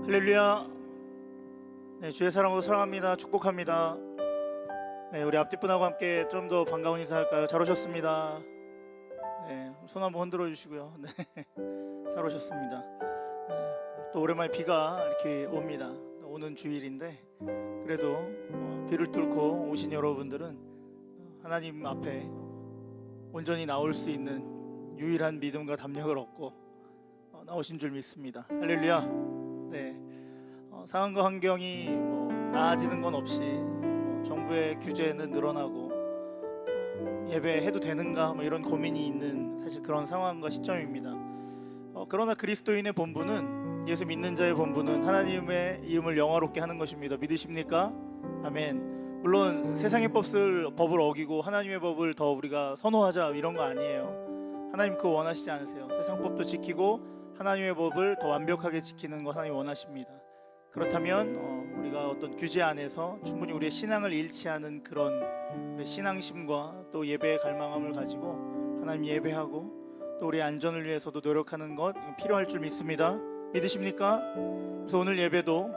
할렐루야. 네, 주의 사랑으로 사랑합니다. 축복합니다. 네, 우리 앞뒷분하고 함께 좀 더 반가운 인사할까요? 잘 오셨습니다. 네, 손 한번 흔들어 주시고요. 네, 잘 오셨습니다. 네, 또 오랜만에 비가 이렇게 옵니다. 오는 주일인데 그래도 비를 뚫고 오신 여러분들은 하나님 앞에 온전히 나올 수 있는 유일한 믿음과 담력을 얻고 나오신 줄 믿습니다. 할렐루야. 네, 상황과 환경이 나아지는 건 없이 정부의 규제는 늘어나고 예배해도 되는가 이런 고민이 있는 사실 그런 상황과 시점입니다. 그러나 그리스도인의 본분은, 예수 믿는 자의 본분은 하나님의 이름을 영화롭게 하는 것입니다. 믿으십니까? 아멘. 물론 세상의 법을 어기고 하나님의 법을 더 우리가 선호하자 이런 거 아니에요. 하나님 그거 원하시지 않으세요. 세상 법도 지키고 하나님의 법을 더 완벽하게 지키는 거 하나님 원하십니다. 그렇다면 우리가 어떤 규제 안에서 충분히 우리의 신앙을 잃지 않은 그런 신앙심과 또 예배의 갈망함을 가지고 하나님 예배하고 또 우리의 안전을 위해서도 노력하는 것 필요할 줄 믿습니다. 믿으십니까? 그래서 오늘 예배도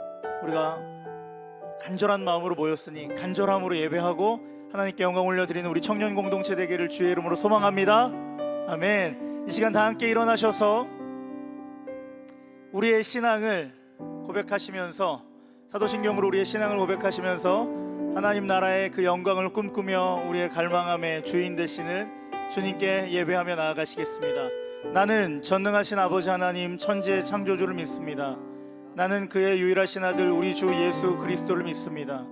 우리가 간절한 마음으로 모였으니 간절함으로 예배하고 하나님께 영광 올려드리는 우리 청년 공동체 되기를 주의 이름으로 소망합니다. 아멘. 이 시간 다 함께 일어나셔서 우리의 신앙을 고백하시면서, 사도신경으로 우리의 신앙을 고백하시면서 하나님 나라의 그 영광을 꿈꾸며 우리의 갈망함의 주인 되시는 주님께 예배하며 나아가시겠습니다. 나는 전능하신 아버지 하나님 천지의 창조주를 믿습니다. 나는 그의 유일하신 아들 우리 주 예수 그리스도를 믿습니다.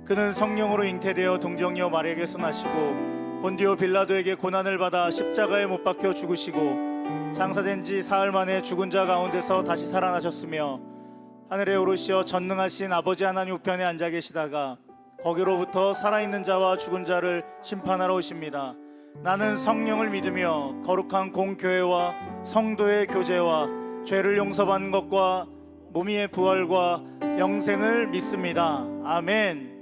그는 성령으로 잉태되어 동정녀 마리아에게서 나시고 본디오 빌라도에게 고난을 받아 십자가에 못 박혀 죽으시고 장사된 지 사흘 만에 죽은 자 가운데서 다시 살아나셨으며 하늘에 오르시어 전능하신 아버지 하나님 우편에 앉아 계시다가 거기로부터 살아있는 자와 죽은 자를 심판하러 오십니다. 나는 성령을 믿으며 거룩한 공교회와 성도의 교제와 죄를 용서받는 것과 몸의 부활과 영생을 믿습니다. 아멘.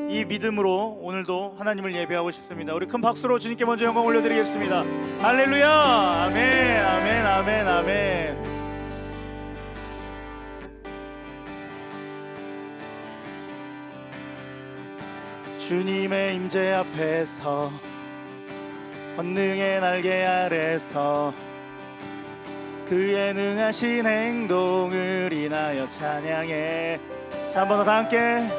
이 믿음으로 오늘도 하나님을 예배하고 싶습니다. 우리 큰 박수로 주님께 먼저 영광 올려드리겠습니다. 할렐루야. 아멘, 아멘, 아멘, 아멘. 주님의 임재 앞에서 권능의 날개 아래서 그의 능하신 행동을 인하여 찬양해. 자, 한번 더 다 함께.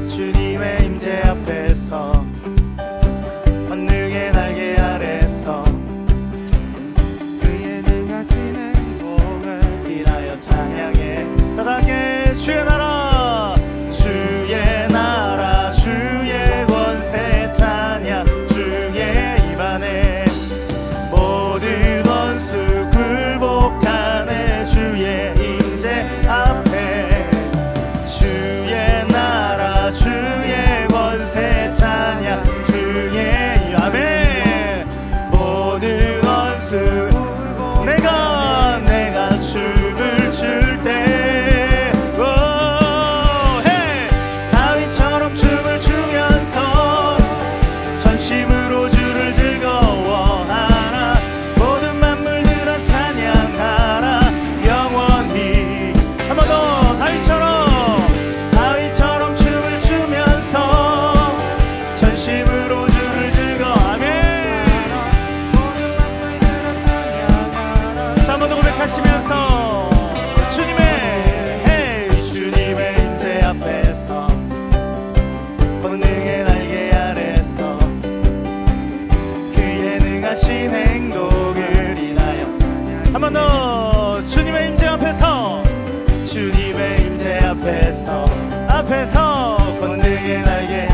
주님의 임재 앞에서 권능의 날개 아래서 그의 능하신 행동을 인하여 찬양해. 자, 다 함께. 주의 나라, 주의 나라, 주의 권세 찬양, 주의 입안에 모든 원수 굴복하네. 주의 임재 앞에 주의 나라, 주의 권세 찬양, 주의 아멘. 모든 원수 내가 춤을 출 때 다윗처럼 춤을 추면서 전심으로 주를 즐거워하라. 모든 만물들아 찬양하라 영원히. 한 번 더. 다윗처럼 춤을 추면서 전심으로 주를 즐거워하네. 자, 한 번 더 고백하시면서 주님의 임재 앞에서 권능의 날개 아래서 그의 능하신 행동을 인하여. 한 번 더. 주님의 임재 앞에서, 주님의 임재 앞에서 권능의 날개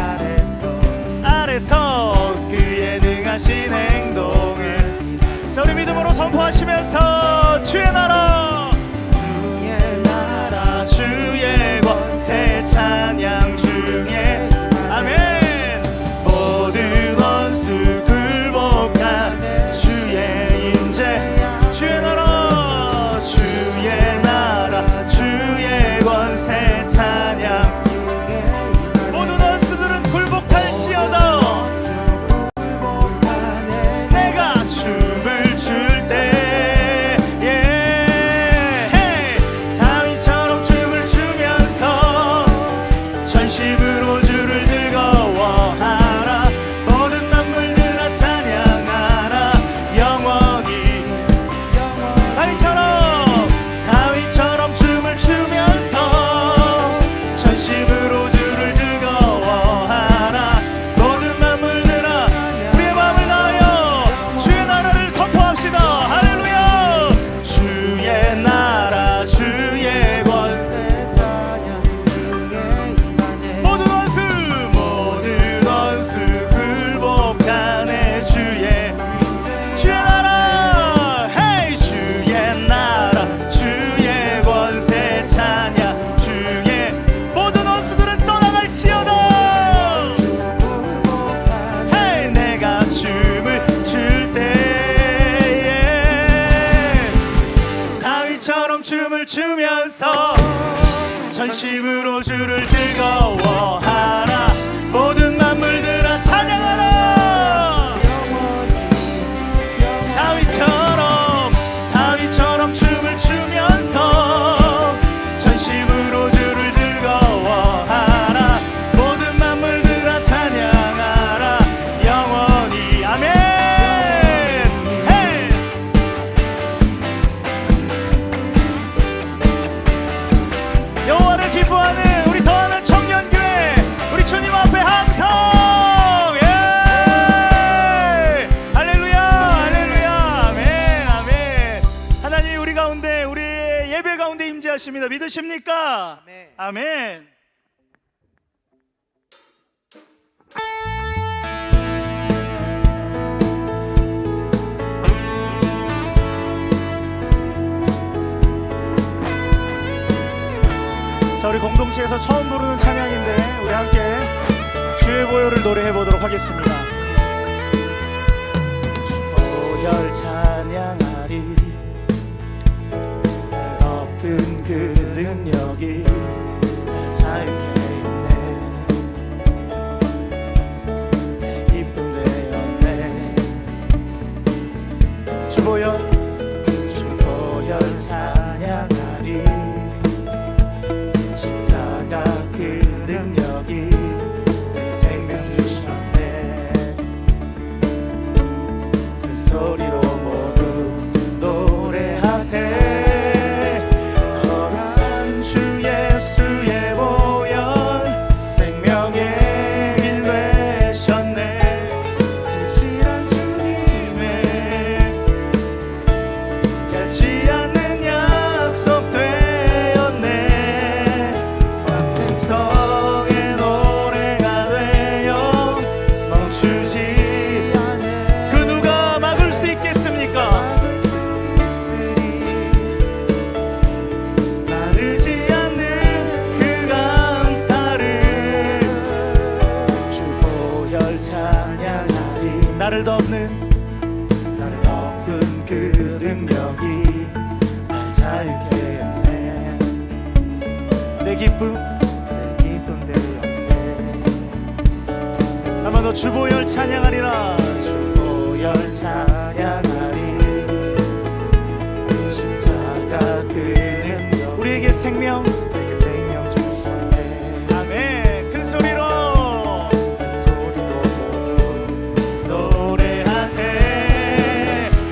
아래서 그의 능하신 행동을. 자, 우리 믿음으로 선포하시면서 주의 나라, 주의 권세 찬양 중에 아멘. 모든 원수 굴복한 주의 임재, 주의 나라, 주의 권세 찬양. 모든 원수들은 굴복할지어다. 내가 춤을 출 때 전심으로 주를 즐거워하라. 모든 만물들아 찬양하라. 다윗처럼 춤을 추면서 전심으로 주를 즐거워하라. 모든 만물들아 찬양하라. 영원히 아멘. 헤이! 여호와를 기뻐하는 우리 더하는 청년교회, 우리 주님 앞에 항상 할렐루야 할렐루야 아멘 아멘. 하나님이 우리 가운데, 우리의 예배 가운데 임재하십니다. 믿으십니까? 아멘. 자, 우리 공동체에서 처음 부르는 찬양인데 우리 함께 주의 보혈을 노래해 보도록 하겠습니다. 주 보혈 찬양하리. 날 덮은 그 능력이 날 자유케 했네. 내 기쁨 되었네. 주 보혈 찬양하리. 십자가 그 능력이 내 생명 주셨네. 그 소리로 모두 노래하세. 거룩한 주 예수의 보혈 생명의 길 되셨네. 진실한 주님의 변치 않는 약속 되었네. 성의 노래가 되어 멈추지. 그 누가 막을 수 있겠습니까? 마르지 않는 그 감사를 주 보혈 찬양하리. 나를 덮은 그 능력이 날 자유케 했네. 내 기쁨 한번 더 주 보혈 찬양하리라. 주 보혈 찬양하리. 십자가 그 능력 우리에게 생명 주셨네. 아멘. 큰 소리로 노래하세.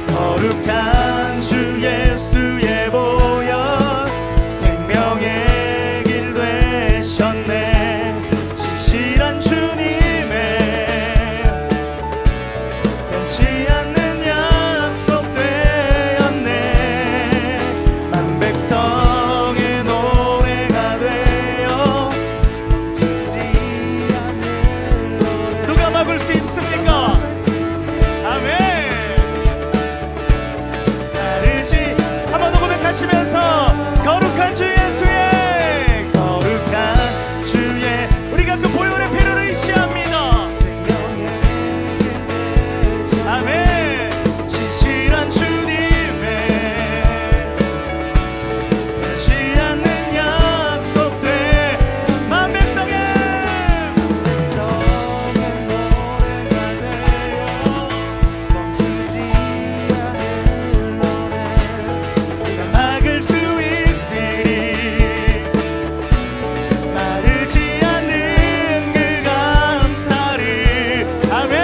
거룩한 주 예수의 보혈 생명의 길 되셨네. 진실한 주님의 변치 않는 약속 되었네. 만 백성의 노래가 되어 누가 막을 수 있습니까? 아멘. 나르지 한 번 더 고백하시면서 거룩한 주 예수의 우리가 그 보혈의 피를 의지합니다. 아멘. 신실한 주님의 변치 않는 약속 돼. 만 백성의 노래가 되어 멈추지 않을 노래. 네가 막을 수 있으리. 마르지 않는 그 감사를. 아멘.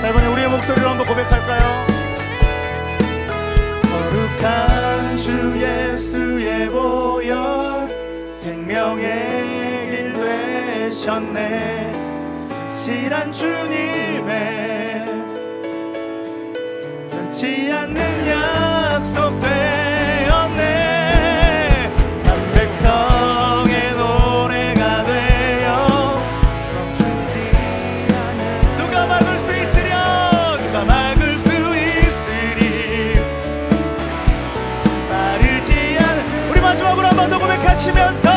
자, 이번에 우리의 목소리로 한번 고백할까요? 거룩한 주 예수의 보혈 생명의 길 되셨네. 실한 주님의 변치 않는 약속 되었네. 한 백성의 노래가 되어 누가 막을 수 있으랴. 누가 막을 수 있으리. 마르지 않은. 우리 마지막으로 한 번 더 고백하시면서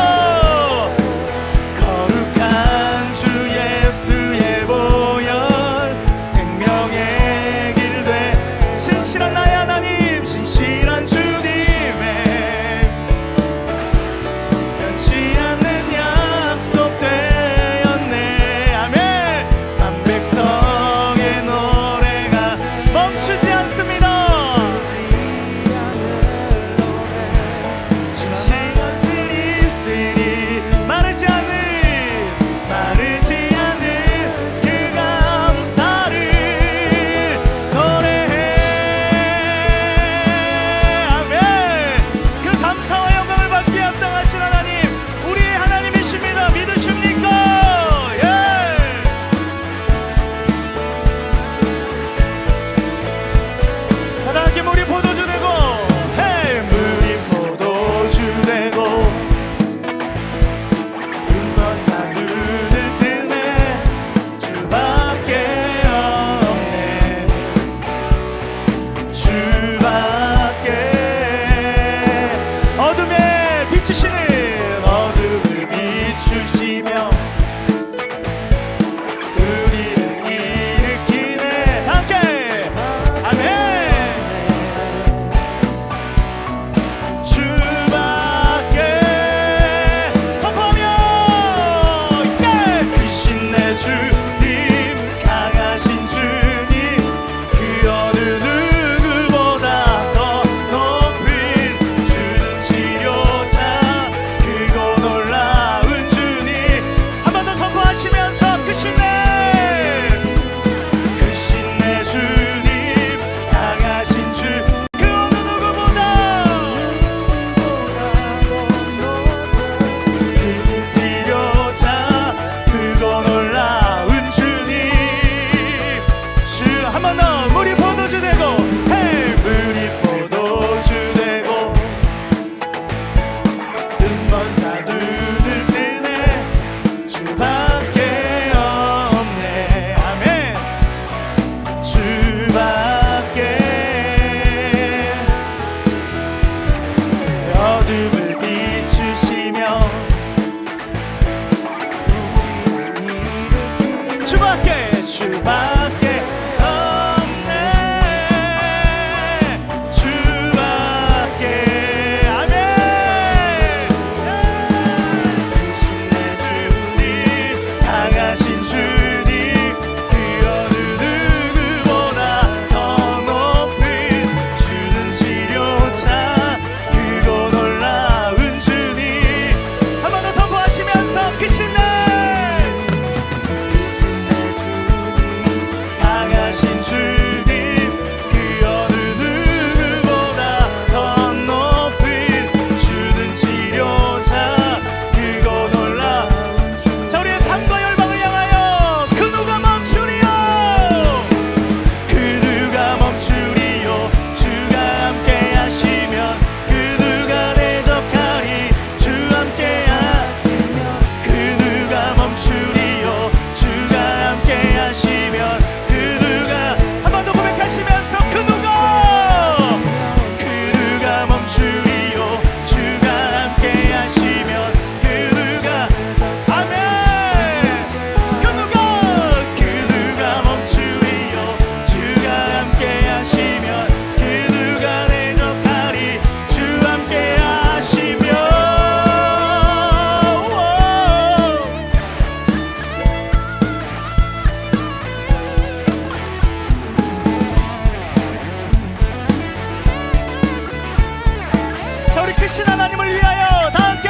크신 하나님을 위하여 다 함께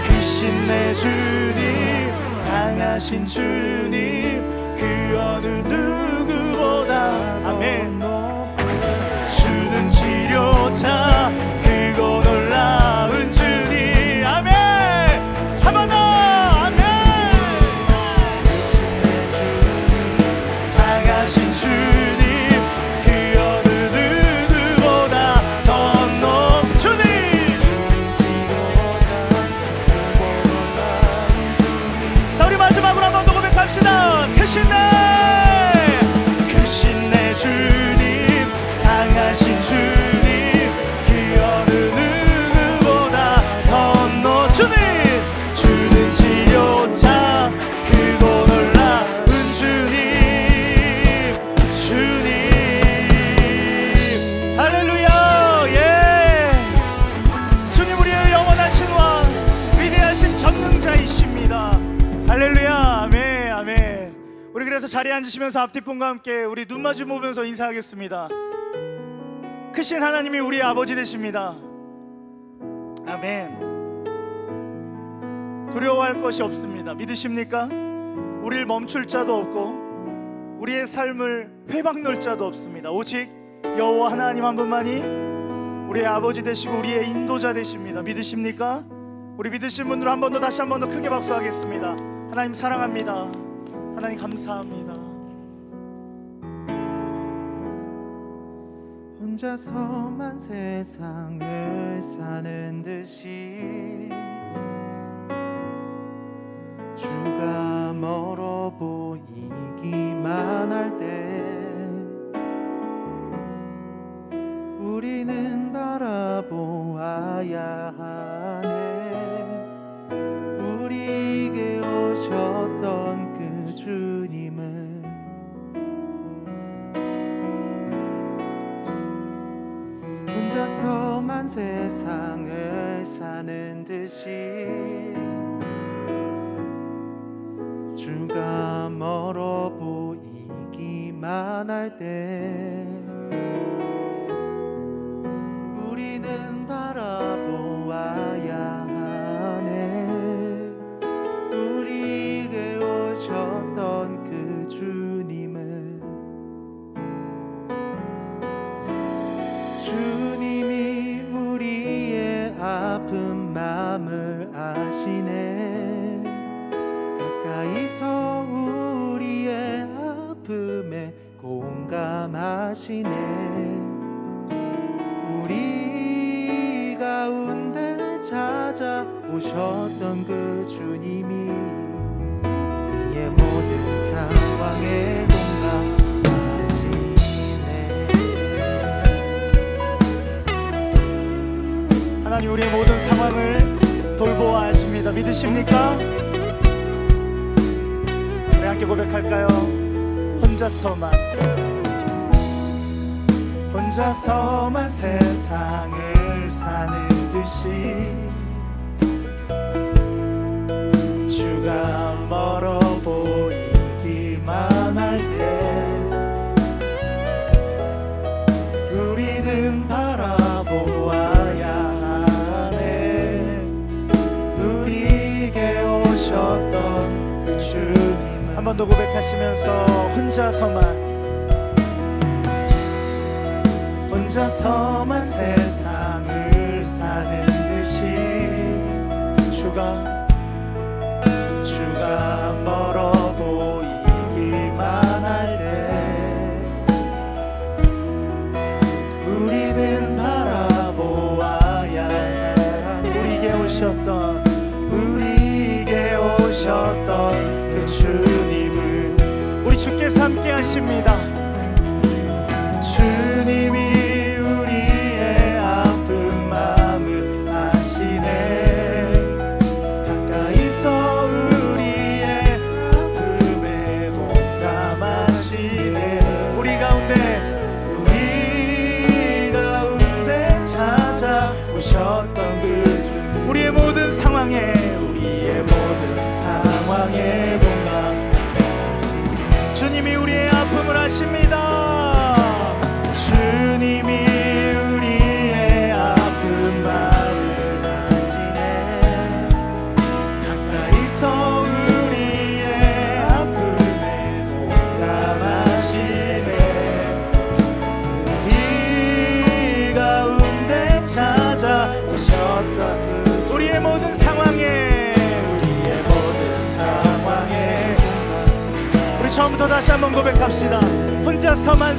크신 내 주님, 강하신 주님, 그 어느 누구보다 아멘. 주는 치료자, 크고 놀라운 주님, 아멘. 한 번 더, 아멘. 강하신 주님, 그 어느 누구보다 더 높은 주님. 자, 우리 마지막으로 한 번 더 고백합시다. 크신 내 주님, 강하신 주님, 그 어느 누구보다 더 높은 주님. 주는 치료자, 크고 놀라운 주님, 주님. 할렐루야. 예, 주님 우리의 영원하신 왕, 위대하신 전능자이십니다. 할렐루야. 아멘, 아멘. 우리 그래서 자리에 앉으시면서 앞뒷분과 함께 우리 눈 마주 보면서 인사하겠습니다. 크신 하나님이 우리의 아버지 되십니다. 아멘. 두려워할 것이 없습니다. 믿으십니까? 우리를 멈출 자도 없고 우리의 삶을 회방 놓을 자도 없습니다. 오직 여호와 하나님 한 분만이 우리의 아버지 되시고 우리의 인도자 되십니다. 믿으십니까? 우리 믿으신 분들 한 번 더, 다시 한 번 더 크게 박수하겠습니다. 하나님 사랑합니다. 하나님 감사합니다. 혼자서만 세상을 사는 듯이 주가 멀어 보이기만 할 때 우리는 바라보아야 하네. 우리에게 오셨던 그 주님은 혼자서만 세상을 사는 듯이 주가 멀어 보이기만 할 때 우리는 바라보아야 하네. 우리에게 오셨던 그 주님을, 주님이 우리의 아픈 마음을 아시네. 가까이서 우리의 아픔에 공감하시네. 우리 가운데 찾아오셨던 그 주님이 우리의 모든 상황에 공감하시네. 하나님 우리의 모든 상황을 돌보아 하십니다. 믿으십니까? 우리 함께 고백할까요? 혼자서만 세상을 사는 듯이 주가 멀어 보이기만 할 때 우리는 바라보아야 하네. 우리에게 오셨던 그 주님, 한 번 더 고백하시면서 혼자서만 세상을 사는 듯이 주가 멀어 보이기만 할 때 우리는 바라보아야 우리에게 오셨던 그 주님을 우리 주께서 함께 하십니다. 주님이 우리의 아픈 마음을 아시네. 가까이서 우리의 아픔에 공감하시네. 우리 가운데 찾아오셨던 그 우리의 모든 상황에 공감. 주님이 우리의 아픔을 아십니다. 주님이 우리의 오셨던 우리의 모든 상황에 우리 처음부터 다시 한번 고백합시다. 혼자서만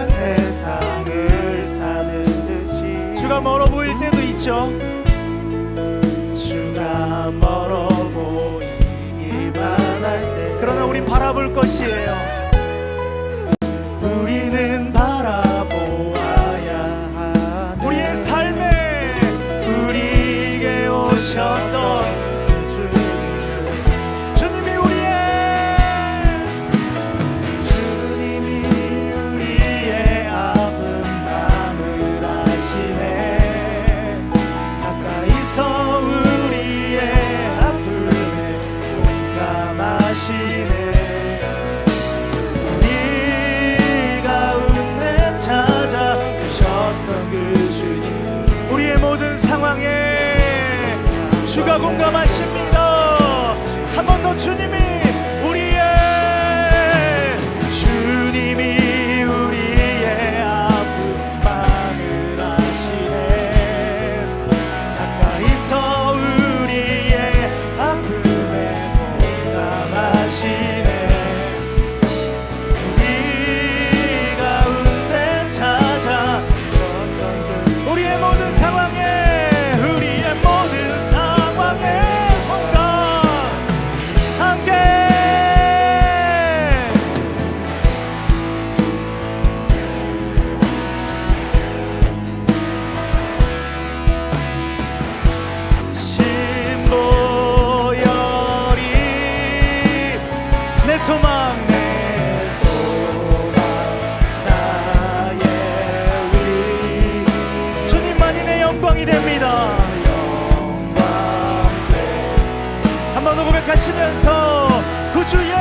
세상을 사는 듯이 주가 멀어 보일 때도 있죠. 주가 멀어 보이기만 할 때 그러나 우린 바라볼 것이에요. 우리는 바라보아야 하네. 우리의 삶에 우리에게 오셨던 주가 공감하십니다. 한 번 더 주님이 우리의 아픔만을 아시네. 가까이서 우리의 아픔에 공감하시네. 우리 가운데 찾아 우리의 모든 상황에 우리의 모든 하시면서 구주의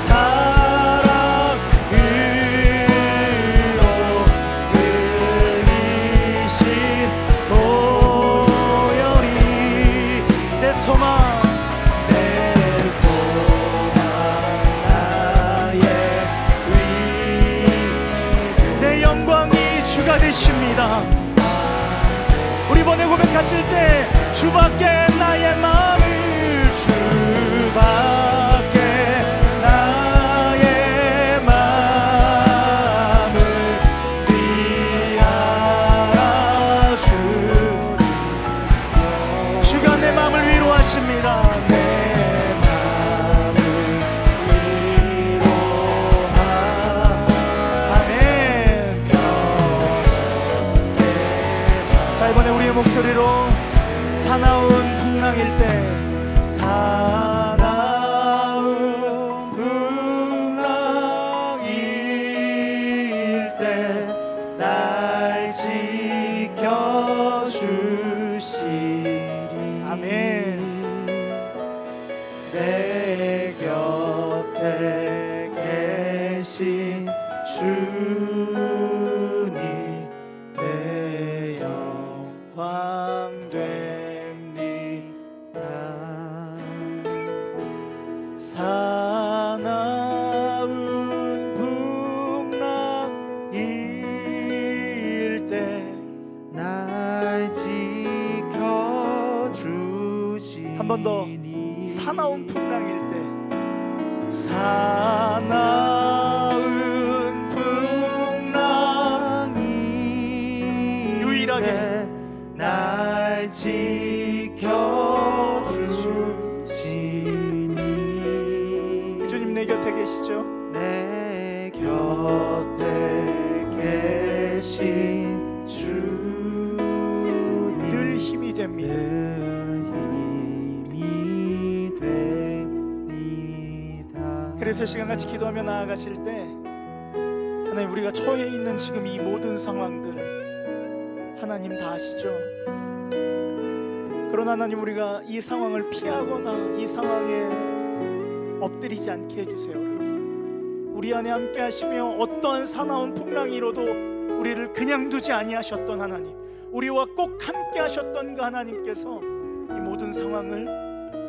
사랑으로 흘리신 보혈이 내 소망 나의 내 영광이 주가 되십니다. 우리 이번에 고백하실 때 주밖에 나의 마음을 네 알아주 주가 내 마음을 위로하십니다. 내 마음을 위로하 아멘. 자 이번에 우리의 목소리로 사나운 풍랑일 때 날 지켜주시리 아멘. 내 곁에 계신 주님 내 영광 사나운 풍랑일 때 날 지켜주시니 한 번 더 사나운 풍랑일 때 사나운 풍랑이 유일하게 날 지켜주시니 주님 내 곁에 계시죠? 내 곁에 계신 주 늘 힘이 됩니다. 그래서 시간 같이 기도하며 나아가실 때 하나님 우리가 처해 있는 지금 이 모든 상황들 하나님 다 아시죠? 그러나 하나님 우리가 이 상황을 피하거나 이 상황에 엎드리지 않게 해주세요. 우리 안에 함께 하시며 어떠한 사나운 풍랑이 일어도 우리를 그냥 두지 아니하셨던 하나님, 우리와 꼭 함께 하셨던 그 하나님께서 이 모든 상황을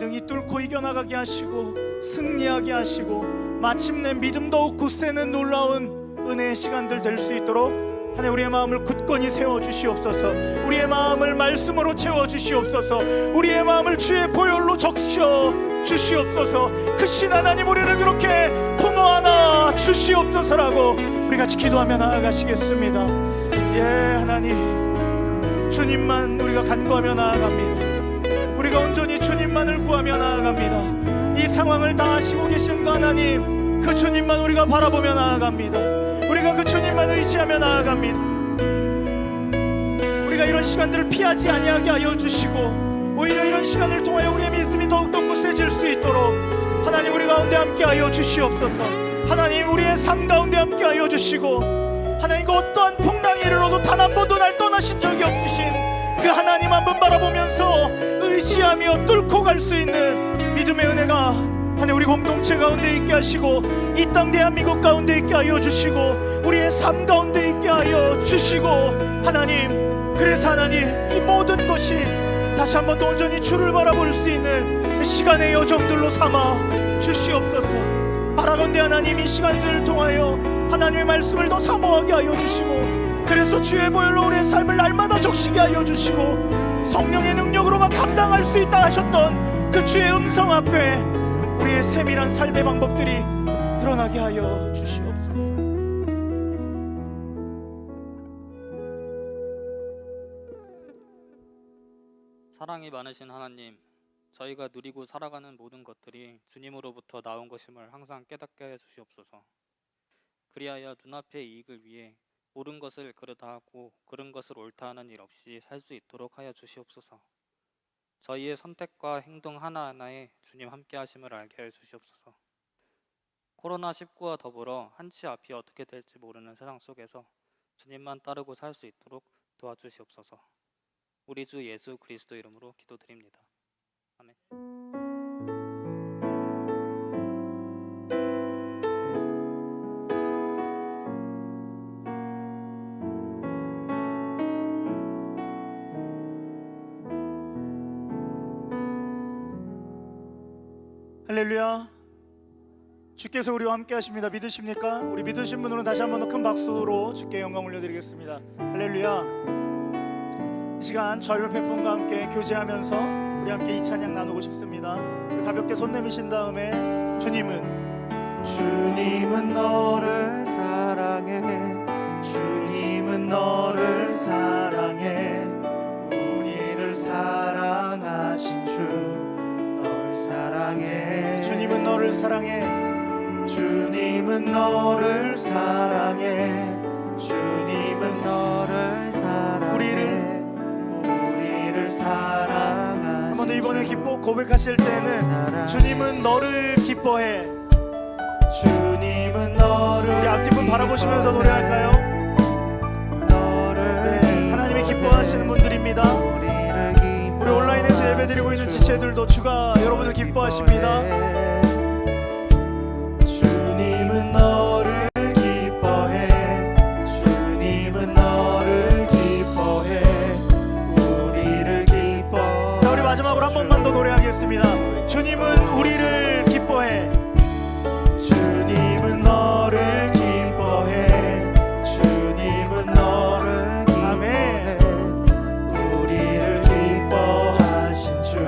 능히 뚫고 이겨나가게 하시고 승리하게 하시고 마침내 믿음 더욱 굳세는 놀라운 은혜의 시간들 될 수 있도록 하나님 우리의 마음을 굳건히 세워주시옵소서. 우리의 마음을 말씀으로 채워주시옵소서. 우리의 마음을 주의 보혈로 적셔 주시옵소서. 크신 하나님 우리를 그렇게 포모하나 주시옵소서라고 우리 같이 기도하며 나아가시겠습니다. 예, 하나님 주님만 우리가 간구하며 나아갑니다. 우리가 온전히 주님만을 구하며 나아갑니다. 이 상황을 다 아시고 계신 그 하나님, 그 주님만 우리가 바라보며 나아갑니다. 우리가 그 주님만 의지하며 나아갑니다. 우리가 이런 시간들을 피하지 아니하게 하여 주시고 오히려 이런 시간을 통하여 우리의 믿음이 더욱더 굳세질 수 있도록 하나님 우리 가운데 함께하여 주시옵소서. 하나님 우리의 삶 가운데 함께하여 주시고 하나님 그 어떠한 풍랑이 이르러도 단 한 번도 날 떠나신 적이 없으신 그 하나님 한 번 바라보면서 의지하며 뚫고 갈 수 있는 믿음의 은혜가 하나님 우리 공동체 가운데 있게 하시고 이 땅 대한민국 가운데 있게 하여 주시고 우리의 삶 가운데 있게 하여 주시고 하나님, 그래서 하나님 이 모든 것이 다시 한 번 더 온전히 주를 바라볼 수 있는 시간의 여정들로 삼아 주시옵소서. 바라건대 하나님 이 시간들을 통하여 하나님의 말씀을 더 사모하게 하여 주시고 그래서 주의 보혈로 우리의 삶을 날마다 적시게 하여 주시고 성령의 능력으로만 감당할 수 있다 하셨던 그 주의 음성 앞에 우리의 세밀한 삶의 방법들이 드러나게 하여 주시옵소서. 사랑이 많으신 하나님, 저희가 누리고 살아가는 모든 것들이 주님으로부터 나온 것임을 항상 깨닫게 해 주시옵소서. 그리하여 눈앞의 이익을 위해 옳은 것을 그르다 하고 그른 것을 옳다 하는 일 없이 살 수 있도록 하여 주시옵소서. 저희의 선택과 행동 하나하나에 주님 함께 하심을 알게 해 주시옵소서. 코로나19와 더불어 한치 앞이 어떻게 될지 모르는 세상 속에서 주님만 따르고 살 수 있도록 도와주시옵소서. 우리 주 예수 그리스도 이름으로 기도드립니다. 아멘. 할렐루야. 주께서 우리와 함께 하십니다. 믿으십니까? 우리 믿으신 분들은 다시 한번 더 큰 박수로 주께 영광 올려드리겠습니다. 할렐루야. 이 시간 저희 옆에 분과 함께 교제하면서 우리 함께 이 찬양 나누고 싶습니다. 우리 가볍게 손 내미신 다음에 주님은 너를 사랑해. 주님은 너를 사랑해. 우리를 사랑하신 주 널 사랑해. 주님은 너를 사랑해. 주님은 너를 사랑해. 주님은 너를 사랑해. 우리를 사랑하신 한 번 더 이번에 기뻐 고백하실 때는 사랑해. 주님은 너를 기뻐해. 주님은 너를 우리 앞뒷분 바라보시면서 노래할까요? 네, 하나님이 기뻐하시는 분들입니다. 우리 온라인에서 예배드리고 있는 지체들도 주가 여러분을 기뻐하십니다. 주님은 너를 기뻐해. 주님은 너를 기뻐해. 우리를 기뻐. 자, 우리 마지막으로 한 번만 더 노래하겠습니다. 주님은 우리를 기뻐해. 주님은 너를 기뻐해. 주님은 너를 아멘. 우리를 기뻐하신 주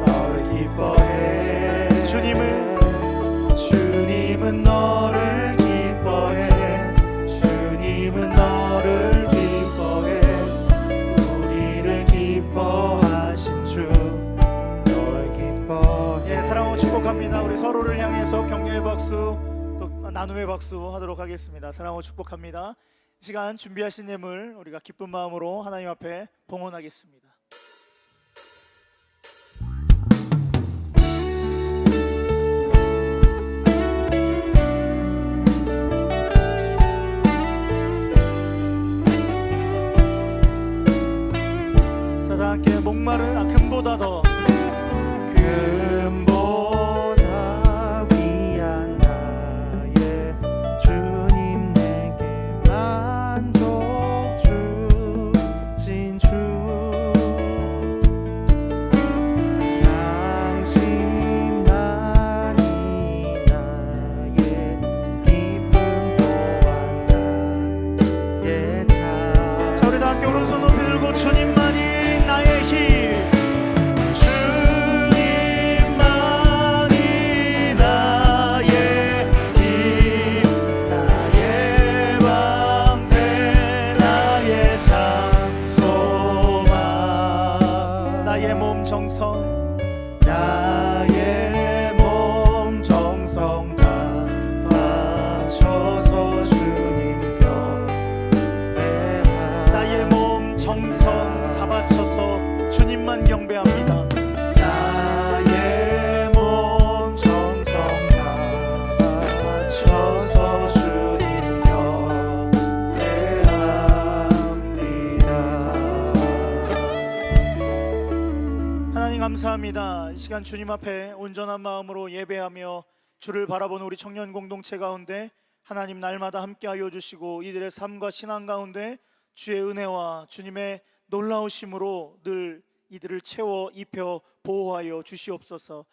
널 기뻐해. 주님은 너를 기뻐해. 주님은 너를 기뻐해. 우리를 기뻐하신 주 널 기뻐해. 예, 사랑하고 축복합니다. 우리 서로를 향해서 격려의 박수 또 나눔의 박수 하도록 하겠습니다. 사랑하고 축복합니다. 이 시간 준비하신 예물 우리가 기쁜 마음으로 하나님 앞에 봉헌하겠습니다. 자, 다 함께 목마른 금보다 더 금보다 위한 나의 주님 내게 만족 주신 주 감사합니다. 이 시간 주님 앞에 온전한 마음으로 예배하며 주를 바라보는 우리 청년 공동체 가운데 하나님 날마다 함께하여 주시고 이들의 삶과 신앙 가운데 주의 은혜와 주님의 놀라우심으로 늘 이들을 채워 입혀 보호하여 주시옵소서.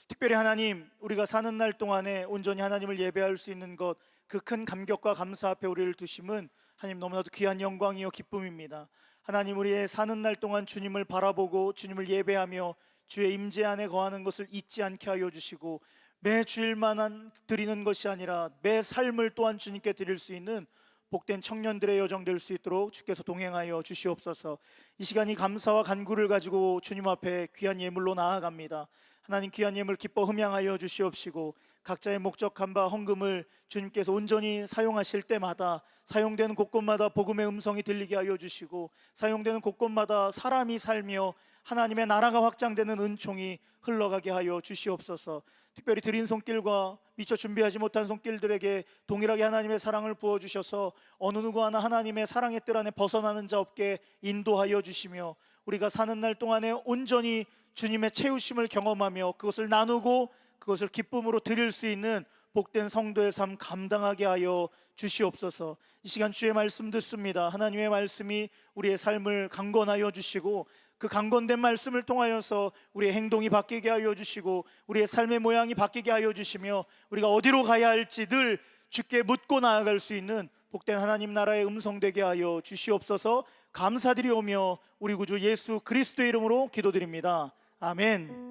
특별히 하나님, 우리가 사는 날 동안에 온전히 하나님을 예배할 수 있는 것, 그 큰 감격과 감사 앞에 우리를 두심은 하나님 너무나도 귀한 영광이요 기쁨입니다. 하나님, 우리의 사는 날 동안 주님을 바라보고 주님을 예배하며 주의 임재 안에 거하는 것을 잊지 않게 하여 주시고, 매 주일만 드리는 것이 아니라 매 삶을 또한 주님께 드릴 수 있는 복된 청년들의 여정 될 수 있도록 주께서 동행하여 주시옵소서. 이 시간이 감사와 간구를 가지고 주님 앞에 귀한 예물로 나아갑니다. 하나님, 귀한 예물 기뻐 흠양하여 주시옵시고, 각자의 목적한 바 헌금을 주님께서 온전히 사용하실 때마다 사용되는 곳곳마다 복음의 음성이 들리게 하여 주시고, 사용되는 곳곳마다 사람이 살며 하나님의 나라가 확장되는 은총이 흘러가게 하여 주시옵소서. 특별히 드린 손길과 미처 준비하지 못한 손길들에게 동일하게 하나님의 사랑을 부어주셔서 어느 누구 하나 하나님의 사랑의 뜰 안에 벗어나는 자 없게 인도하여 주시며, 우리가 사는 날 동안에 온전히 주님의 채우심을 경험하며 그것을 나누고 그것을 기쁨으로 드릴 수 있는 복된 성도의 삶 감당하게 하여 주시옵소서. 이 시간 주의 말씀 듣습니다. 하나님의 말씀이 우리의 삶을 강건하여 주시고, 그 강건된 말씀을 통하여서 우리의 행동이 바뀌게 하여 주시고 우리의 삶의 모양이 바뀌게 하여 주시며, 우리가 어디로 가야 할지 늘 주께 묻고 나아갈 수 있는 복된 하나님 나라의 음성 되게 하여 주시옵소서. 감사드리오며 우리 구주 예수 그리스도의 이름으로 기도드립니다. 아멘.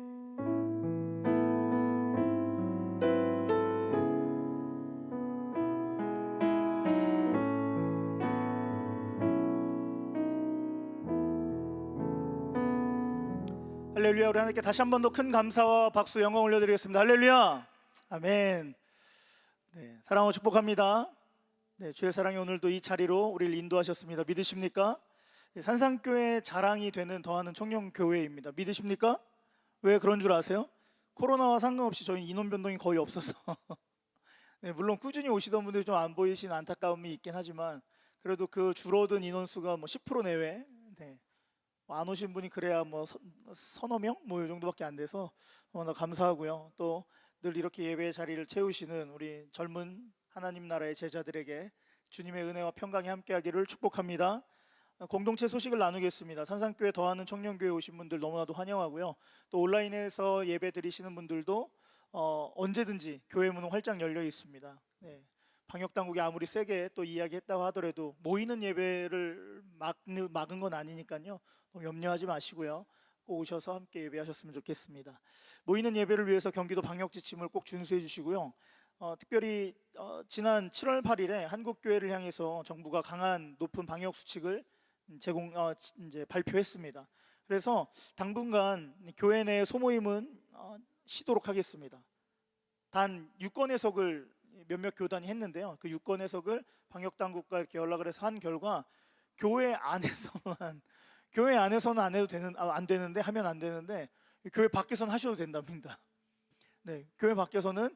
할렐루야. 우리 하나님께 다시 한 번 더 큰 감사와 박수 영광 올려드리겠습니다. 할렐루야. 아멘. 네, 사랑하고 축복합니다. 네, 주의 사랑이 오늘도 이 자리로 우리를 인도하셨습니다. 믿으십니까? 네, 산상교회 자랑이 되는 더하는 청년교회입니다. 믿으십니까? 왜 그런 줄 아세요? 코로나와 상관없이 저희 인원 변동이 거의 없어서 네, 물론 꾸준히 오시던 분들이 좀 안 보이신 안타까움이 있긴 하지만, 그래도 그 줄어든 인원수가 뭐 10% 내외, 네, 안 오신 분이 그래야 뭐 서너 명? 뭐 이 정도밖에 안 돼서 너무나 감사하고요. 또 늘 이렇게 예배의 자리를 채우시는 우리 젊은 하나님 나라의 제자들에게 주님의 은혜와 평강이 함께하기를 축복합니다. 공동체 소식을 나누겠습니다. 산상교회 더하는 청년교회 오신 분들 너무나도 환영하고요. 또 온라인에서 예배 드리시는 분들도 언제든지 교회 문은 활짝 열려 있습니다. 네. 방역당국이 아무리 세게 또 이야기했다고 하더라도 모이는 예배를 막은 건 아니니까요. 너무 염려하지 마시고요. 꼭 오셔서 함께 예배하셨으면 좋겠습니다. 모이는 예배를 위해서 경기도 방역 지침을 꼭 준수해 주시고요. 특별히 지난 7월 8일에 한국교회를 향해서 정부가 강한 높은 방역 수칙을 이제 발표했습니다. 그래서 당분간 교회 내 소모임은 쉬도록 하겠습니다. 단 유권 해석을 몇몇 교단이 했는데요. 그 유권 해석을 방역 당국과 이렇게 연락을 해서 한 결과 교회 안에서는 안 되는데 하면 안 되는데 교회 밖에서는 하셔도 된답니다. 네, 교회 밖에서는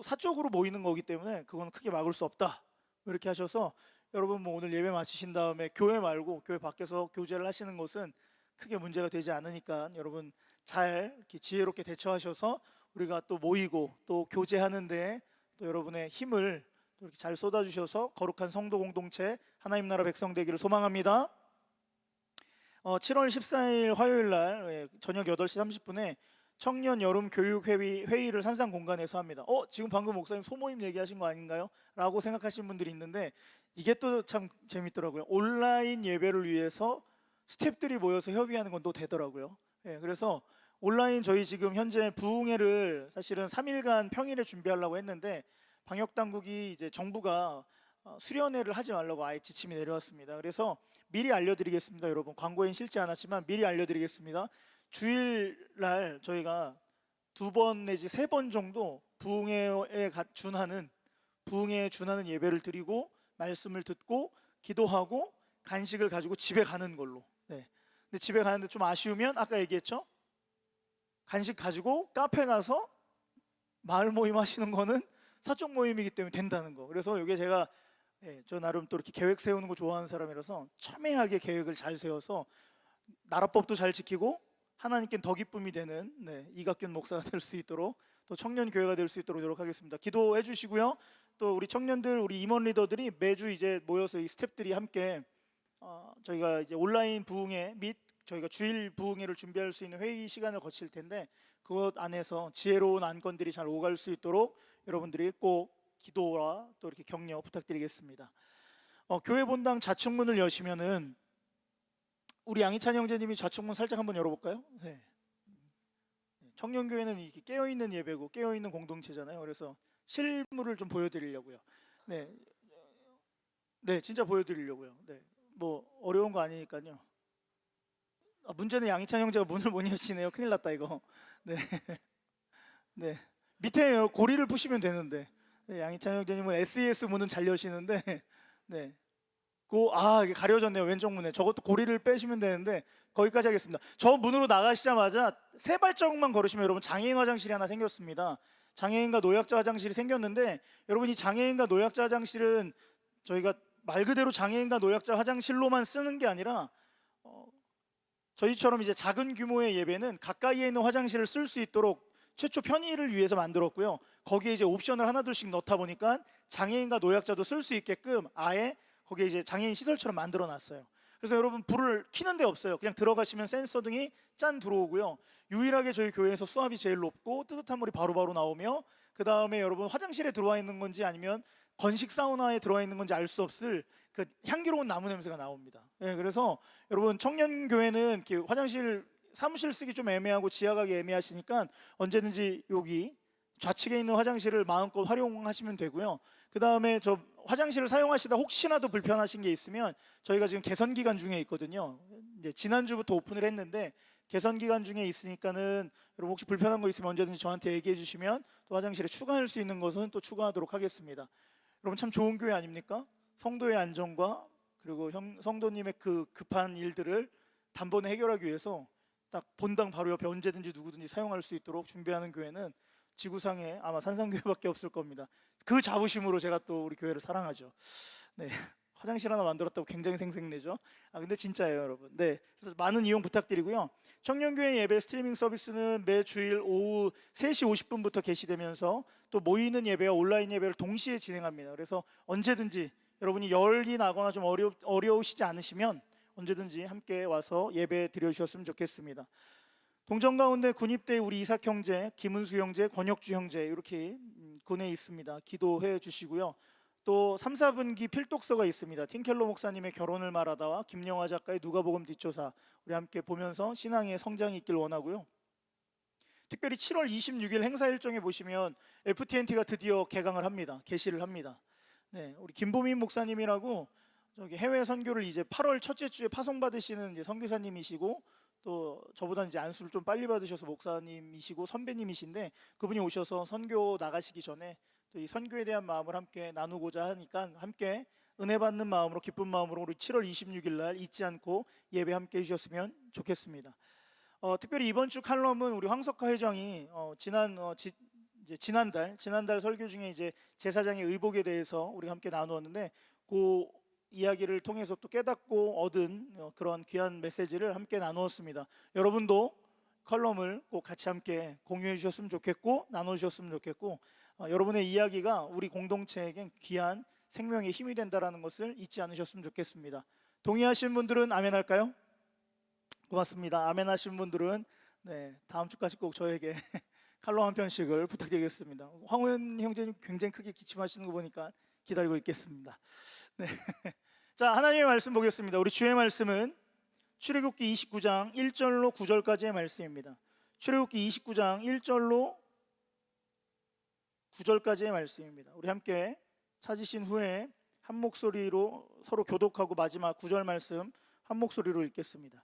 사적으로 모이는 거기 때문에 그건 크게 막을 수 없다. 이렇게 하셔서 여러분 뭐 오늘 예배 마치신 다음에 교회 말고 교회 밖에서 교제를 하시는 것은 크게 문제가 되지 않으니까 여러분 잘 이렇게 지혜롭게 대처하셔서 우리가 또 모이고 또 교제하는데 또 여러분의 힘을 또 이렇게 잘 쏟아주셔서 거룩한 성도 공동체 하나님 나라 백성 되기를 소망합니다. 7월 14일 화요일 날 저녁 8시 30분에 청년 여름 교육 회의를 산상 공간에서 합니다. 지금 방금 목사님 소모임 얘기하신 거 아닌가요? 라고 생각하시는 분들이 있는데, 이게 또 참 재밌더라고요. 온라인 예배를 위해서 스태프들이 모여서 협의하는 건 또 되더라고요. 그래서 온라인 저희 지금 현재 부흥회를 사실은 3일간 평일에 준비하려고 했는데 방역당국이 이제 정부가 수련회를 하지 말라고 아예 지침이 내려왔습니다. 그래서 미리 알려드리겠습니다. 여러분 광고엔 실지 않았지만 미리 알려드리겠습니다. 주일날 저희가 2번 내지 3번 정도 부흥회에 준하는 예배를 드리고 말씀을 듣고 기도하고 간식을 가지고 집에 가는 걸로. 네. 근데 집에 가는데 좀 아쉬우면 아까 얘기했죠? 간식 가지고 카페 가서 마을 모임 하시는 거는 사적 모임이기 때문에 된다는 거. 그래서 이게 제가 저 나름 또 이렇게 계획 세우는 거 좋아하는 사람이라서 첨예하게 계획을 잘 세워서 나라법도 잘 지키고 하나님께 더 기쁨이 되는 이각균 목사가 될 수 있도록, 또 청년 교회가 될 수 있도록 노력하겠습니다. 기도해 주시고요. 또 우리 청년들, 우리 임원 리더들이 매주 이제 모여서 이 스태프들이 함께 저희가 이제 온라인 부흥회 및 저희가 주일 부흥회를 준비할 수 있는 회의 시간을 거칠 텐데, 그것 안에서 지혜로운 안건들이 잘 오갈 수 있도록 여러분들이 꼭 기도와 또 이렇게 격려 부탁드리겠습니다. 교회 본당 좌측문을 여시면은 우리 양희찬 형제님이 좌측문 살짝 한번 열어볼까요? 네. 청년교회는 이렇게 깨어있는 예배고 깨어있는 공동체잖아요. 그래서 실물을 좀 보여드리려고요. 네, 진짜 보여드리려고요. 네, 뭐 어려운 거 아니니까요. 문제는 양희찬 형제가 문을 못 여시네요. 큰일 났다 이거. 네, 네, 밑에 고리를 푸시면 되는데, 양희찬 형제님은 SES 문은 잘 여시는데, 네. 이게 가려졌네요. 왼쪽 문에. 저것도 고리를 빼시면 되는데 거기까지 하겠습니다. 저 문으로 나가시자마자 세 발자국만 걸으시면 여러분 장애인 화장실이 하나 생겼습니다. 장애인과 노약자 화장실이 생겼는데, 여러분 이 장애인과 노약자 화장실은 저희가 말 그대로 장애인과 노약자 화장실로만 쓰는 게 아니라 저희처럼 이제 작은 규모의 예배는 가까이에 있는 화장실을 쓸 수 있도록 최초 편의를 위해서 만들었고요. 거기에 이제 옵션을 하나둘씩 넣다 보니까 장애인과 노약자도 쓸 수 있게끔 아예 거기에 이제 장애인 시설처럼 만들어 놨어요. 그래서 여러분 불을 켜는 데 없어요. 그냥 들어가시면 센서 등이 짠 들어오고요. 유일하게 저희 교회에서 수압이 제일 높고 뜨뜻한 물이 바로바로 나오며, 그 다음에 여러분 화장실에 들어와 있는 건지 아니면 건식 사우나에 들어와 있는 건지 알 수 없을 그 향기로운 나무 냄새가 나옵니다. 그래서 여러분 청년교회는 이렇게 화장실 사무실 쓰기 좀 애매하고 지하 가기 애매하시니까 언제든지 여기 좌측에 있는 화장실을 마음껏 활용하시면 되고요. 그 다음에 저 화장실을 사용하시다 혹시나도 불편하신 게 있으면 저희가 지금 개선 기간 중에 있거든요. 이제 지난주부터 오픈을 했는데 개선 기간 중에 있으니까는 여러분 혹시 불편한 거 있으면 언제든지 저한테 얘기해 주시면 또 화장실에 추가할 수 있는 것은 또 추가하도록 하겠습니다. 여러분 참 좋은 교회 아닙니까? 성도의 안전과 그리고 성도님의 그 급한 일들을 단번에 해결하기 위해서 딱 본당 바로 옆에 언제든지 누구든지 사용할 수 있도록 준비하는 교회는 지구상에 아마 산상교회밖에 없을 겁니다. 그 자부심으로 제가 또 우리 교회를 사랑하죠. 네, 화장실 하나 만들었다고 굉장히 생색내죠. 근데 진짜예요, 여러분. 네, 그래서 많은 이용 부탁드리고요. 청년교회 예배 스트리밍 서비스는 매 주일 오후 3시 50분부터 개시되면서 또 모이는 예배와 온라인 예배를 동시에 진행합니다. 그래서 언제든지 여러분이 열이 나거나 좀 어려우시지 않으시면 언제든지 함께 와서 예배 드려주셨으면 좋겠습니다. 동정 가운데 군입대 우리 이삭 형제, 김은수 형제, 권혁주 형제 이렇게 군에 있습니다. 기도해 주시고요. 또 3, 4분기 필독서가 있습니다. 틴켈러 목사님의 결혼을 말하다와 김영화 작가의 누가복음 뒷조사, 우리 함께 보면서 신앙의 성장이 있길 원하고요. 특별히 7월 26일 행사 일정에 보시면 FTNT가 드디어 개강을 합니다. 개시를 합니다. 네, 우리 김보민 목사님이라고 저기 해외 선교를 이제 8월 첫째 주에 파송 받으시는 이제 선교사님이시고, 또 저보다 이제 안수를 좀 빨리 받으셔서 목사님이시고 선배님이신데, 그분이 오셔서 선교 나가시기 전에 또 이 선교에 대한 마음을 함께 나누고자 하니까 함께 은혜 받는 마음으로 기쁜 마음으로 우리 7월 26일 날 잊지 않고 예배 함께 해주셨으면 좋겠습니다. 특별히 이번 주 칼럼은 우리 황석하 회장이 지난달 설교 중에 이제 제사장의 의복에 대해서 우리가 함께 나누었는데, 그 이야기를 통해서 또 깨닫고 얻은 그런 귀한 메시지를 함께 나누었습니다. 여러분도 컬럼을 꼭 같이 함께 공유해 주셨으면 좋겠고 나눠 주셨으면 좋겠고, 여러분의 이야기가 우리 공동체에겐 귀한 생명의 힘이 된다는 것을 잊지 않으셨으면 좋겠습니다. 동의하시는 분들은 아멘 할까요? 고맙습니다. 아멘 하신 분들은 다음 주까지 꼭 저에게 칼럼 한 편씩을 부탁드리겠습니다. 황호연 형제님 굉장히 크게 기침하시는 거 보니까 기다리고 있겠습니다. 네. 자, 하나님의 말씀 보겠습니다. 우리 주의 말씀은 출애굽기 29장 1절로 9절까지의 말씀입니다. 출애굽기 29장 1절로 9절까지의 말씀입니다. 우리 함께 찾으신 후에 한 목소리로 서로 교독하고 마지막 9절 말씀 한 목소리로 읽겠습니다.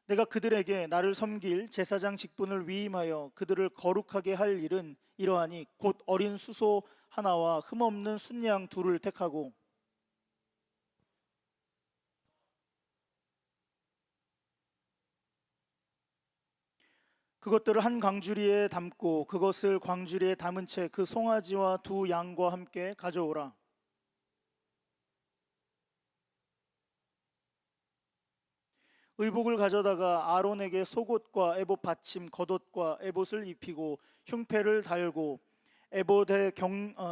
내가 그들에게 나를 섬길 제사장 직분을 위임하여 그들을 거룩하게 할 일은 이러하니 곧 어린 수소 하나와 흠없는 순양 둘을 택하고 그것들을 한 광주리에 담고 그것을 광주리에 담은 채 그 송아지와 두 양과 함께 가져오라. 의복을 가져다가 아론에게 속옷과 에봇 받침 겉옷과 에봇을 입히고 흉패를 달고 에봇에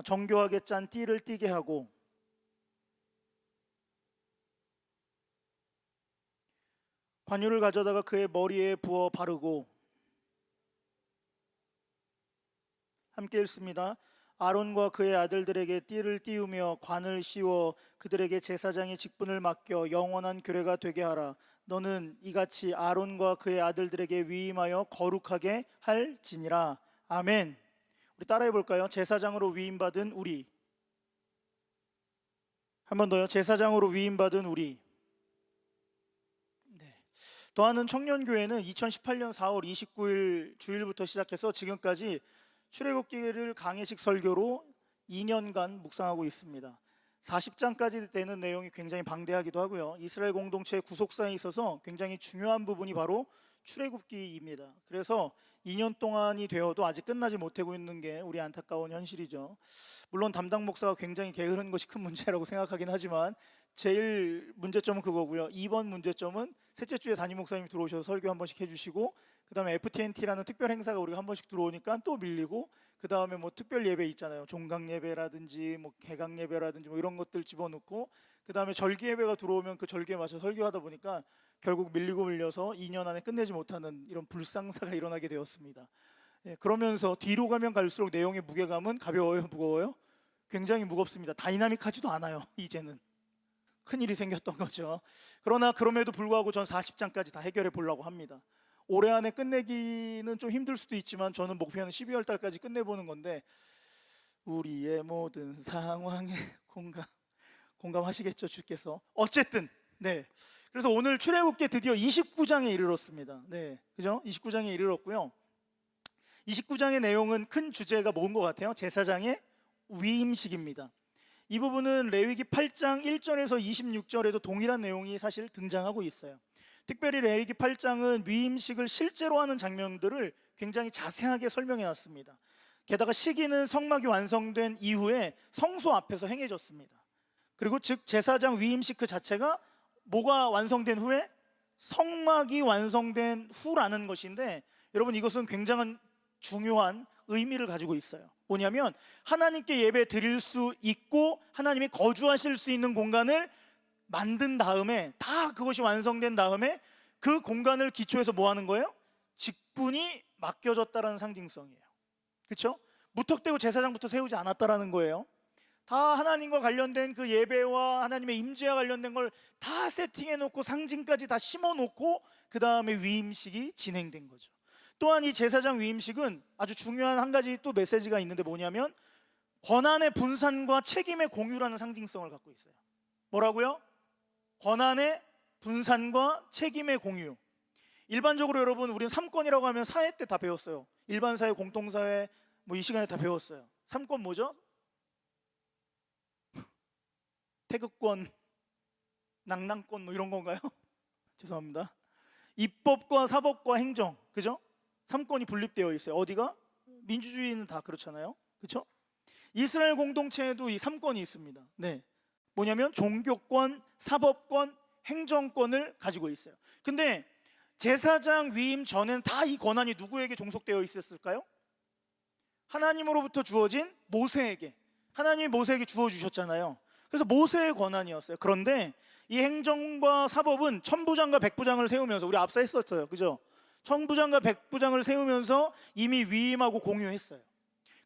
정교하게 짠 띠를 띠게 하고 관유를 가져다가 그의 머리에 부어 바르고 함께 읽습니다. 아론과 그의 아들들에게 띠를 띠우며 관을 씌워 그들에게 제사장의 직분을 맡겨 영원한 규례가 되게 하라. 너는 이같이 아론과 그의 아들들에게 위임하여 거룩하게 할지니라. 아멘. 우리 따라해 볼까요? 제사장으로 위임받은 우리. 한 번 더요. 제사장으로 위임받은 우리. 네. 더하는 청년교회는 2018년 4월 29일 주일부터 시작해서 지금까지 출애굽기를 강해식 설교로 2년간 묵상하고 있습니다. 40장까지 되는 내용이 굉장히 방대하기도 하고요. 이스라엘 공동체의 구속사에 있어서 굉장히 중요한 부분이 바로 출애굽기입니다. 그래서 2년 동안이 되어도 아직 끝나지 못하고 있는 게 우리 안타까운 현실이죠. 물론 담당 목사가 굉장히 게으른 것이 큰 문제라고 생각하긴 하지만 제일 문제점은 그거고요. 2번 문제점은 셋째 주에 담임 목사님이 들어오셔서 설교 한 번씩 해주시고, 그 다음에 FTNT라는 특별 행사가 우리가 한 번씩 들어오니까 또 밀리고, 그 다음에 뭐 특별 예배 있잖아요. 종강 예배라든지 뭐 개강 예배라든지 뭐 이런 것들 집어넣고, 그 다음에 절기 예배가 들어오면 그 절기에 맞춰 설교하다 보니까 결국 밀리고 밀려서 2년 안에 끝내지 못하는 이런 불상사가 일어나게 되었습니다. 예, 그러면서 뒤로 가면 갈수록 내용의 무게감은 가벼워요, 무거워요? 굉장히 무겁습니다. 다이나믹하지도 않아요. 이제는 큰일이 생겼던 거죠. 그러나 그럼에도 불구하고 전 40장까지 다 해결해 보려고 합니다. 올해 안에 끝내기는 좀 힘들 수도 있지만 저는 목표는 12월 달까지 끝내보는 건데, 우리의 모든 상황에 공감하시겠죠, 주께서. 어쨌든 네, 그래서 오늘 출애굽기 드디어 29장에 이르렀습니다. 네, 그죠? 29장에 이르렀고요. 29장의 내용은 큰 주제가 뭔 것 같아요? 제사장의 위임식입니다. 이 부분은 레위기 8장 1절에서 26절에도 동일한 내용이 사실 등장하고 있어요. 특별히 레위기 8장은 위임식을 실제로 하는 장면들을 굉장히 자세하게 설명해 놨습니다. 게다가 시기는 성막이 완성된 이후에 성소 앞에서 행해졌습니다. 그리고 즉 제사장 위임식 그 자체가 뭐가 완성된 후에? 성막이 완성된 후라는 것인데, 여러분 이것은 굉장한 중요한 의미를 가지고 있어요. 뭐냐면 하나님께 예배 드릴 수 있고 하나님이 거주하실 수 있는 공간을 만든 다음에, 다 그것이 완성된 다음에 그 공간을 기초해서 뭐 하는 거예요? 직분이 맡겨졌다라는 상징성이에요. 그렇죠? 무턱대고 제사장부터 세우지 않았다라는 거예요. 다 하나님과 관련된 그 예배와 하나님의 임재와 관련된 걸 다 세팅해 놓고 상징까지 다 심어 놓고 그 다음에 위임식이 진행된 거죠. 또한 이 제사장 위임식은 아주 중요한 한 가지 또 메시지가 있는데, 뭐냐면 권한의 분산과 책임의 공유라는 상징성을 갖고 있어요. 뭐라고요? 권한의 분산과 책임의 공유. 일반적으로 여러분 우리는 삼권이라고 하면 사회 때 다 배웠어요. 일반 사회, 공동사회 뭐 이 시간에 다 배웠어요. 삼권 뭐죠? 태극권, 낭랑권 뭐 이런 건가요? 죄송합니다. 입법과 사법과 행정, 그죠? 삼권이 분립되어 있어요. 어디가? 민주주의는 다 그렇잖아요. 그렇죠? 이스라엘 공동체에도 이 삼권이 있습니다. 네. 뭐냐면 종교권, 사법권, 행정권을 가지고 있어요. 근데 제사장 위임 전에는 다 이 권한이 누구에게 종속되어 있었을까요? 하나님으로부터 주어진 모세에게. 하나님이 모세에게 주어 주셨잖아요. 그래서 모세의 권한이었어요. 그런데 이 행정과 사법은 천부장과 백부장을 세우면서, 우리 앞서 했었어요. 그죠? 천부장과 백부장을 세우면서 이미 위임하고 공유했어요.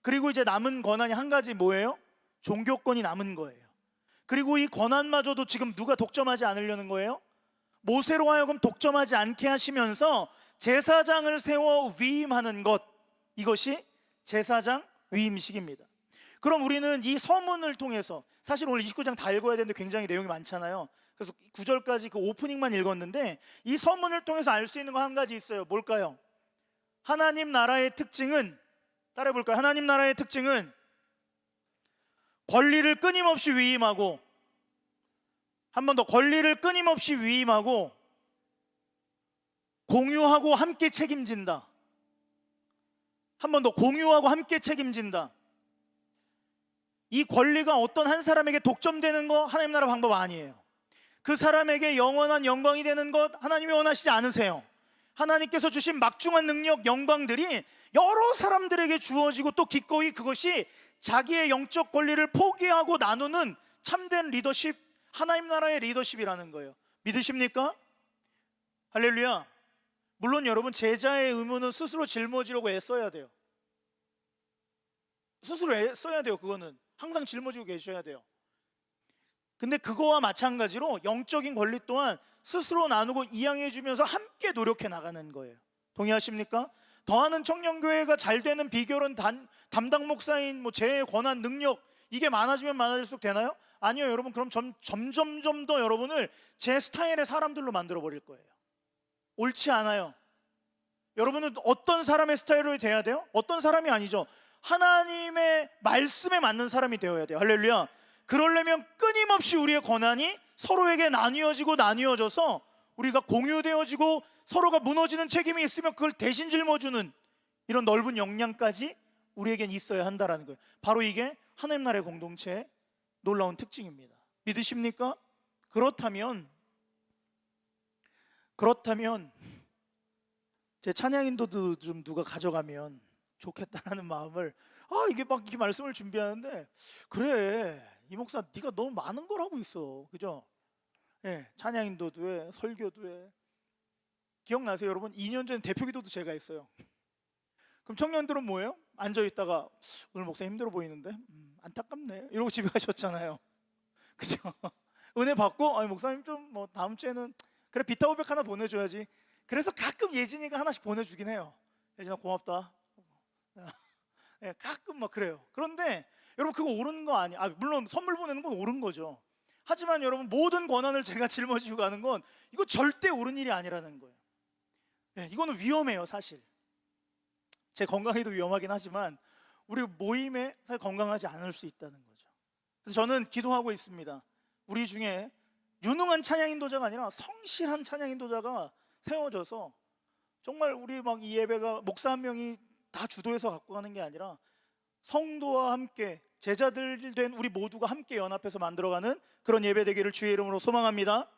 그리고 이제 남은 권한이 한 가지 뭐예요? 종교권이 남은 거예요. 그리고 이 권한마저도 지금 누가 독점하지 않으려는 거예요? 모세로 하여금 독점하지 않게 하시면서 제사장을 세워 위임하는 것, 이것이 제사장 위임식입니다. 그럼 우리는 이 서문을 통해서, 사실 오늘 29장 다 읽어야 되는데 굉장히 내용이 많잖아요. 그래서 9절까지 그 오프닝만 읽었는데, 이 서문을 통해서 알 수 있는 거 한 가지 있어요. 뭘까요? 하나님 나라의 특징은, 따라해 볼까요? 하나님 나라의 특징은 권리를 끊임없이 위임하고, 한 번 더, 권리를 끊임없이 위임하고 공유하고 함께 책임진다. 한 번 더, 공유하고 함께 책임진다. 이 권리가 어떤 한 사람에게 독점되는 거 하나님 나라 방법 아니에요. 그 사람에게 영원한 영광이 되는 것 하나님이 원하시지 않으세요. 하나님께서 주신 막중한 능력, 영광들이 여러 사람들에게 주어지고 또 기꺼이 그것이 자기의 영적 권리를 포기하고 나누는 참된 리더십, 하나님 나라의 리더십이라는 거예요. 믿으십니까? 할렐루야. 물론 여러분, 제자의 의무는 스스로 짊어지려고 애써야 돼요. 스스로 애써야 돼요. 그거는 항상 짊어지고 계셔야 돼요. 근데 그거와 마찬가지로 영적인 권리 또한 스스로 나누고 이양해 주면서 함께 노력해 나가는 거예요. 동의하십니까? 더하는 청년교회가 잘 되는 비결은 담당 목사인 제 권한, 능력 이게 많아지면 많아질수록 되나요? 아니요 여러분. 그럼 점점 더 여러분을 제 스타일의 사람들로 만들어 버릴 거예요. 옳지 않아요. 여러분은 어떤 사람의 스타일로 돼야 돼요? 어떤 사람이 아니죠. 하나님의 말씀에 맞는 사람이 되어야 돼요. 할렐루야. 그러려면 끊임없이 우리의 권한이 서로에게 나뉘어져서 우리가 공유되어지고 서로가 무너지는 책임이 있으면 그걸 대신 짊어주는 이런 넓은 역량까지 우리에겐 있어야 한다는 거예요. 바로 이게 하나님 나라의 공동체의 놀라운 특징입니다. 믿으십니까? 그렇다면 제 찬양인도도 좀 누가 가져가면 좋겠다라는 마음을, 이게 막 이렇게 말씀을 준비하는데, 그래 이 목사 네가 너무 많은 걸 하고 있어, 그죠? 예, 찬양인도도 해, 설교도 해. 기억나세요 여러분? 2년 전 대표기도도 제가 했어요. 그럼 청년들은 뭐예요? 앉아있다가 오늘 목사 힘들어 보이는데 안타깝네 이러고 집에 가셨잖아요. 그죠? 은혜 받고 목사님 좀 다음 주에는 그래 비타 500 하나 보내줘야지. 그래서 가끔 예진이가 하나씩 보내주긴 해요. 예진아 고맙다. 예, 가끔 그래요. 그런데 여러분 그거 옳은 거 아니야. 물론 선물 보내는 건 옳은 거죠. 하지만 여러분 모든 권한을 제가 짊어지고 가는 건 이거 절대 옳은 일이 아니라는 거예요. 예, 이거는 위험해요 사실. 제 건강에도 위험하긴 하지만 우리 모임에 사실 건강하지 않을 수 있다는 거죠. 그래서 저는 기도하고 있습니다. 우리 중에 유능한 찬양인도자가 아니라 성실한 찬양인도자가 세워져서 정말 우리 이 예배가 목사 한 명이 다 주도해서 갖고 가는 게 아니라 성도와 함께 제자들 된 우리 모두가 함께 연합해서 만들어가는 그런 예배 되기를 주의 이름으로 소망합니다.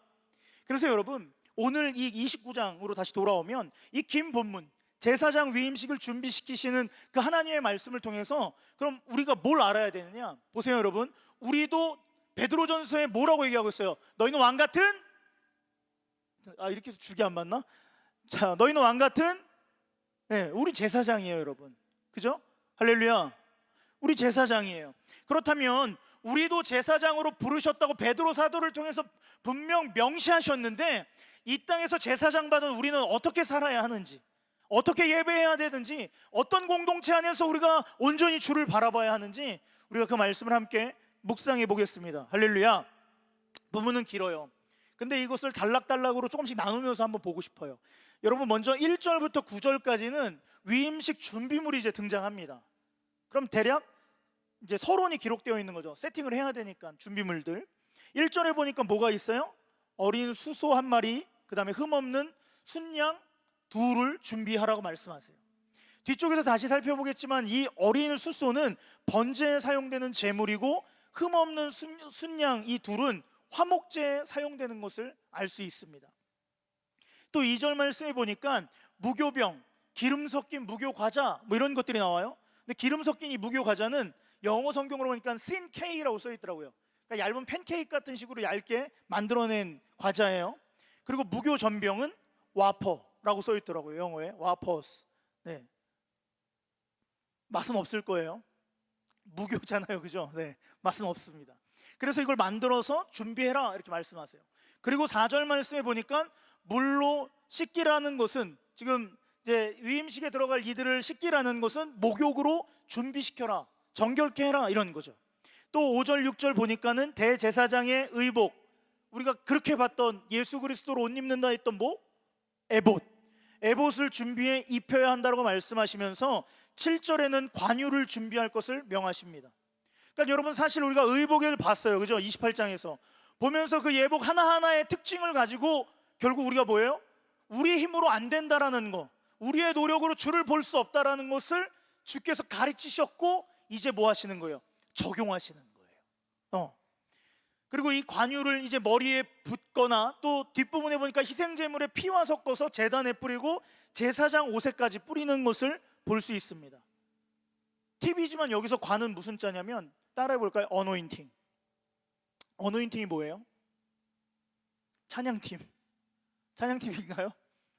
그래서 여러분 오늘 이 29장으로 다시 돌아오면 이 긴 본문 제사장 위임식을 준비시키시는 그 하나님의 말씀을 통해서 그럼 우리가 뭘 알아야 되느냐? 보세요 여러분, 우리도 베드로전서에 뭐라고 얘기하고 있어요? 너희는 왕 같은 이렇게 해서 죽이 안 맞나? 자, 너희는 왕 같은 우리 제사장이에요 여러분. 그죠? 할렐루야. 우리 제사장이에요. 그렇다면 우리도 제사장으로 부르셨다고 베드로 사도를 통해서 분명 명시하셨는데 이 땅에서 제사장 받은 우리는 어떻게 살아야 하는지, 어떻게 예배해야 되는지, 어떤 공동체 안에서 우리가 온전히 주를 바라봐야 하는지 우리가 그 말씀을 함께 묵상해 보겠습니다. 할렐루야. 본문은 길어요. 근데 이것을 단락단락으로 조금씩 나누면서 한번 보고 싶어요. 여러분 먼저 1절부터 9절까지는 위임식 준비물이 이제 등장합니다. 그럼 대략 이제 서론이 기록되어 있는 거죠. 세팅을 해야 되니까 준비물들. 1절에 보니까 뭐가 있어요? 어린 수소 한 마리, 그 다음에 흠없는 순양 둘을 준비하라고 말씀하세요. 뒤쪽에서 다시 살펴보겠지만 이 어린 수소는 번제에 사용되는 제물이고 흠없는 순양 이 둘은 화목제에 사용되는 것을 알 수 있습니다. 또 2절 말씀에 보니까 무교병, 기름 섞인 무교 과자 이런 것들이 나와요. 근데 기름 섞인 이 무교 과자는 영어 성경으로 보니까 thin cake라고 써 있더라고요. 그러니까 얇은 팬케이크 같은 식으로 얇게 만들어낸 과자예요. 그리고 무교 전병은 와퍼라고 써 있더라고요. 영어에 와퍼스. 네. 맛은 없을 거예요. 무교잖아요, 그죠? 네, 맛은 없습니다. 그래서 이걸 만들어서 준비해라 이렇게 말씀하세요. 그리고 4절 말씀에 보니까 물로 씻기라는 것은 지금 이제 위임식에 들어갈 이들을 씻기라는 것은 목욕으로 준비시켜라, 정결케 해라 이런 거죠. 또 5절 6절 보니까는 대제사장의 의복, 우리가 그렇게 봤던 예수 그리스도로 옷 입는다 했던 에봇을 준비해 입혀야 한다고 말씀하시면서 7절에는 관유를 준비할 것을 명하십니다. 그러니까 여러분 사실 우리가 의복을 봤어요, 그죠? 28장에서 보면서 그 예복 하나하나의 특징을 가지고 결국 우리가 뭐예요? 우리의 힘으로 안 된다라는 거, 우리의 노력으로 주를 볼 수 없다라는 것을 주께서 가르치셨고 이제 뭐 하시는 거예요? 적용하시는 거예요. 그리고 이 관유를 이제 머리에 붓거나 또 뒷부분에 보니까 희생제물에 피와 섞어서 제단에 뿌리고 제사장 옷에까지 뿌리는 것을 볼 수 있습니다. 팁이지만 여기서 관은 무슨 자냐면, 따라해 볼까요? 어노인팅. 어노인팅이 뭐예요? 찬양팀. 찬양팀인가요?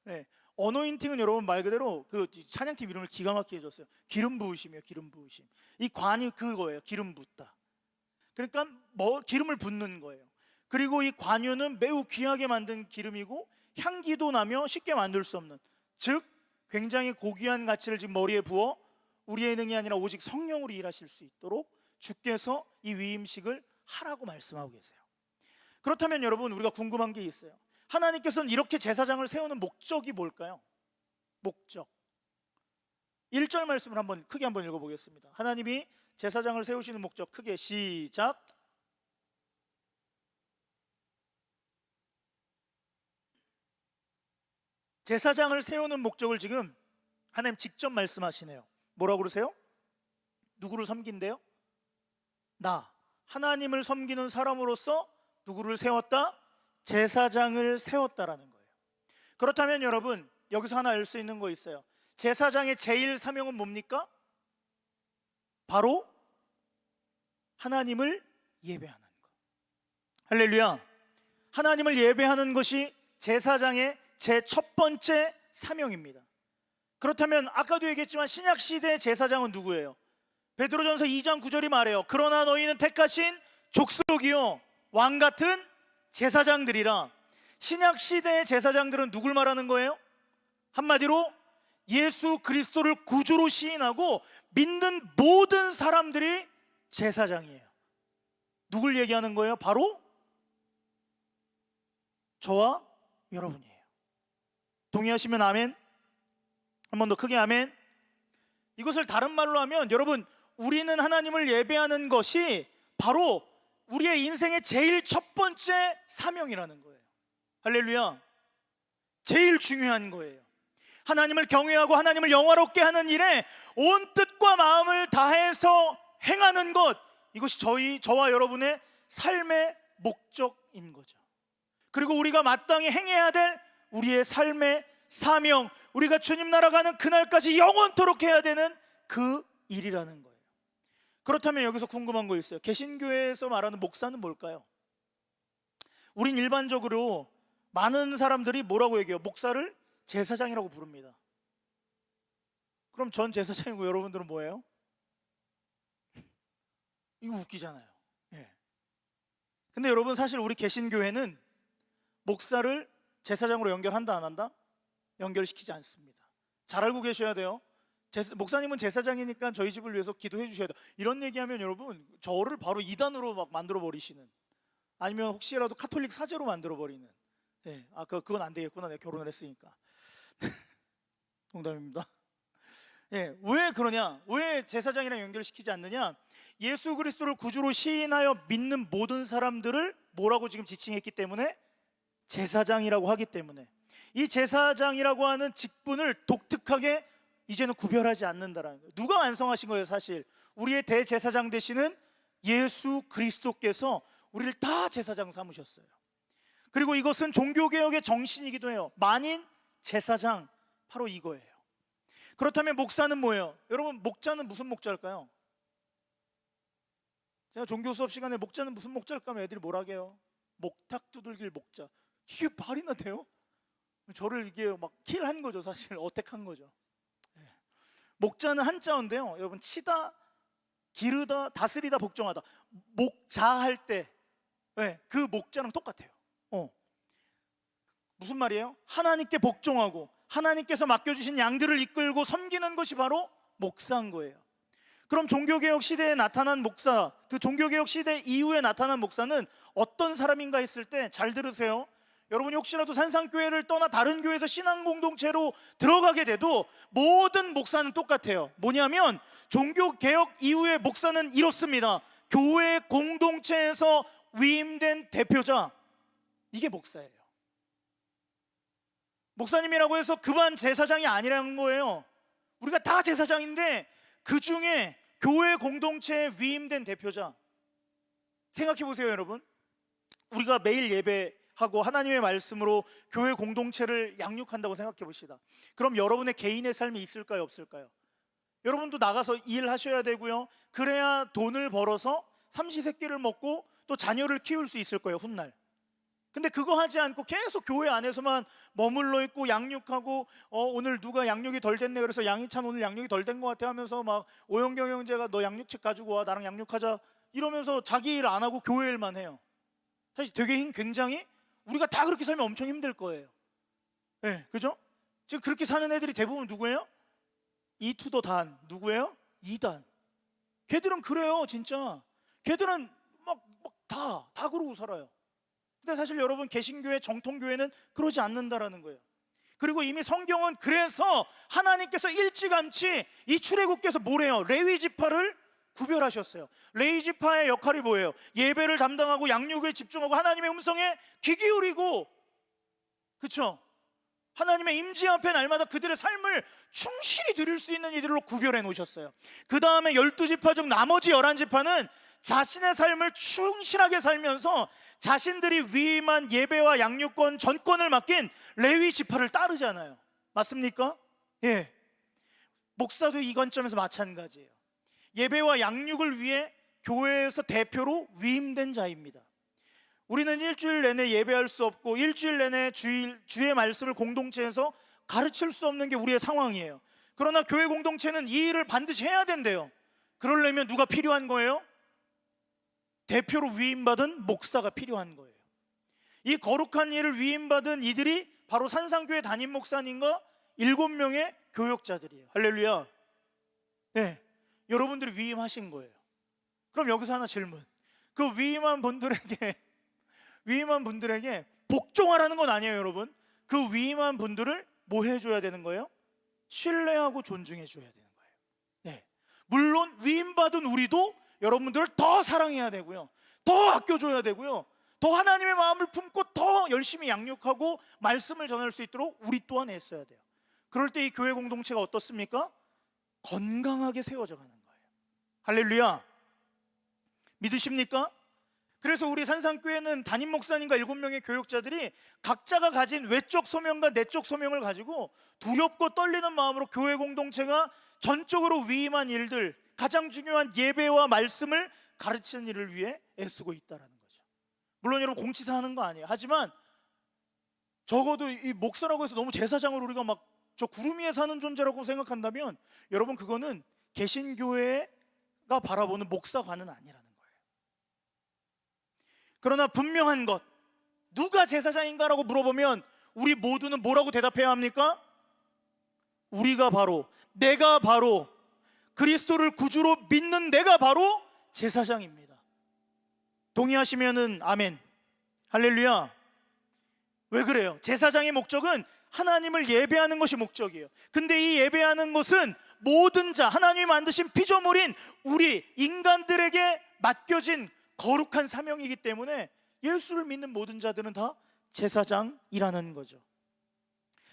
네. 어노인팅은 여러분 말 그대로 그 찬양팀 이름을 기가 막히게 해줬어요. 기름 부으심이에요. 기름 부으심. 이 관이 그거예요. 기름 붓다. 그러니까 기름을 붓는 거예요. 그리고 이 관유는 매우 귀하게 만든 기름이고 향기도 나며 쉽게 만들 수 없는, 즉 굉장히 고귀한 가치를 지금 머리에 부어 우리의 능이 아니라 오직 성령으로 일하실 수 있도록 주께서 이 위임식을 하라고 말씀하고 계세요. 그렇다면 여러분, 우리가 궁금한 게 있어요. 하나님께서는 이렇게 제사장을 세우는 목적이 뭘까요? 목적. 1절 말씀을 크게 한번 읽어보겠습니다. 하나님이 제사장을 세우시는 목적, 크게 시작. 제사장을 세우는 목적을 지금 하나님 직접 말씀하시네요. 뭐라고 그러세요? 누구를 섬긴대요? 나, 하나님을 섬기는 사람으로서 누구를 세웠다? 제사장을 세웠다라는 거예요. 그렇다면 여러분, 여기서 하나 알 수 있는 거 있어요. 제사장의 제일 사명은 뭡니까? 바로 하나님을 예배하는 것. 할렐루야. 하나님을 예배하는 것이 제사장의 제 첫 번째 사명입니다. 그렇다면 아까도 얘기했지만 신약시대의 제사장은 누구예요? 베드로전서 2장 9절이 말해요. 그러나 너희는 택하신 족속이요 왕같은 제사장들이라. 신약시대의 제사장들은 누굴 말하는 거예요? 한마디로 예수 그리스도를 구주로 시인하고 믿는 모든 사람들이 제사장이에요. 누굴 얘기하는 거예요? 바로 저와 여러분이에요. 동의하시면 아멘. 한 번 더 크게 아멘. 이것을 다른 말로 하면 여러분, 우리는 하나님을 예배하는 것이 바로 우리의 인생의 제일 첫 번째 사명이라는 거예요. 할렐루야. 제일 중요한 거예요. 하나님을 경외하고 하나님을 영화롭게 하는 일에 온 뜻과 마음을 다해서 행하는 것, 이것이 저와 여러분의 삶의 목적인 거죠. 그리고 우리가 마땅히 행해야 될 우리의 삶의 사명, 우리가 주님 나라 가는 그날까지 영원토록 해야 되는 그 일이라는 거예요. 그렇다면 여기서 궁금한 거 있어요. 개신교에서 말하는 목사는 뭘까요? 우린 일반적으로 많은 사람들이 뭐라고 얘기해요? 목사를 제사장이라고 부릅니다. 그럼 전 제사장이고 여러분들은 뭐예요? 이거 웃기잖아요. 예. 근데 여러분, 사실 우리 개신교회는 목사를 제사장으로 연결한다 안 한다? 연결시키지 않습니다. 잘 알고 계셔야 돼요. 목사님은 제사장이니까 저희 집을 위해서 기도해 주셔야 돼요. 이런 얘기하면 여러분, 저를 바로 이단으로 막 만들어 버리시는, 아니면 혹시라도 카톨릭 사제로 만들어 버리는. 예. 그건 안 되겠구나, 내가 결혼을 했으니까. 농담입니다. 예, 왜 그러냐? 왜 제사장이랑 연결시키지 않느냐? 예수 그리스도를 구주로 시인하여 믿는 모든 사람들을 뭐라고 지금 지칭했기 때문에? 제사장이라고 하기 때문에. 이 제사장이라고 하는 직분을 독특하게 이제는 구별하지 않는다라는 거예요. 누가 완성하신 거예요? 사실 우리의 대제사장 되시는 예수 그리스도께서 우리를 다 제사장 삼으셨어요. 그리고 이것은 종교개혁의 정신이기도 해요. 만인 제사장, 바로 이거예요. 그렇다면 목사는 뭐예요? 여러분, 목자는 무슨 목자일까요? 제가 종교 수업 시간에 목자는 무슨 목자일까 하면 애들이 뭐라 해요? 목탁 두들길 목자. 이게 말이나 돼요? 저를 이게 막 킬한 거죠. 사실 어택한 거죠. 목자는 한자어인데요, 여러분, 치다, 기르다, 다스리다, 복종하다. 목자할 때 그 목자랑 똑같아요. 무슨 말이에요? 하나님께 복종하고 하나님께서 맡겨주신 양들을 이끌고 섬기는 것이 바로 목사인 거예요. 그럼 종교개혁 시대에 나타난 목사, 그 종교개혁 시대 이후에 나타난 목사는 어떤 사람인가 했을 때, 잘 들으세요. 여러분이 혹시라도 산상교회를 떠나 다른 교회에서 신앙공동체로 들어가게 돼도 모든 목사는 똑같아요. 뭐냐면 종교개혁 이후의 목사는 이렇습니다. 교회 공동체에서 위임된 대표자, 이게 목사예요. 목사님이라고 해서 그만 제사장이 아니라는 거예요. 우리가 다 제사장인데 그 중에 교회 공동체에 위임된 대표자. 생각해 보세요, 여러분. 우리가 매일 예배하고 하나님의 말씀으로 교회 공동체를 양육한다고 생각해 봅시다. 그럼 여러분의 개인의 삶이 있을까요, 없을까요? 여러분도 나가서 일하셔야 되고요. 그래야 돈을 벌어서 삼시세끼를 먹고 또 자녀를 키울 수 있을 거예요, 훗날. 근데 그거 하지 않고 계속 교회 안에서만 머물러 있고 양육하고 오늘 누가 양육이 덜 됐네 그래서 양희찬 오늘 양육이 덜 된 것 같아 하면서 막 오영경 형제가 너 양육책 가지고 와 나랑 양육하자 이러면서 자기 일 안 하고 교회 일만 해요. 사실 되게 굉장히 우리가 다 그렇게 살면 엄청 힘들 거예요. 네, 그죠? 지금 그렇게 사는 애들이 대부분 누구예요? 이투더 단 누구예요? 이단. 걔들은 그래요, 진짜. 걔들은 막 다 그러고 살아요. 근데 사실 여러분 개신교회 정통교회는 그러지 않는다라는 거예요. 그리고 이미 성경은 그래서 하나님께서 일찌감치 이 출애굽께서 뭐래요? 레위 지파를 구별하셨어요. 레위 지파의 역할이 뭐예요? 예배를 담당하고 양육에 집중하고 하나님의 음성에 귀 기울이고, 그렇죠? 하나님의 임재 앞에 날마다 그들의 삶을 충실히 드릴 수 있는 이들로 구별해 놓으셨어요. 그 다음에 12지파 중 나머지 11지파는 자신의 삶을 충실하게 살면서 자신들이 위임한 예배와 양육권, 전권을 맡긴 레위 지파를 따르잖아요. 맞습니까? 예. 목사도 이 관점에서 마찬가지예요. 예배와 양육을 위해 교회에서 대표로 위임된 자입니다. 우리는 일주일 내내 예배할 수 없고 일주일 내내 주의 말씀을 공동체에서 가르칠 수 없는 게 우리의 상황이에요. 그러나 교회 공동체는 이 일을 반드시 해야 된대요. 그러려면 누가 필요한 거예요? 대표로 위임받은 목사가 필요한 거예요. 이 거룩한 일을 위임받은 이들이 바로 산상교회 담임 목사님과 7명의 교역자들이에요. 할렐루야. 네, 여러분들이 위임하신 거예요. 그럼 여기서 하나 질문. 그 위임한 분들에게 복종하라는 건 아니에요, 여러분. 그 위임한 분들을 뭐 해줘야 되는 거예요? 신뢰하고 존중해 줘야 되는 거예요. 네. 물론 위임받은 우리도 여러분들을 더 사랑해야 되고요, 더 아껴줘야 되고요, 더 하나님의 마음을 품고 더 열심히 양육하고 말씀을 전할 수 있도록 우리 또한 애써야 돼요. 그럴 때 이 교회 공동체가 어떻습니까? 건강하게 세워져 가는 거예요. 할렐루야. 믿으십니까? 그래서 우리 산상교회는 담임 목사님과 7명의 교육자들이 각자가 가진 외적 소명과 내적 소명을 가지고 두렵고 떨리는 마음으로 교회 공동체가 전적으로 위임한 일들, 가장 중요한 예배와 말씀을 가르치는 일을 위해 애쓰고 있다는 거죠. 물론 여러분 공치사 하는 거 아니에요. 하지만 적어도 이 목사라고 해서 너무 제사장으로 우리가 막 저 구름 위에 사는 존재라고 생각한다면 여러분 그거는 개신교회가 바라보는 목사관은 아니라는 거예요. 그러나 분명한 것, 누가 제사장인가라고 물어보면 우리 모두는 뭐라고 대답해야 합니까? 내가 바로 그리스도를 구주로 믿는 내가 바로 제사장입니다. 동의하시면은 아멘. 할렐루야. 왜 그래요? 제사장의 목적은 하나님을 예배하는 것이 목적이에요. 근데 이 예배하는 것은 모든 자, 하나님이 만드신 피조물인 우리 인간들에게 맡겨진 거룩한 사명이기 때문에 예수를 믿는 모든 자들은 다 제사장이라는 거죠.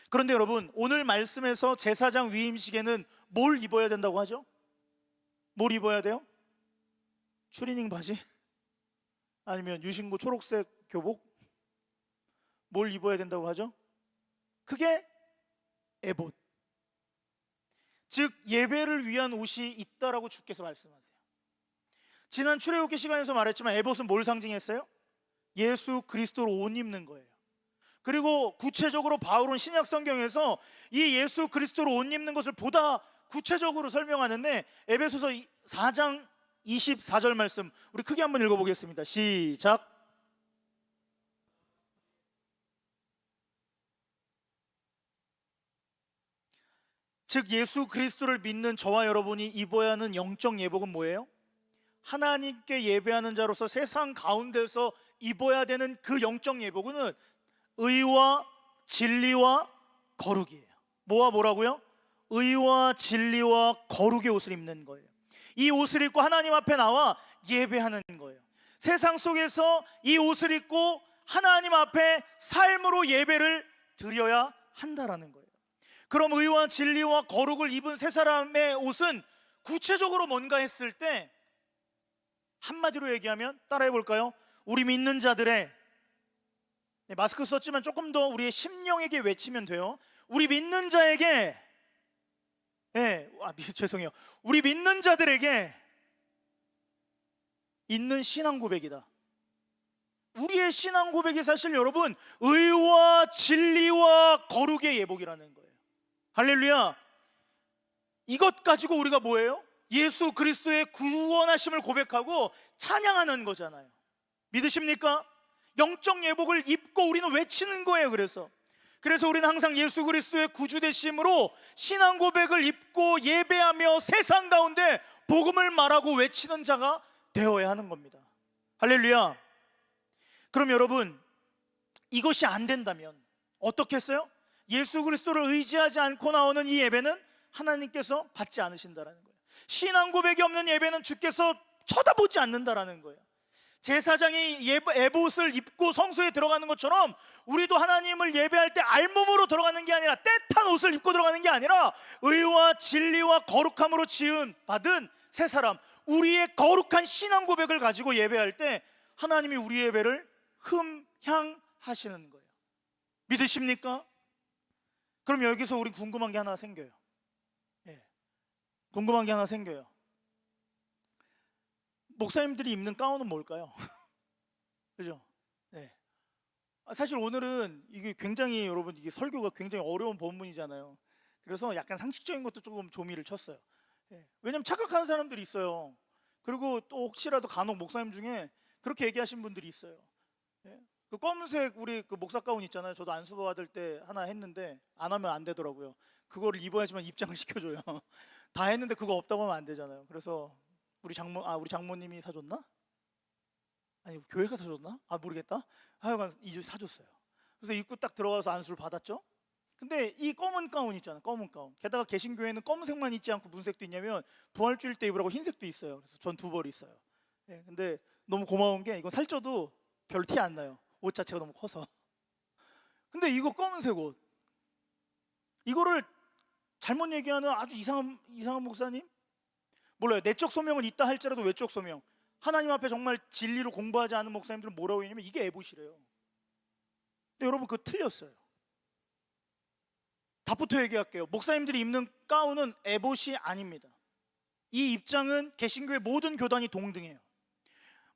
그런데 여러분, 오늘 말씀에서 제사장 위임식에는 뭘 입어야 된다고 하죠? 뭘 입어야 돼요? 추리닝 바지? 아니면 유신고 초록색 교복? 뭘 입어야 된다고 하죠? 그게 에봇, 즉 예배를 위한 옷이 있다라고 주께서 말씀하세요. 지난 출애굽기 시간에서 말했지만 에봇은 뭘 상징했어요? 예수 그리스도로 옷 입는 거예요. 그리고 구체적으로 바울은 신약 성경에서 이 예수 그리스도로 옷 입는 것을 보다 구체적으로 설명하는데 에베소서 4장 24절 말씀 우리 크게 한번 읽어보겠습니다. 시작. 즉 예수 그리스도를 믿는 저와 여러분이 입어야 하는 영적 예복은 뭐예요? 하나님께 예배하는 자로서 세상 가운데서 입어야 되는 그 영적 예복은 의와 진리와 거룩이에요. 뭐라고요? 의와 진리와 거룩의 옷을 입는 거예요. 이 옷을 입고 하나님 앞에 나와 예배하는 거예요. 세상 속에서 이 옷을 입고 하나님 앞에 삶으로 예배를 드려야 한다라는 거예요. 그럼 의와 진리와 거룩을 입은 세 사람의 옷은 구체적으로 뭔가 했을 때 한마디로 얘기하면 따라해 볼까요? 우리 믿는 자들의 네, 마스크 썼지만 조금 더 우리의 심령에게 외치면 돼요. 우리 믿는 자에게, 죄송해요. 우리 믿는 자들에게 있는 신앙 고백이다. 우리의 신앙 고백이 사실 여러분 의와 진리와 거룩의 예복이라는 거예요. 할렐루야. 이것 가지고 우리가 뭐예요? 예수 그리스도의 구원하심을 고백하고 찬양하는 거잖아요. 믿으십니까? 영적 예복을 입고 우리는 외치는 거예요. 그래서 우리는 항상 예수 그리스도의 구주 되심으로 신앙 고백을 입고 예배하며 세상 가운데 복음을 말하고 외치는 자가 되어야 하는 겁니다. 할렐루야. 그럼 여러분, 이것이 안 된다면 어떻게 했어요? 예수 그리스도를 의지하지 않고 나오는 이 예배는 하나님께서 받지 않으신다라는 거예요. 신앙 고백이 없는 예배는 주께서 쳐다보지 않는다라는 거예요. 제사장이 에봇을 입고 성소에 들어가는 것처럼 우리도 하나님을 예배할 때 알몸으로 들어가는 게 아니라 때탄 옷을 입고 들어가는 게 아니라 의와 진리와 거룩함으로 지은 받은 새 사람, 우리의 거룩한 신앙 고백을 가지고 예배할 때 하나님이 우리 예배를 흠향하시는 거예요. 믿으십니까? 그럼 여기서 우리 궁금한 게 하나 생겨요. 궁금한 게 하나 생겨요. 목사님들이 입는 가운은 뭘까요? 그죠? 네. 사실 오늘은 이게 굉장히 여러분 이게 설교가 굉장히 어려운 본문이잖아요. 그래서 약간 상식적인 것도 조금 조미를 쳤어요. 왜냐면 착각하는 사람들이 있어요. 그리고 또 혹시라도 간혹 목사님 중에 그렇게 얘기하신 분들이 있어요. 그 검은색 우리 그 목사 가운 있잖아요. 저도 안수 받을 때 하나 했는데 안 하면 안 되더라고요. 그거를 입어야지만 입장을 시켜줘요. 다 했는데 그거 없다고 하면 안 되잖아요. 그래서 우리 장모님이 사줬나? 아니 교회가 사줬나? 모르겠다. 하여간 이주 사줬어요. 그래서 입고 딱 들어가서 안수를 받았죠. 근데 이 검은 가운 있잖아, 검은 가운. 게다가 개신교회는 검은색만 있지 않고 무슨 색도 있냐면 부활주일 때 입으라고 흰색도 있어요. 그래서 전 두 벌 있어요. 근데 너무 고마운 게 이건 살쪄도 별 티 안 나요. 옷 자체가 너무 커서. 근데 이거 검은색 옷, 이거를 잘못 얘기하는 아주 이상한 목사님? 몰라요. 내적 소명은 있다 할지라도 외적 소명, 하나님 앞에 정말 진리로 공부하지 않은 목사님들은 뭐라고 했냐면 이게 에봇이래요. 근데 여러분 그거 틀렸어요. 답부터 얘기할게요. 목사님들이 입는 가운은 에봇이 아닙니다. 이 입장은 개신교의 모든 교단이 동등해요.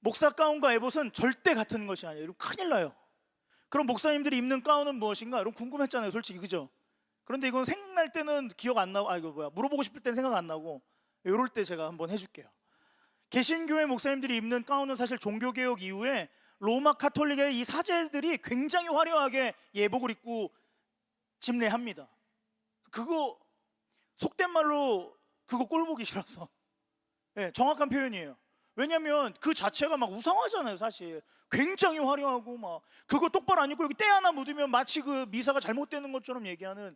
목사 가운과 에봇은 절대 같은 것이 아니에요. 여러분 큰일 나요. 그럼 목사님들이 입는 가운은 무엇인가? 여러분 궁금했잖아요, 솔직히. 그죠? 그런데 이건 생각날 때는 기억 안 나고, 물어보고 싶을 때는 생각 안 나고, 이럴 때 제가 한번 해줄게요. 개신교회 목사님들이 입는 가운은 사실 종교개혁 이후에 로마 카톨릭의 이 사제들이 굉장히 화려하게 예복을 입고 집례합니다. 그거 속된 말로 그거 꼴보기 싫어서. 정확한 표현이에요. 왜냐면 그 자체가 막 우상화잖아요. 사실 굉장히 화려하고 막 그거 똑바로 안 입고 여기 때 하나 묻으면 마치 그 미사가 잘못되는 것처럼 얘기하는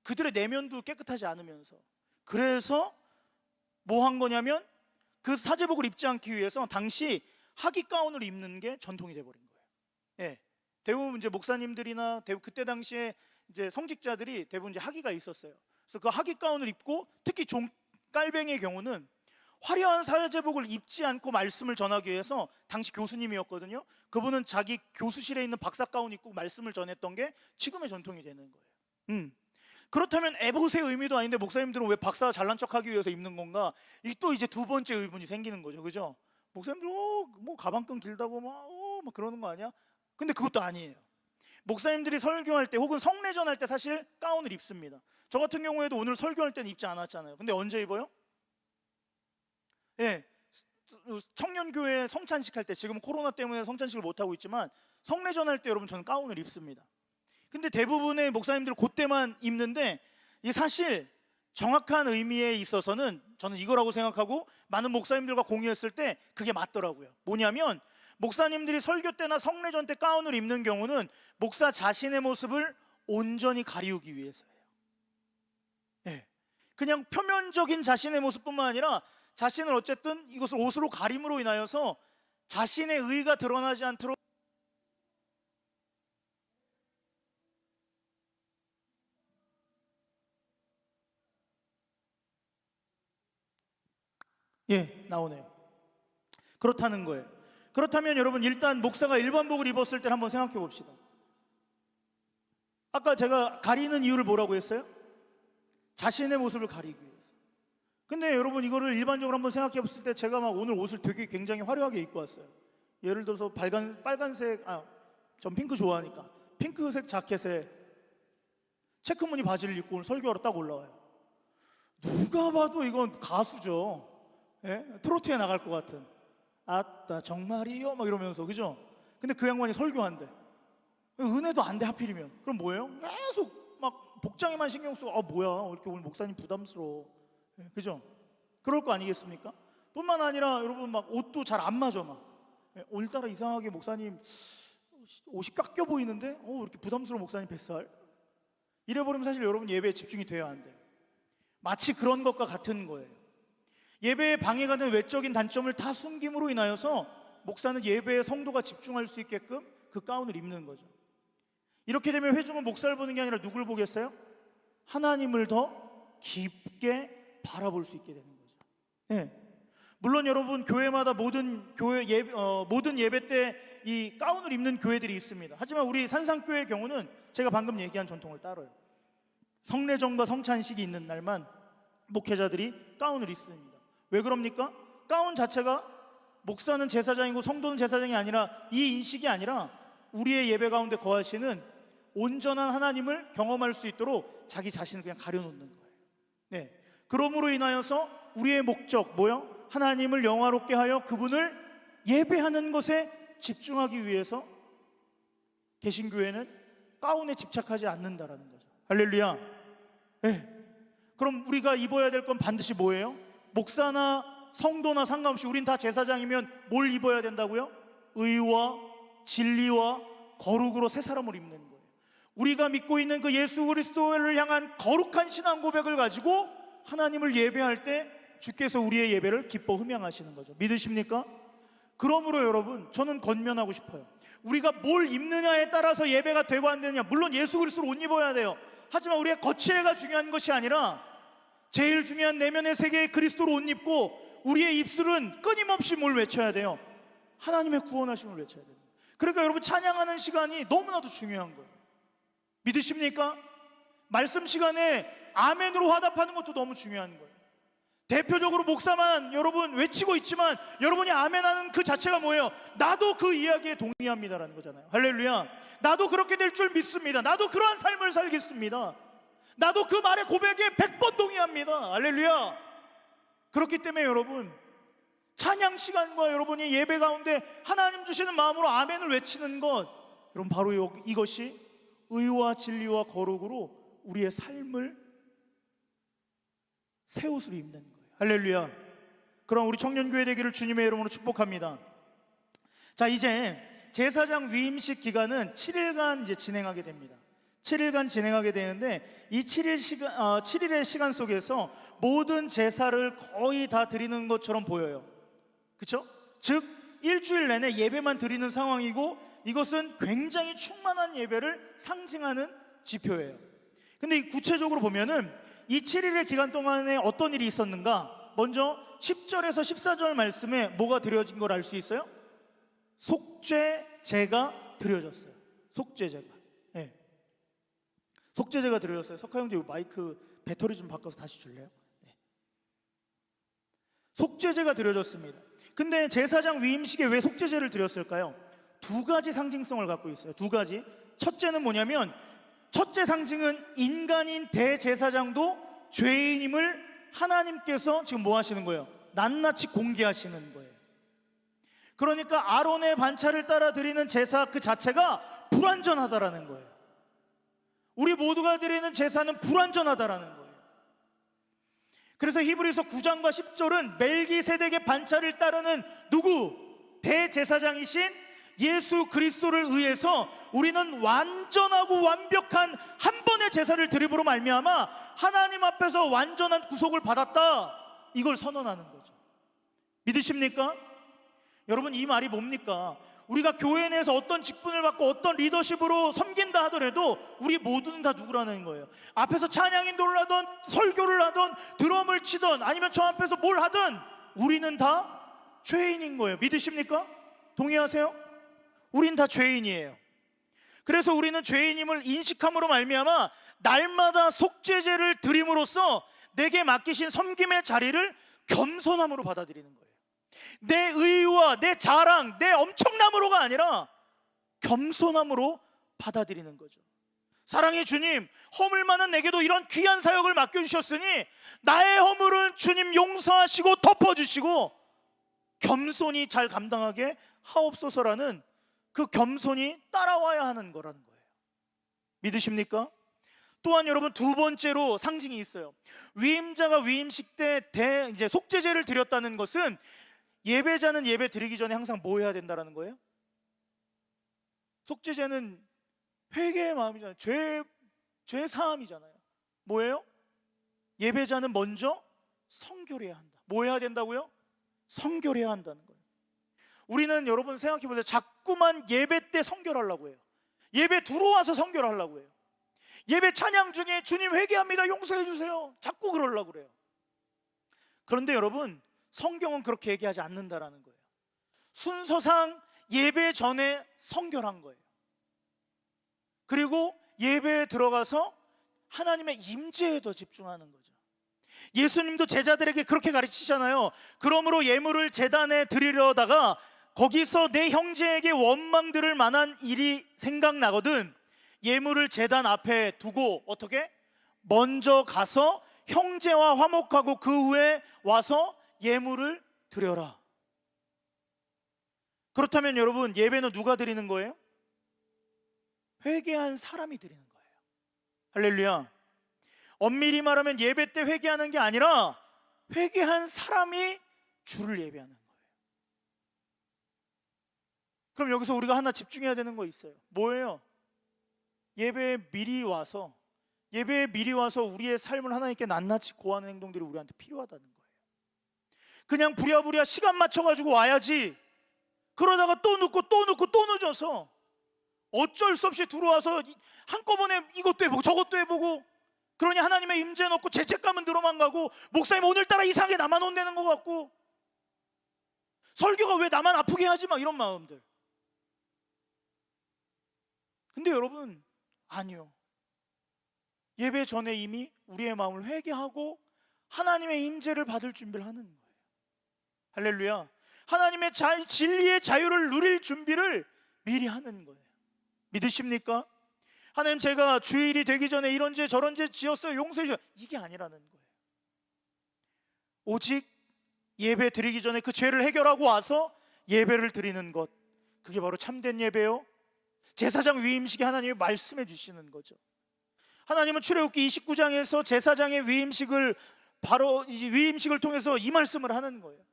그들의 내면도 깨끗하지 않으면서. 그래서 뭐 한 거냐면 그 사제복을 입지 않기 위해서 당시 하기 가운을 입는 게 전통이 돼버린 거예요. 대부분 이제 목사님들이나 그때 당시에 이제 성직자들이 대부분 이제 하기가 있었어요. 그래서 그 하기 가운을 입고, 특히 종깔뱅이의 경우는 화려한 사제복을 입지 않고 말씀을 전하기 위해서, 당시 교수님이었거든요. 그분은 자기 교수실에 있는 박사 가운 입고 말씀을 전했던 게 지금의 전통이 되는 거예요. 그렇다면 에봇의 의미도 아닌데 목사님들은 왜 박사 잘난 척하기 위해서 입는 건가? 이 또 이제 두 번째 의문이 생기는 거죠. 그죠? 목사님들 뭐 가방끈 길다고 막 그러는 거 아니야? 근데 그것도 아니에요. 목사님들이 설교할 때 혹은 성례전할 때 사실 가운을 입습니다. 저 같은 경우에도 오늘 설교할 때는 입지 않았잖아요. 근데 언제 입어요? 청년교회 성찬식 할 때, 지금 코로나 때문에 성찬식을 못하고 있지만 성례전할 때 여러분 저는 가운을 입습니다. 근데 대부분의 목사님들은 그때만 입는데, 이 사실 정확한 의미에 있어서는 저는 이거라고 생각하고 많은 목사님들과 공유했을 때 그게 맞더라고요. 뭐냐면 목사님들이 설교 때나 성례전 때 가운을 입는 경우는 목사 자신의 모습을 온전히 가리우기 위해서예요. 그냥 표면적인 자신의 모습뿐만 아니라 자신을 어쨌든 이것을 옷으로 가림으로 인하여서 자신의 의가 드러나지 않도록 나오네요. 그렇다는 거예요. 그렇다면 여러분 일단 목사가 일반복을 입었을 때 한번 생각해 봅시다. 아까 제가 가리는 이유를 뭐라고 했어요? 자신의 모습을 가리기 위해서. 근데 여러분 이거를 일반적으로 한번 생각해 봤을 때 제가 막 오늘 옷을 되게 굉장히 화려하게 입고 왔어요. 예를 들어서 빨간색, 전 핑크 좋아하니까 핑크색 자켓에 체크무늬 바지를 입고 오늘 설교하러 딱 올라와요. 누가 봐도 이건 가수죠. 예? 트로트에 나갈 것 같은. 아따 정말이요? 막 이러면서, 그죠? 근데 그 양반이 설교한대. 은혜도 안 돼 하필이면. 그럼 뭐예요? 계속 막 복장에만 신경 쓰고, 뭐야 이렇게 오늘 목사님 부담스러워. 예, 그죠? 그럴 거 아니겠습니까? 뿐만 아니라 여러분 막 옷도 잘 안 맞아 막. 예, 오늘따라 이상하게 목사님 옷이 깎여 보이는데 이렇게 부담스러운 목사님 뱃살. 이래버리면 사실 여러분 예배에 집중이 돼야 안 돼요. 마치 그런 것과 같은 거예요. 예배에 방해가 되는 외적인 단점을 다 숨김으로 인하여서 목사는 예배에 성도가 집중할 수 있게끔 그 가운을 입는 거죠. 이렇게 되면 회중은 목사를 보는 게 아니라 누굴 보겠어요? 하나님을 더 깊게 바라볼 수 있게 되는 거죠. 네. 물론 여러분 교회마다 모든 예배 때 이 가운을 입는 교회들이 있습니다. 하지만 우리 산상교회의 경우는 제가 방금 얘기한 전통을 따라요. 성례정과 성찬식이 있는 날만 목회자들이 가운을 입습니다. 왜 그럽니까? 가운 자체가 목사는 제사장이고 성도는 제사장이 아니라 이 인식이 아니라 우리의 예배 가운데 거하시는 온전한 하나님을 경험할 수 있도록 자기 자신을 그냥 가려놓는 거예요. 네. 그러므로 인하여서 우리의 목적 뭐요? 하나님을 영화롭게 하여 그분을 예배하는 것에 집중하기 위해서 개신교회는 가운에 집착하지 않는다라는 거죠. 할렐루야. 네. 그럼 우리가 입어야 될 건 반드시 뭐예요? 목사나 성도나 상관없이 우린 다 제사장이면 뭘 입어야 된다고요? 의와 진리와 거룩으로 새 사람을 입는 거예요. 우리가 믿고 있는 그 예수 그리스도를 향한 거룩한 신앙 고백을 가지고 하나님을 예배할 때 주께서 우리의 예배를 기뻐 흠양하시는 거죠. 믿으십니까? 그러므로 여러분 저는 권면하고 싶어요. 우리가 뭘 입느냐에 따라서 예배가 되고 안 되느냐, 물론 예수 그리스도를 옷 입어야 돼요. 하지만 우리의 거치대가 중요한 것이 아니라 제일 중요한 내면의 세계의 그리스도로 옷 입고 우리의 입술은 끊임없이 뭘 외쳐야 돼요? 하나님의 구원하심을 외쳐야 돼요. 그러니까 여러분 찬양하는 시간이 너무나도 중요한 거예요. 믿으십니까? 말씀 시간에 아멘으로 화답하는 것도 너무 중요한 거예요. 대표적으로 목사만 여러분 외치고 있지만 여러분이 아멘하는 그 자체가 뭐예요? 나도 그 이야기에 동의합니다라는 거잖아요. 할렐루야. 나도 그렇게 될 줄 믿습니다. 나도 그러한 삶을 살겠습니다. 나도 그 말의 고백에 100번 동의합니다. 할렐루야. 그렇기 때문에 여러분 찬양 시간과 여러분이 예배 가운데 하나님 주시는 마음으로 아멘을 외치는 것, 여러분 바로 이것이 의와 진리와 거룩으로 우리의 삶을 새 옷을 입는 거예요. 할렐루야. 그럼 우리 청년교회 되기를 주님의 이름으로 축복합니다. 자, 이제 제사장 위임식 기간은 7일간 이제 진행하게 됩니다. 7일간 진행하게 되는데 이 7일의 시간 속에서 모든 제사를 거의 다 드리는 것처럼 보여요. 그렇죠? 즉 일주일 내내 예배만 드리는 상황이고 이것은 굉장히 충만한 예배를 상징하는 지표예요. 근데 구체적으로 보면은 이 7일의 기간 동안에 어떤 일이 있었는가? 먼저 10절에서 14절 말씀에 뭐가 드려진 걸 알 수 있어요? 속죄제가 드려졌어요. 속죄제가. 네. 속죄제가 드려졌어요. 석하 형제 마이크 배터리 좀 바꿔서 다시 줄래요? 네. 속죄제가 드려졌습니다. 근데 제사장 위임식에 왜 속죄제를 드렸을까요? 두 가지 상징성을 갖고 있어요. 두 가지. 첫째는 뭐냐면 첫째 상징은 인간인 대제사장도 죄인임을 하나님께서 지금 뭐 하시는 거예요? 낱낱이 공개하시는 거예요. 그러니까 아론의 반차를 따라 드리는 제사 그 자체가 불완전하다라는 거예요. 우리 모두가 드리는 제사는 불완전하다라는 거예요. 그래서 히브리서 9장과 10절은 멜기세덱의 반차를 따르는 누구? 대제사장이신 예수 그리스도를 의해서 우리는 완전하고 완벽한 한 번의 제사를 드림으로 말미암아 하나님 앞에서 완전한 구속을 받았다, 이걸 선언하는 거죠. 믿으십니까? 여러분 이 말이 뭡니까? 우리가 교회 내에서 어떤 직분을 받고 어떤 리더십으로 섬긴다 하더라도 우리 모두는 다 누구라는 거예요? 앞에서 찬양인도를 하던 설교를 하던 드럼을 치던 아니면 저 앞에서 뭘 하든 우리는 다 죄인인 거예요. 믿으십니까? 동의하세요? 우린 다 죄인이에요. 그래서 우리는 죄인임을 인식함으로 말미암아 날마다 속죄제를 드림으로써 내게 맡기신 섬김의 자리를 겸손함으로 받아들이는 거예요. 내 의와 내 자랑, 내 엄청남으로가 아니라 겸손함으로 받아들이는 거죠. 사랑의 주님, 허물 많은 내게도 이런 귀한 사역을 맡겨주셨으니 나의 허물은 주님 용서하시고 덮어주시고 겸손히 잘 감당하게 하옵소서라는 그 겸손이 따라와야 하는 거라는 거예요. 믿으십니까? 또한 여러분, 두 번째로 상징이 있어요. 위임자가 위임식 때 이제 속죄제를 드렸다는 것은 예배자는 예배 드리기 전에 항상 뭐 해야 된다는 거예요? 속죄제는 회개의 마음이잖아요. 죄 사함이잖아요. 뭐예요? 예배자는 먼저 성결해야 한다. 뭐 해야 된다고요? 성결해야 한다는 거예요. 우리는 여러분 생각해 보세요. 자꾸만 예배 때 성결하려고 해요. 예배 들어와서 성결하려고 해요. 예배 찬양 중에 주님 회개합니다, 용서해 주세요, 자꾸 그러려고 그래요. 그런데 여러분, 성경은 그렇게 얘기하지 않는다라는 거예요. 순서상 예배 전에 성결한 거예요. 그리고 예배에 들어가서 하나님의 임재에 더 집중하는 거죠. 예수님도 제자들에게 그렇게 가르치잖아요. 그러므로 예물을 제단에 드리려다가 거기서 내 형제에게 원망 들을 만한 일이 생각나거든 예물을 제단 앞에 두고 어떻게? 먼저 가서 형제와 화목하고 그 후에 와서 예물을 드려라. 그렇다면 여러분, 예배는 누가 드리는 거예요? 회개한 사람이 드리는 거예요. 할렐루야. 엄밀히 말하면 예배 때 회개하는 게 아니라 회개한 사람이 주를 예배하는 거예요. 그럼 여기서 우리가 하나 집중해야 되는 거 있어요. 뭐예요? 예배에 미리 와서 우리의 삶을 하나님께 낱낱이 고하는 행동들이 우리한테 필요하다는 거예요. 그냥 부랴부랴 시간 맞춰가지고 와야지 그러다가 또 늦고 또 늦어서 어쩔 수 없이 들어와서 한꺼번에 이것도 해보고 저것도 해보고 그러니 하나님의 임재는 없고 죄책감은 늘어만 가고 목사님 오늘따라 이상하게 나만 혼내는 것 같고 설교가 왜 나만 아프게 하지 막 이런 마음들. 근데 여러분, 아니요. 예배 전에 이미 우리의 마음을 회개하고 하나님의 임재를 받을 준비를 하는 거예요. 할렐루야. 하나님의 진리의 자유를 누릴 준비를 미리 하는 거예요. 믿으십니까? 하나님, 제가 주일이 되기 전에 이런 죄 저런 죄 지었어요, 용서해 주세요, 이게 아니라는 거예요. 오직 예배 드리기 전에 그 죄를 해결하고 와서 예배를 드리는 것, 그게 바로 참된 예배요. 제사장 위임식에 하나님이 말씀해 주시는 거죠. 하나님은 출애굽기 29장에서 제사장의 위임식을 통해서 이 말씀을 하는 거예요.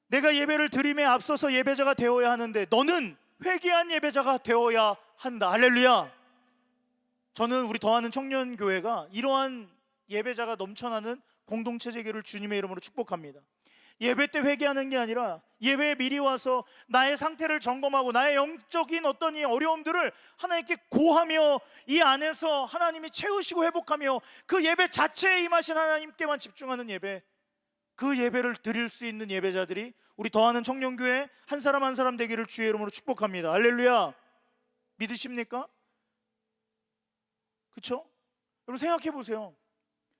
내가 예배를 드림에 앞서서 예배자가 되어야 하는데 너는 회개한 예배자가 되어야 한다. 할렐루야. 저는 우리 더하는 청년교회가 이러한 예배자가 넘쳐나는 공동체 되기를 주님의 이름으로 축복합니다. 예배 때 회개하는 게 아니라 예배에 미리 와서 나의 상태를 점검하고 나의 영적인 어떤 이 어려움들을 하나님께 고하며 이 안에서 하나님이 채우시고 회복하며 그 예배 자체에 임하신 하나님께만 집중하는 예배, 그 예배를 드릴 수 있는 예배자들이 우리 더하는 청년교회 한 사람 한 사람 되기를 주의 이름으로 축복합니다. 할렐루야. 믿으십니까? 그렇죠? 여러분 생각해 보세요.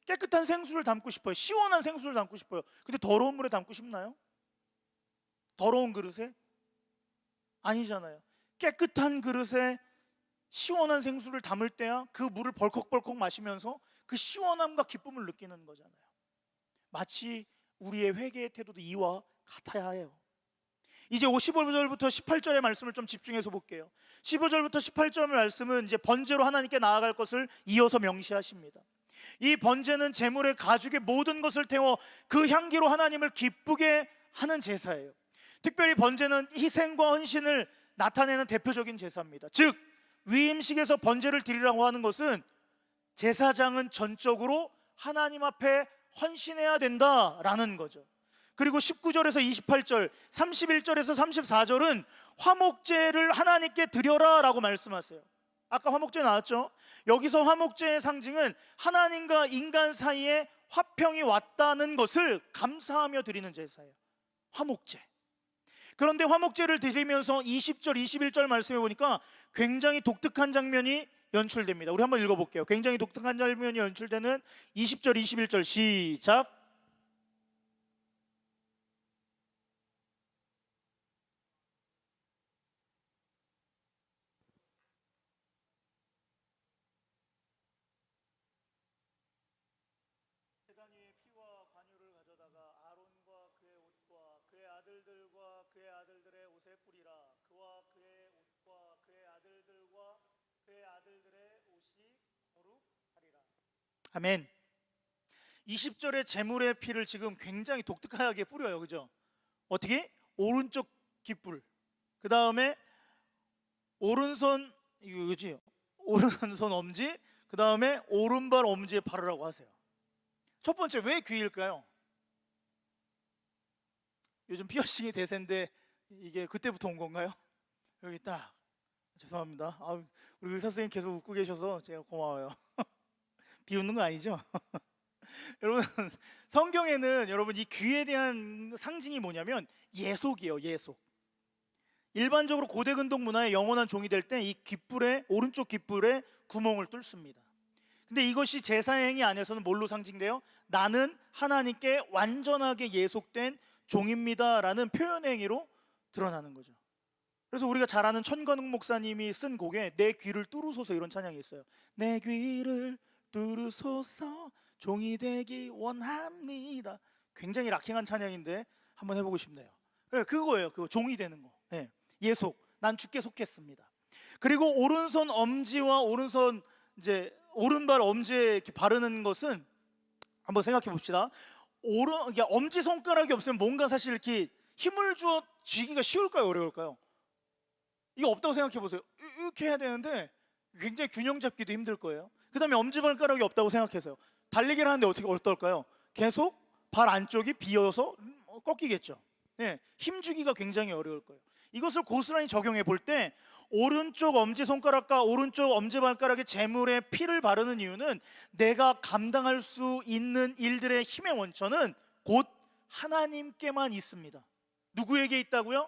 깨끗한 생수를 담고 싶어요. 시원한 생수를 담고 싶어요. 근데 더러운 물에 담고 싶나요? 더러운 그릇에? 아니잖아요. 깨끗한 그릇에 시원한 생수를 담을 때야 그 물을 벌컥벌컥 마시면서 그 시원함과 기쁨을 느끼는 거잖아요. 마치 우리의 회개의 태도도 이와 같아야 해요. 이제 15절부터 18절의 말씀을 좀 집중해서 볼게요. 15절부터 18절 말씀은 이제 번제로 하나님께 나아갈 것을 이어서 명시하십니다. 이 번제는 제물의 가죽의 모든 것을 태워 그 향기로 하나님을 기쁘게 하는 제사예요. 특별히 번제는 희생과 헌신을 나타내는 대표적인 제사입니다. 즉 위임식에서 번제를 드리라고 하는 것은 제사장은 전적으로 하나님 앞에 헌신해야 된다라는 거죠. 그리고 19절에서 28절, 31절에서 34절은 화목제를 하나님께 드려라 라고 말씀하세요. 아까 화목제 나왔죠? 여기서 화목제의 상징은 하나님과 인간 사이에 화평이 왔다는 것을 감사하며 드리는 제사예요. 화목제. 그런데 화목제를 드리면서 20절, 21절 말씀해 보니까 굉장히 독특한 장면이 연출됩니다. 우리 한번 읽어볼게요. 굉장히 독특한 장면이 연출되는 20절, 21절 시작. 제단 위에 피와 관유를 가져다가 아론과 그의 옷과 그의 아들들과 그의 아들들의 옷에 뿌리라. 그와 그의 옷과 그의 아들들과 그의 아들들의 옷이 거룩하리라. 아멘. 20절의 제물의 피를 지금 굉장히 독특하게 뿌려요. 그죠? 어떻게? 오른쪽 깃불, 그 다음에 오른손, 이거지? 오른손 엄지, 그 다음에 오른발 엄지에 바르라고 하세요. 첫 번째, 왜 귀일까요? 요즘 피어싱이 대세인데 이게 그때부터 온 건가요? 여기 딱. 죄송합니다. 우리 의사 선생님 계속 웃고 계셔서 제가 고마워요. 비웃는 거 아니죠? 여러분, 성경에는 여러분 이 귀에 대한 상징이 뭐냐면 예속이에요. 예속. 일반적으로 고대 근동 문화의 영원한 종이 될 때 이 깃불에, 오른쪽 깃불에 구멍을 뚫습니다. 근데 이것이 제사행위 안에서는 뭘로 상징돼요? 나는 하나님께 완전하게 예속된 종입니다 라는 표현 행위로 드러나는 거죠. 그래서 우리가 잘 아는 천건욱 목사님이 쓴 곡에 내 귀를 뚫으소서 이런 찬양이 있어요. 내 귀를 뚫으소서 종이 되기 원합니다. 굉장히 락킹한 찬양인데 한번 해보고 싶네요. 네, 그거예요. 그 종이 되는 거. 네, 예속. 난 주께 속했습니다. 그리고 오른손 엄지와 오른손 이제 오른발 엄지에 이렇게 바르는 것은 한번 생각해 봅시다. 엄지 손가락이 없으면 뭔가 사실 이렇게 힘을 주어 쥐기가 쉬울까요? 어려울까요? 이거 없다고 생각해 보세요. 이렇게 해야 되는데 굉장히 균형 잡기도 힘들 거예요. 그 다음에 엄지발가락이 없다고 생각해서요. 달리기를 하는데 어떨까요? 계속 발 안쪽이 비어서 꺾이겠죠. 네, 힘 주기가 굉장히 어려울 거예요. 이것을 고스란히 적용해 볼 때 오른쪽 엄지손가락과 오른쪽 엄지발가락에 제물에 피를 바르는 이유는 내가 감당할 수 있는 일들의 힘의 원천은 곧 하나님께만 있습니다. 누구에게 있다고요?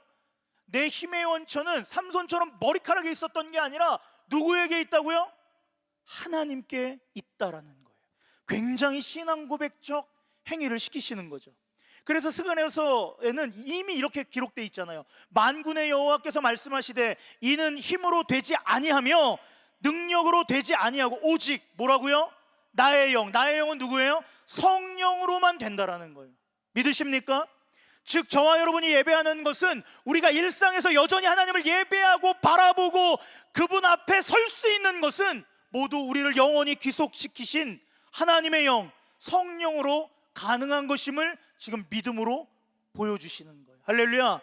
내 힘의 원천은 삼손처럼 머리카락에 있었던 게 아니라 누구에게 있다고요? 하나님께 있다라는 거예요. 굉장히 신앙 고백적 행위를 시키시는 거죠. 그래서 스가랴서에는 이미 이렇게 기록되어 있잖아요. 만군의 여호와께서 말씀하시되 이는 힘으로 되지 아니하며 능력으로 되지 아니하고 오직 뭐라고요? 나의 영. 나의 영은 누구예요? 성령으로만 된다라는 거예요. 믿으십니까? 즉 저와 여러분이 예배하는 것은 우리가 일상에서 여전히 하나님을 예배하고 바라보고 그분 앞에 설 수 있는 것은 모두 우리를 영원히 귀속시키신 하나님의 영, 성령으로 가능한 것임을 지금 믿음으로 보여주시는 거예요. 할렐루야.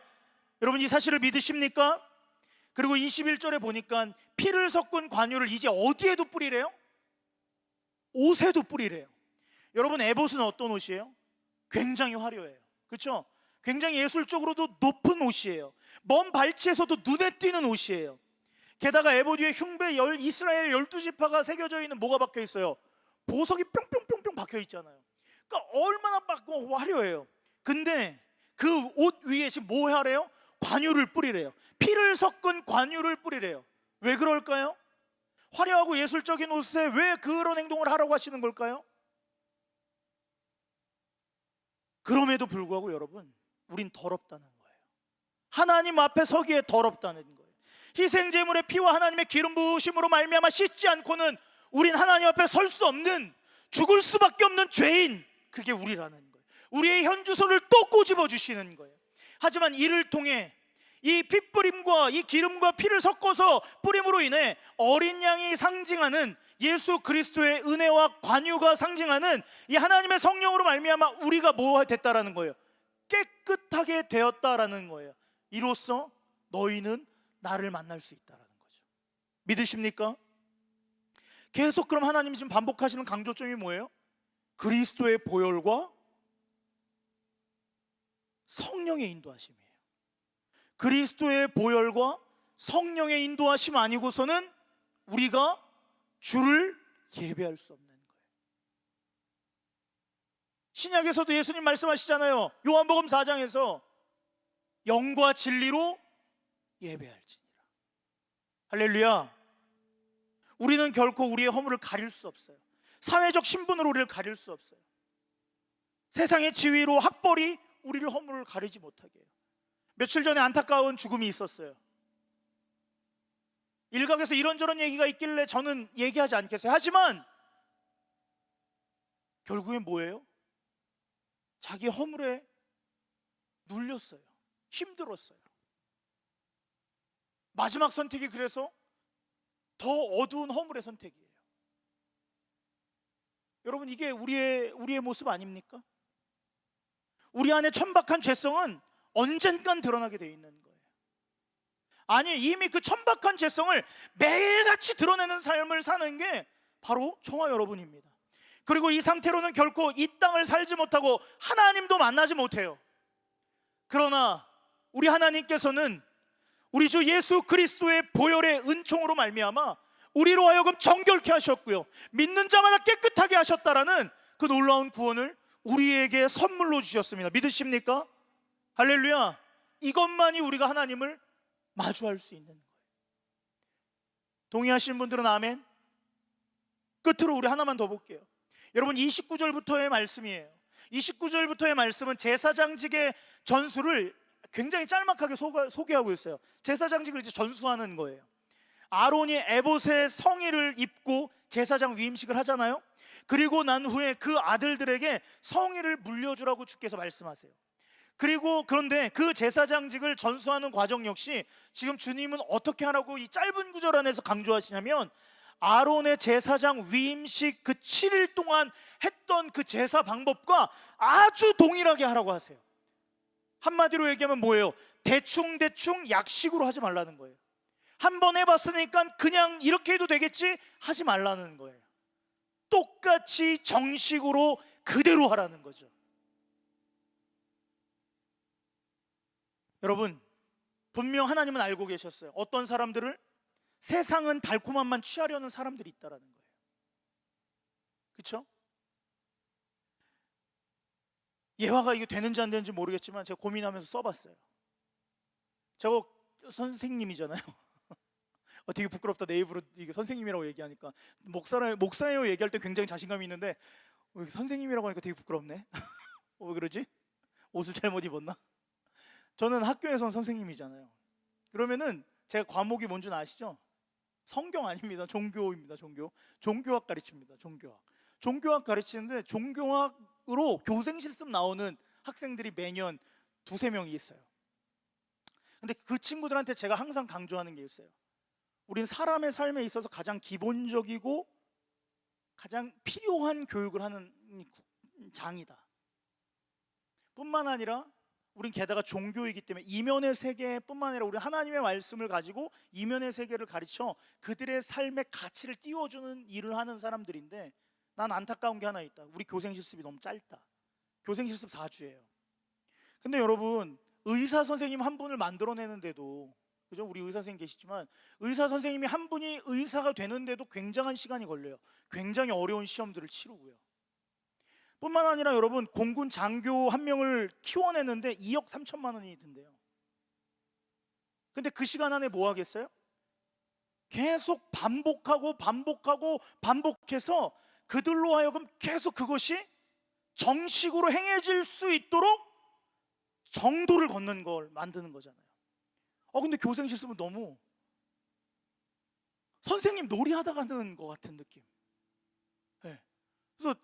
여러분 이 사실을 믿으십니까? 그리고 21절에 보니까 피를 섞은 관유를 이제 어디에도 뿌리래요? 옷에도 뿌리래요. 여러분 에봇은 어떤 옷이에요? 굉장히 화려해요. 그렇죠? 굉장히 예술적으로도 높은 옷이에요. 먼 발치에서도 눈에 띄는 옷이에요. 게다가 에봇 위에 흉배 이스라엘 12지파가 새겨져 있는 뭐가 박혀 있어요? 보석이 뿅뿅뿅뿅 박혀 있잖아요. 그러니까 얼마나 막 화려해요. 근데 그 옷 위에 지금 뭐 하래요? 관유를 뿌리래요. 피를 섞은 관유를 뿌리래요. 왜 그럴까요? 화려하고 예술적인 옷에 왜 그런 행동을 하라고 하시는 걸까요? 그럼에도 불구하고 여러분, 우린 더럽다는 거예요. 하나님 앞에 서기에 더럽다는 거예요. 희생제물의 피와 하나님의 기름 부으심으로 말미암아 씻지 않고는 우린 하나님 앞에 설 수 없는, 죽을 수밖에 없는 죄인, 그게 우리라는 거예요. 우리의 현주소를 또 꼬집어 주시는 거예요. 하지만 이를 통해 이 핏뿌림과 이 기름과 피를 섞어서 뿌림으로 인해 어린 양이 상징하는 예수 그리스도의 은혜와 관유가 상징하는 이 하나님의 성령으로 말미암아 우리가 뭐 됐다라는 거예요? 깨끗하게 되었다라는 거예요. 이로써 너희는 나를 만날 수 있다라는 거죠. 믿으십니까? 계속 그럼 하나님이 지금 반복하시는 강조점이 뭐예요? 그리스도의 보혈과 성령의 인도하심이에요. 그리스도의 보혈과 성령의 인도하심 아니고서는 우리가 주를 예배할 수 없는 거예요. 신약에서도 예수님 말씀하시잖아요. 요한복음 4장에서 영과 진리로 예배할지니라. 할렐루야. 우리는 결코 우리의 허물을 가릴 수 없어요. 사회적 신분으로 우리를 가릴 수 없어요. 세상의 지위로 학벌이 우리를 허물을 가리지 못하게 해요. 며칠 전에 안타까운 죽음이 있었어요. 일각에서 이런저런 얘기가 있길래 저는 얘기하지 않겠어요. 하지만 결국엔 뭐예요? 자기 허물에 눌렸어요. 힘들었어요. 마지막 선택이 그래서 더 어두운 허물의 선택이에요. 여러분, 이게 우리의 모습 아닙니까? 우리 안에 천박한 죄성은 언젠간 드러나게 돼 있는 거예요. 아니, 이미 그 천박한 죄성을 매일같이 드러내는 삶을 사는 게 바로 저와 여러분입니다. 그리고 이 상태로는 결코 이 땅을 살지 못하고 하나님도 만나지 못해요. 그러나 우리 하나님께서는 우리 주 예수 그리스도의 보혈의 은총으로 말미암아 우리로 하여금 정결케 하셨고요, 믿는 자마다 깨끗하게 하셨다라는 그 놀라운 구원을 우리에게 선물로 주셨습니다. 믿으십니까? 할렐루야. 이것만이 우리가 하나님을 마주할 수 있는 거예요. 동의하시는 분들은 아멘. 끝으로 우리 하나만 더 볼게요. 여러분, 29절부터의 말씀이에요. 29절부터의 말씀은 제사장직의 전수를 굉장히 짤막하게 소개하고 있어요. 제사장직을 이제 전수하는 거예요. 아론이 에봇의 성의를 입고 제사장 위임식을 하잖아요. 그리고 난 후에 그 아들들에게 성의를 물려주라고 주께서 말씀하세요. 그런데 그 제사장직을 전수하는 과정 역시 지금 주님은 어떻게 하라고 이 짧은 구절 안에서 강조하시냐면, 아론의 제사장 위임식 그 7일 동안 했던 그 제사 방법과 아주 동일하게 하라고 하세요. 한마디로 얘기하면 뭐예요? 대충 약식으로 하지 말라는 거예요. 한 번 해봤으니까 그냥 이렇게 해도 되겠지 하지 말라는 거예요. 똑같이 정식으로 그대로 하라는 거죠. 여러분, 분명 하나님은 알고 계셨어요. 어떤 사람들을? 세상은 달콤함만 취하려는 사람들이 있다라는 거예요. 그렇죠? 예화가 이게 되는지 안 되는지 모르겠지만 제가 고민하면서 써봤어요. 제가 선생님이잖아요. 되게 부끄럽다. 내 입으로 이게 선생님이라고 얘기하니까. 목사예요 얘기할 때 굉장히 자신감이 있는데 선생님이라고 하니까 되게 부끄럽네. 왜 그러지? 옷을 잘못 입었나? 저는 학교에선 선생님이잖아요. 그러면은 제가 과목이 뭔 줄 아시죠? 성경 아닙니다. 종교입니다. 종교학 가르칩니다. 종교학 가르치는데 종교학으로 교생 실습 나오는 학생들이 매년 2-3명이 있어요. 근데 그 친구들한테 제가 항상 강조하는 게 있어요. 우린 사람의 삶에 있어서 가장 기본적이고 가장 필요한 교육을 하는 장이다. 뿐만 아니라 우린 게다가 종교이기 때문에 이면의 세계뿐만 아니라 우리 하나님의 말씀을 가지고 이면의 세계를 가르쳐 그들의 삶의 가치를 띄워주는 일을 하는 사람들인데, 난 안타까운 게 하나 있다. 우리 교생 실습이 너무 짧다. 교생 실습 4주예요. 근데 여러분, 의사 선생님 한 분을 만들어내는데도, 그죠? 우리 의사 선생님 계시지만 의사 선생님이 한 분이 의사가 되는데도 굉장한 시간이 걸려요. 굉장히 어려운 시험들을 치르고요. 뿐만 아니라 여러분, 공군 장교 한 명을 키워내는데 2억 3천만 원이 든대요. 근데 그 시간 안에 뭐 하겠어요? 계속 반복해서 그들로 하여금 계속 그것이 정식으로 행해질 수 있도록 정도를 걷는 걸 만드는 거잖아요. 근데 교생 실습은 너무 선생님 놀이하다 가는 것 같은 느낌. 네. 그래서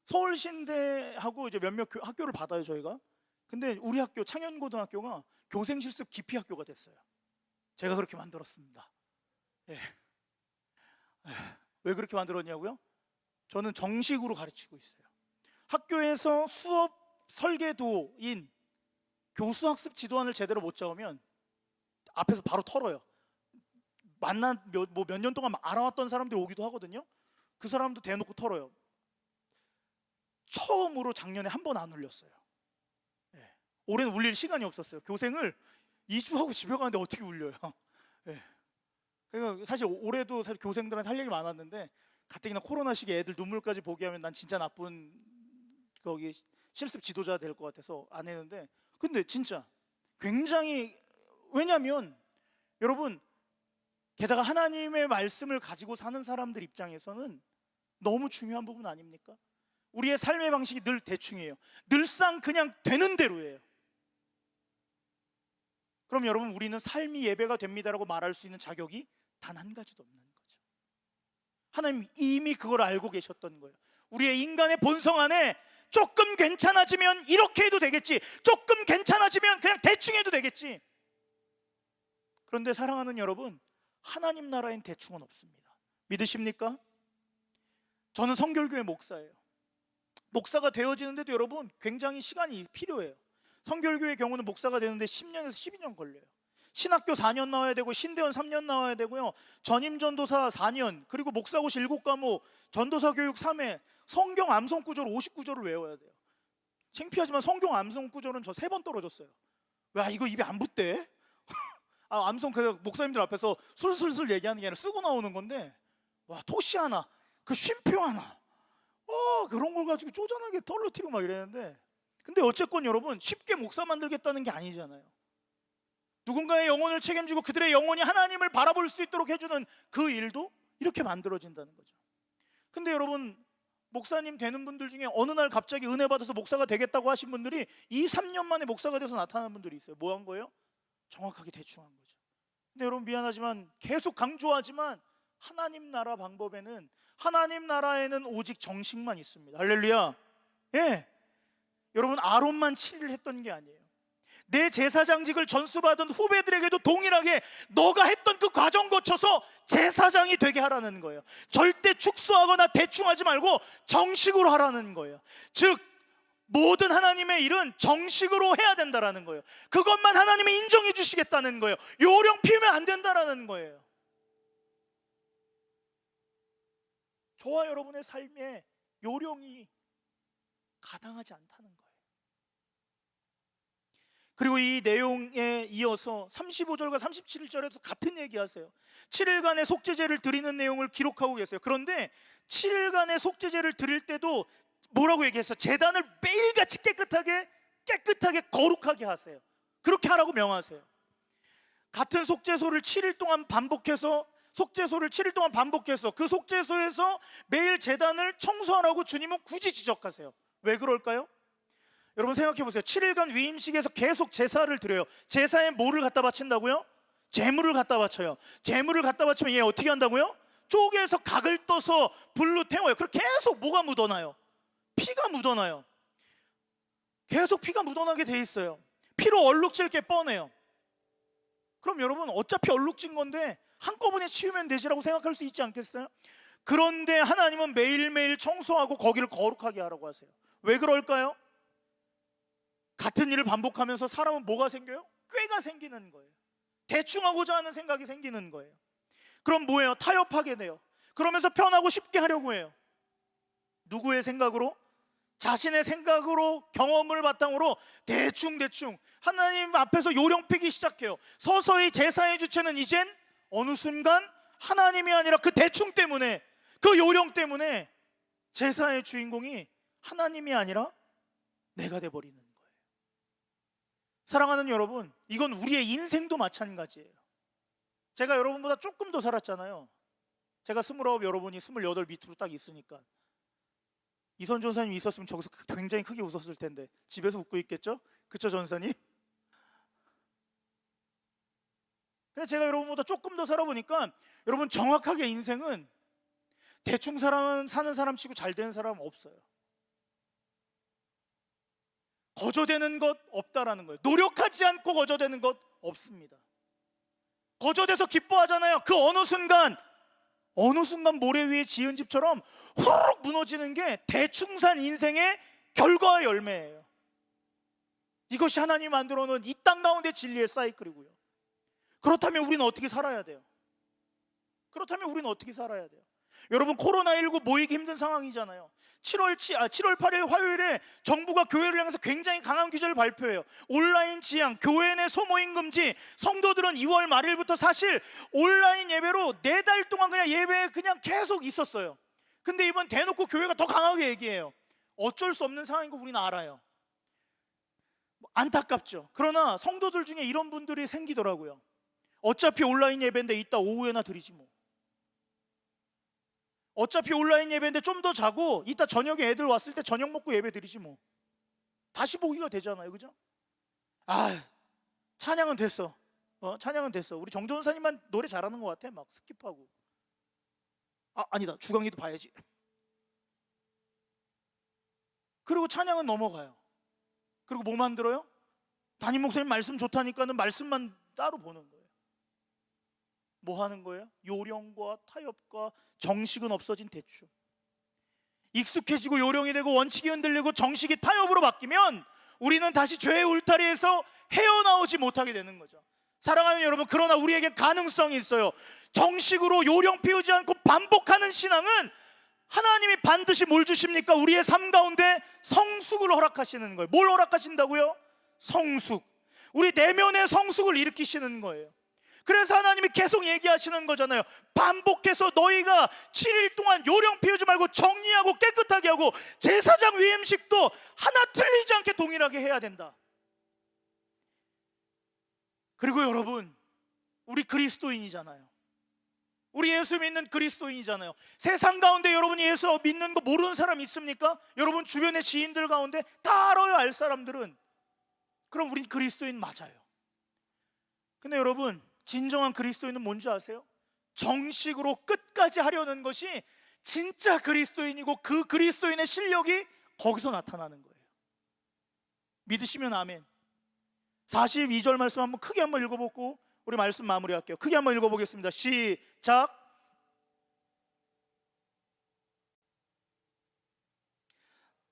서울신대하고 이제 몇몇 학교를 받아요, 저희가. 근데 우리 학교 창현고등학교가 교생 실습 기피 학교가 됐어요. 제가 그렇게 만들었습니다. 네. 왜 그렇게 만들었냐고요? 저는 정식으로 가르치고 있어요. 학교에서 수업 설계도인 교수학습 지도안을 제대로 못 잡으면 앞에서 바로 털어요. 몇 년 동안 알아왔던 사람들이 오기도 하거든요. 그 사람도 대놓고 털어요. 처음으로 작년에 한 번 안 울렸어요. 네. 올해는 울릴 시간이 없었어요. 교생을 2주하고 집에 가는데 어떻게 울려요? 네. 그러니까 사실 올해도 사실 교생들한테 할 얘기 많았는데, 가뜩이나 코로나 시기에 애들 눈물까지 보게 하면 난 진짜 나쁜 거기 실습 지도자 될 것 같아서 안 했는데, 근데 진짜 굉장히, 왜냐하면 여러분, 게다가 하나님의 말씀을 가지고 사는 사람들 입장에서는 너무 중요한 부분 아닙니까? 우리의 삶의 방식이 늘 대충이에요. 늘상 그냥 되는 대로예요. 그럼 여러분, 우리는 삶이 예배가 됩니다라고 말할 수 있는 자격이 단 한 가지도 없는 거죠. 하나님 이미 그걸 알고 계셨던 거예요. 우리의 인간의 본성 안에 조금 괜찮아지면 이렇게 해도 되겠지, 조금 괜찮아지면 그냥 대충 해도 되겠지. 그런데 사랑하는 여러분, 하나님 나라엔 대충은 없습니다. 믿으십니까? 저는 성결교회 목사예요. 목사가 되어지는데도 여러분 굉장히 시간이 필요해요. 성결교회 경우는 목사가 되는데 10년에서 12년 걸려요. 신학교 4년 나와야 되고 신대원 3년 나와야 되고요, 전임전도사 4년, 그리고 목사고시 7과목, 전도사 교육 3회, 성경 암송 구절 59절을 외워야 돼요. 창피하지만 성경 암송 구절은 저 3번 떨어졌어요. 와, 이거 입에 안 붙대? 암송 그 목사님들 앞에서 술술술 얘기하는 게 아니라 쓰고 나오는 건데, 와, 토시 하나, 그 쉼표 하나, 그런 걸 가지고 쪼잔하게 떨러뜨리고 막 이랬는데, 근데 어쨌건 여러분, 쉽게 목사 만들겠다는 게 아니잖아요. 누군가의 영혼을 책임지고 그들의 영혼이 하나님을 바라볼 수 있도록 해주는 그 일도 이렇게 만들어진다는 거죠. 근데 여러분, 목사님 되는 분들 중에 어느 날 갑자기 은혜 받아서 목사가 되겠다고 하신 분들이 2-3년 만에 목사가 돼서 나타난 분들이 있어요. 뭐 한 거예요? 정확하게 대충 한 거죠. 근데 여러분, 미안하지만 계속 강조하지만 하나님 나라 방법에는, 하나님 나라에는 오직 정식만 있습니다. 할렐루야. 예, 여러분, 아론만 7일 했던 게 아니에요. 내 제사장직을 전수받은 후배들에게도 동일하게 너가 했던 그 과정 거쳐서 제사장이 되게 하라는 거예요. 절대 축소하거나 대충 하지 말고 정식으로 하라는 거예요. 즉 모든 하나님의 일은 정식으로 해야 된다라는 거예요. 그것만 하나님이 인정해 주시겠다는 거예요. 요령 피우면 안 된다라는 거예요. 저와 여러분의 삶에 요령이 가당하지 않다는 거예요. 그리고 이 내용에 이어서 35절과 37절에서 같은 얘기하세요. 7일간의 속죄제를 드리는 내용을 기록하고 계세요. 그런데 7일간의 속죄제를 드릴 때도 뭐라고 얘기했어요? 제단을 매일같이 깨끗하게 거룩하게 하세요. 그렇게 하라고 명하세요. 같은 속죄소를 7일 동안 반복해서 그 속죄소에서 매일 제단을 청소하라고 주님은 굳이 지적하세요. 왜 그럴까요? 여러분 생각해 보세요. 7일간 위임식에서 계속 제사를 드려요. 제사에 뭐를 갖다 바친다고요? 제물을 갖다 바쳐요. 제물을 갖다 바치면 얘 어떻게 한다고요? 쪼개서 각을 떠서 불로 태워요. 그럼 계속 뭐가 묻어나요? 피가 묻어나요. 계속 피가 묻어나게 돼 있어요. 피로 얼룩질 게 뻔해요. 그럼 여러분, 어차피 얼룩진 건데 한꺼번에 치우면 되지라고 생각할 수 있지 않겠어요? 그런데 하나님은 매일매일 청소하고 거기를 거룩하게 하라고 하세요. 왜 그럴까요? 같은 일을 반복하면서 사람은 뭐가 생겨요? 꾀가 생기는 거예요. 대충 하고자 하는 생각이 생기는 거예요. 그럼 뭐예요? 타협하게 돼요. 그러면서 편하고 쉽게 하려고 해요. 누구의 생각으로? 자신의 생각으로, 경험을 바탕으로 대충 하나님 앞에서 요령 피기 시작해요. 서서히 제사의 주체는 이젠 어느 순간 하나님이 아니라 그 대충 때문에, 그 요령 때문에 제사의 주인공이 하나님이 아니라 내가 돼버리는 거예요. 사랑하는 여러분, 이건 우리의 인생도 마찬가지예요. 제가 여러분보다 조금 더 살았잖아요. 제가 29, 여러분이 28 밑으로 딱 있으니까. 이선 전사님 있었으면 저기서 굉장히 크게 웃었을 텐데 집에서 웃고 있겠죠? 그쵸 전사님? 근데 제가 여러분보다 조금 더 살아보니까 여러분, 정확하게 인생은 대충 사는 사람 치고 잘 되는 사람은 없어요. 거저되는 것 없다라는 거예요. 노력하지 않고 거저되는 것 없습니다. 거저돼서 기뻐하잖아요. 그 어느 순간 모래 위에 지은 집처럼 후루룩 무너지는 게 대충 산 인생의 결과와 열매예요. 이것이 하나님이 만들어 놓은 이 땅 가운데 진리의 사이클이고요. 그렇다면 우리는 어떻게 살아야 돼요? 여러분, 코로나19 모이기 힘든 상황이잖아요. 7월 8일 화요일에 정부가 교회를 향해서 굉장히 강한 규제를 발표해요. 온라인 지향, 교회 내 소모임 금지. 성도들은 2월 말일부터 사실 온라인 예배로 4달 동안 그냥 예배에 그냥 계속 있었어요. 근데 이번 대놓고 교회가 더 강하게 얘기해요. 어쩔 수 없는 상황인 거 우리는 알아요. 안타깝죠. 그러나 성도들 중에 이런 분들이 생기더라고요. 어차피 온라인 예배인데 이따 오후에나 드리지 뭐. 어차피 온라인 예배인데 좀 더 자고 이따 저녁에 애들 왔을 때 저녁 먹고 예배 드리지 뭐. 다시 보기가 되잖아요, 그죠? 찬양은 됐어. 찬양은 됐어. 우리 정전사님만 노래 잘하는 것 같아. 막 스킵하고. 아니다. 주강이도 봐야지. 그리고 찬양은 넘어가요. 그리고 뭐 만들어요? 담임 목사님 말씀 좋다니까는 말씀만 따로 보는 거예요. 뭐 하는 거예요? 요령과 타협과 정식은 없어진 대충. 익숙해지고 요령이 되고 원칙이 흔들리고 정식이 타협으로 바뀌면 우리는 다시 죄의 울타리에서 헤어나오지 못하게 되는 거죠. 사랑하는 여러분, 그러나 우리에게 가능성이 있어요. 정식으로 요령 피우지 않고 반복하는 신앙은 하나님이 반드시 뭘 주십니까? 우리의 삶 가운데 성숙을 허락하시는 거예요. 뭘 허락하신다고요? 성숙. 우리 내면의 성숙을 일으키시는 거예요. 그래서 하나님이 계속 얘기하시는 거잖아요. 반복해서 너희가 7일 동안 요령 피우지 말고 정리하고 깨끗하게 하고 제사장 위임식도 하나 틀리지 않게 동일하게 해야 된다. 그리고 여러분, 우리 그리스도인이잖아요. 우리 예수 믿는 그리스도인이잖아요. 세상 가운데 여러분이 예수 믿는 거 모르는 사람 있습니까? 여러분 주변의 지인들 가운데 다 알아요, 알 사람들은. 그럼 우린 그리스도인 맞아요. 근데 여러분, 진정한 그리스도인은 뭔지 아세요? 정식으로 끝까지 하려는 것이 진짜 그리스도인이고 그 그리스도인의 실력이 거기서 나타나는 거예요. 믿으시면 아멘. 42절 말씀 한번 크게 한번 읽어보고 우리 말씀 마무리할게요. 크게 한번 읽어보겠습니다. 시작.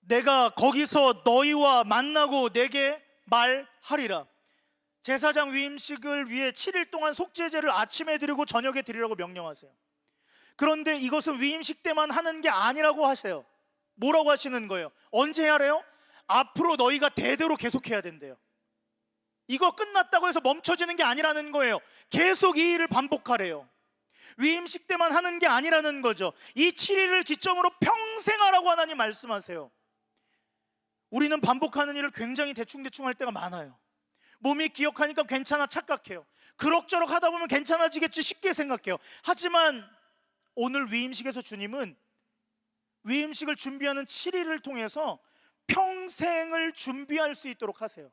내가 거기서 너희와 만나고 내게 말하리라. 제사장 위임식을 위해 7일 동안 속죄제를 아침에 드리고 저녁에 드리라고 명령하세요. 그런데 이것은 위임식 때만 하는 게 아니라고 하세요. 뭐라고 하시는 거예요? 언제 하래요? 앞으로 너희가 대대로 계속해야 된대요. 이거 끝났다고 해서 멈춰지는 게 아니라는 거예요. 계속 이 일을 반복하래요. 위임식 때만 하는 게 아니라는 거죠. 이 7일을 기점으로 평생 하라고 하나님 말씀하세요. 우리는 반복하는 일을 굉장히 대충대충 할 때가 많아요. 몸이 기억하니까 괜찮아 착각해요. 그럭저럭 하다 보면 괜찮아지겠지 쉽게 생각해요. 하지만 오늘 위임식에서 주님은 위임식을 준비하는 7일을 통해서 평생을 준비할 수 있도록 하세요.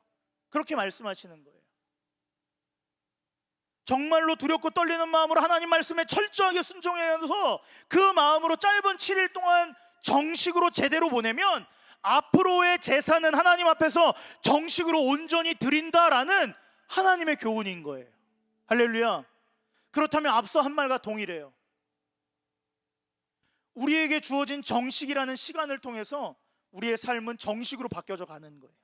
그렇게 말씀하시는 거예요. 정말로 두렵고 떨리는 마음으로 하나님 말씀에 철저하게 순종해서 그 마음으로 짧은 7일 동안 정식으로 제대로 보내면 앞으로의 제사는 하나님 앞에서 정식으로 온전히 드린다라는 하나님의 교훈인 거예요. 할렐루야. 그렇다면 앞서 한 말과 동일해요. 우리에게 주어진 정식이라는 시간을 통해서 우리의 삶은 정식으로 바뀌어져 가는 거예요.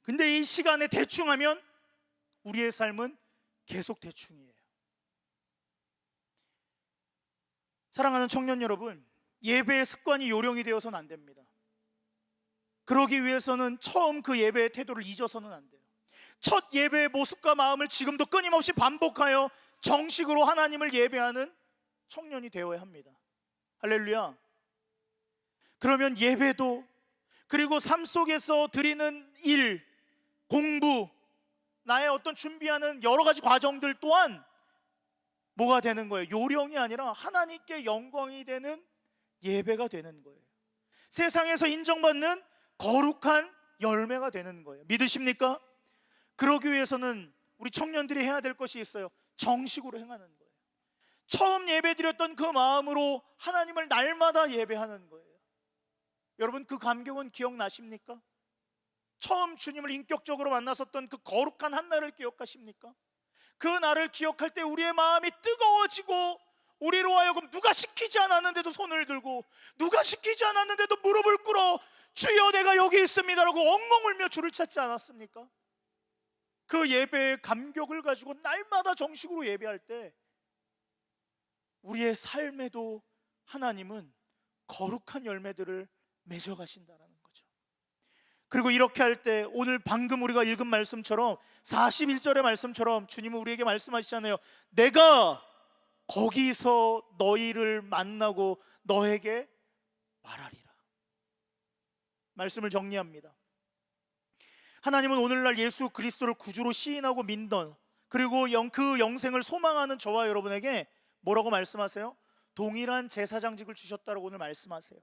근데 이 시간에 대충하면 우리의 삶은 계속 대충이에요. 사랑하는 청년 여러분, 예배의 습관이 요령이 되어서는 안 됩니다. 그러기 위해서는 처음 그 예배의 태도를 잊어서는 안 돼요. 첫 예배의 모습과 마음을 지금도 끊임없이 반복하여 정식으로 하나님을 예배하는 청년이 되어야 합니다. 할렐루야. 그러면 예배도, 그리고 삶 속에서 드리는 일, 공부, 나의 어떤 준비하는 여러 가지 과정들 또한 뭐가 되는 거예요? 요령이 아니라 하나님께 영광이 되는 예배가 되는 거예요. 세상에서 인정받는 거룩한 열매가 되는 거예요. 믿으십니까? 그러기 위해서는 우리 청년들이 해야 될 것이 있어요. 정식으로 행하는 거예요. 처음 예배드렸던 그 마음으로 하나님을 날마다 예배하는 거예요. 여러분, 그 감격은 기억나십니까? 처음 주님을 인격적으로 만났었던 그 거룩한 한 날을 기억하십니까? 그 날을 기억할 때 우리의 마음이 뜨거워지고, 우리로 하여금 누가 시키지 않았는데도 손을 들고, 누가 시키지 않았는데도 무릎을 꿇어 주여 내가 여기 있습니다라고 엉엉 울며 주를 찾지 않았습니까? 그 예배의 감격을 가지고 날마다 정식으로 예배할 때 우리의 삶에도 하나님은 거룩한 열매들을 맺어가신다라는 거죠. 그리고 이렇게 할 때 오늘 방금 우리가 읽은 말씀처럼 41절의 말씀처럼 주님은 우리에게 말씀하시잖아요. 내가 거기서 너희를 만나고 너에게 말하리라. 말씀을 정리합니다. 하나님은 오늘날 예수 그리스도를 구주로 시인하고 믿던, 그리고 그 영생을 소망하는 저와 여러분에게 뭐라고 말씀하세요? 동일한 제사장직을 주셨다고 오늘 말씀하세요.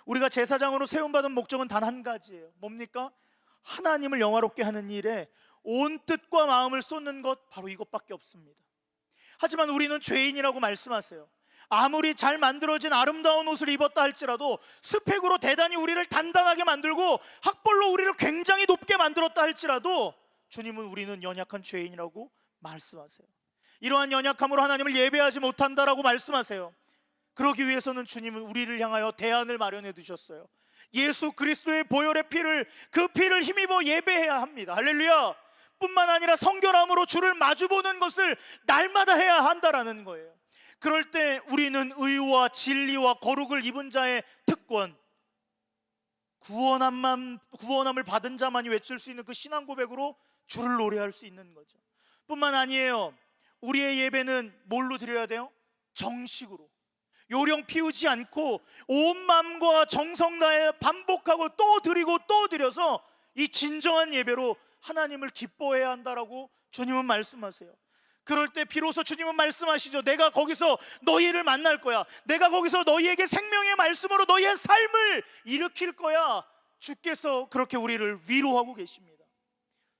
우리가 제사장으로 세움받은 목적은 단 한 가지예요. 뭡니까? 하나님을 영화롭게 하는 일에 온 뜻과 마음을 쏟는 것, 바로 이것밖에 없습니다. 하지만 우리는 죄인이라고 말씀하세요. 아무리 잘 만들어진 아름다운 옷을 입었다 할지라도, 스펙으로 대단히 우리를 단단하게 만들고 학벌로 우리를 굉장히 높게 만들었다 할지라도, 주님은 우리는 연약한 죄인이라고 말씀하세요. 이러한 연약함으로 하나님을 예배하지 못한다라고 말씀하세요. 그러기 위해서는 주님은 우리를 향하여 대안을 마련해 두셨어요. 예수 그리스도의 보혈의 피를, 그 피를 힘입어 예배해야 합니다. 할렐루야. 뿐만 아니라 성결함으로 주를 마주보는 것을 날마다 해야 한다라는 거예요. 그럴 때 우리는 의와 진리와 거룩을 입은 자의 특권, 구원함을 받은 자만이 외칠 수 있는 그 신앙 고백으로 주를 노래할 수 있는 거죠. 뿐만 아니에요. 우리의 예배는 뭘로 드려야 돼요? 정식으로, 요령 피우지 않고 온 마음과 정성 다해 반복하고 또 드리고 또 드려서 이 진정한 예배로 하나님을 기뻐해야 한다라고 주님은 말씀하세요. 그럴 때 비로소 주님은 말씀하시죠. 내가 거기서 너희를 만날 거야. 내가 거기서 너희에게 생명의 말씀으로 너희의 삶을 일으킬 거야. 주께서 그렇게 우리를 위로하고 계십니다.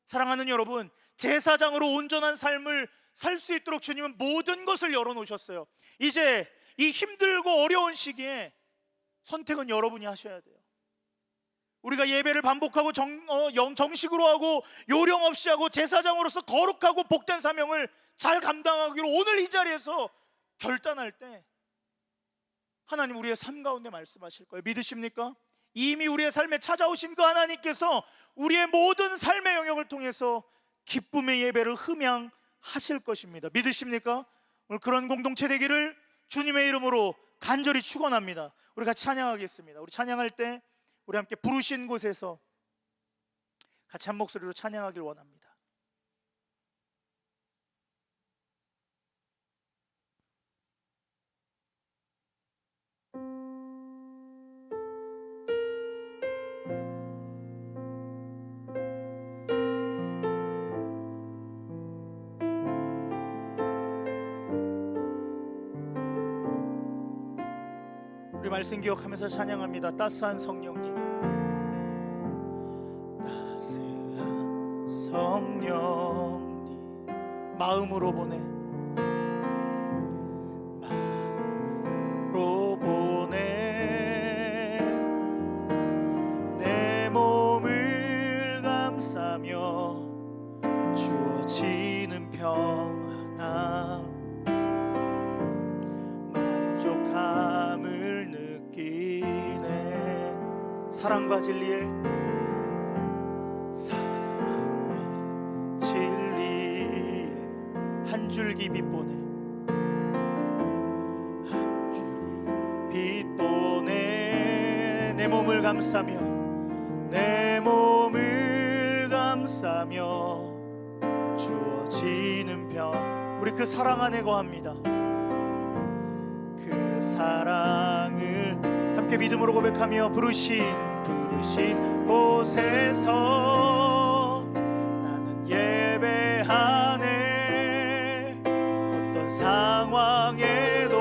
사랑하는 여러분, 제사장으로 온전한 삶을 살 수 있도록 주님은 모든 것을 열어놓으셨어요. 이제 이 힘들고 어려운 시기에 선택은 여러분이 하셔야 돼요. 우리가 예배를 반복하고 정식으로 하고 요령 없이 하고 제사장으로서 거룩하고 복된 사명을 잘 감당하기로 오늘 이 자리에서 결단할 때 하나님 우리의 삶 가운데 말씀하실 거예요. 믿으십니까? 이미 우리의 삶에 찾아오신 그 하나님께서 우리의 모든 삶의 영역을 통해서 기쁨의 예배를 흠양하실 것입니다. 믿으십니까? 오늘 그런 공동체 되기를 주님의 이름으로 간절히 축원합니다. 우리 같이 찬양하겠습니다. 우리 찬양할 때 우리 함께 부르신 곳에서 같이 한 목소리로 찬양하길 원합니다. 우리 말씀 기억하면서 찬양합니다. 따스한 성령님, 따스한 성령님, 마음으로 보내, 마음으로 보내, 내 몸을 감싸며 주어지는 평안함, 만족함을 느끼네. 사랑과 진리에, 사랑과 진리에 한 줄기 빛 보내, 한 줄기 빛 보내. 내 몸을 감싸며, 내 몸을 감싸며 주어지는 평. 우리 그 사랑 안에 거합니다. 그 사랑을 함께 믿음으로 고백하며 부르신 곳에서 나는 예배하네. 어떤 상황에도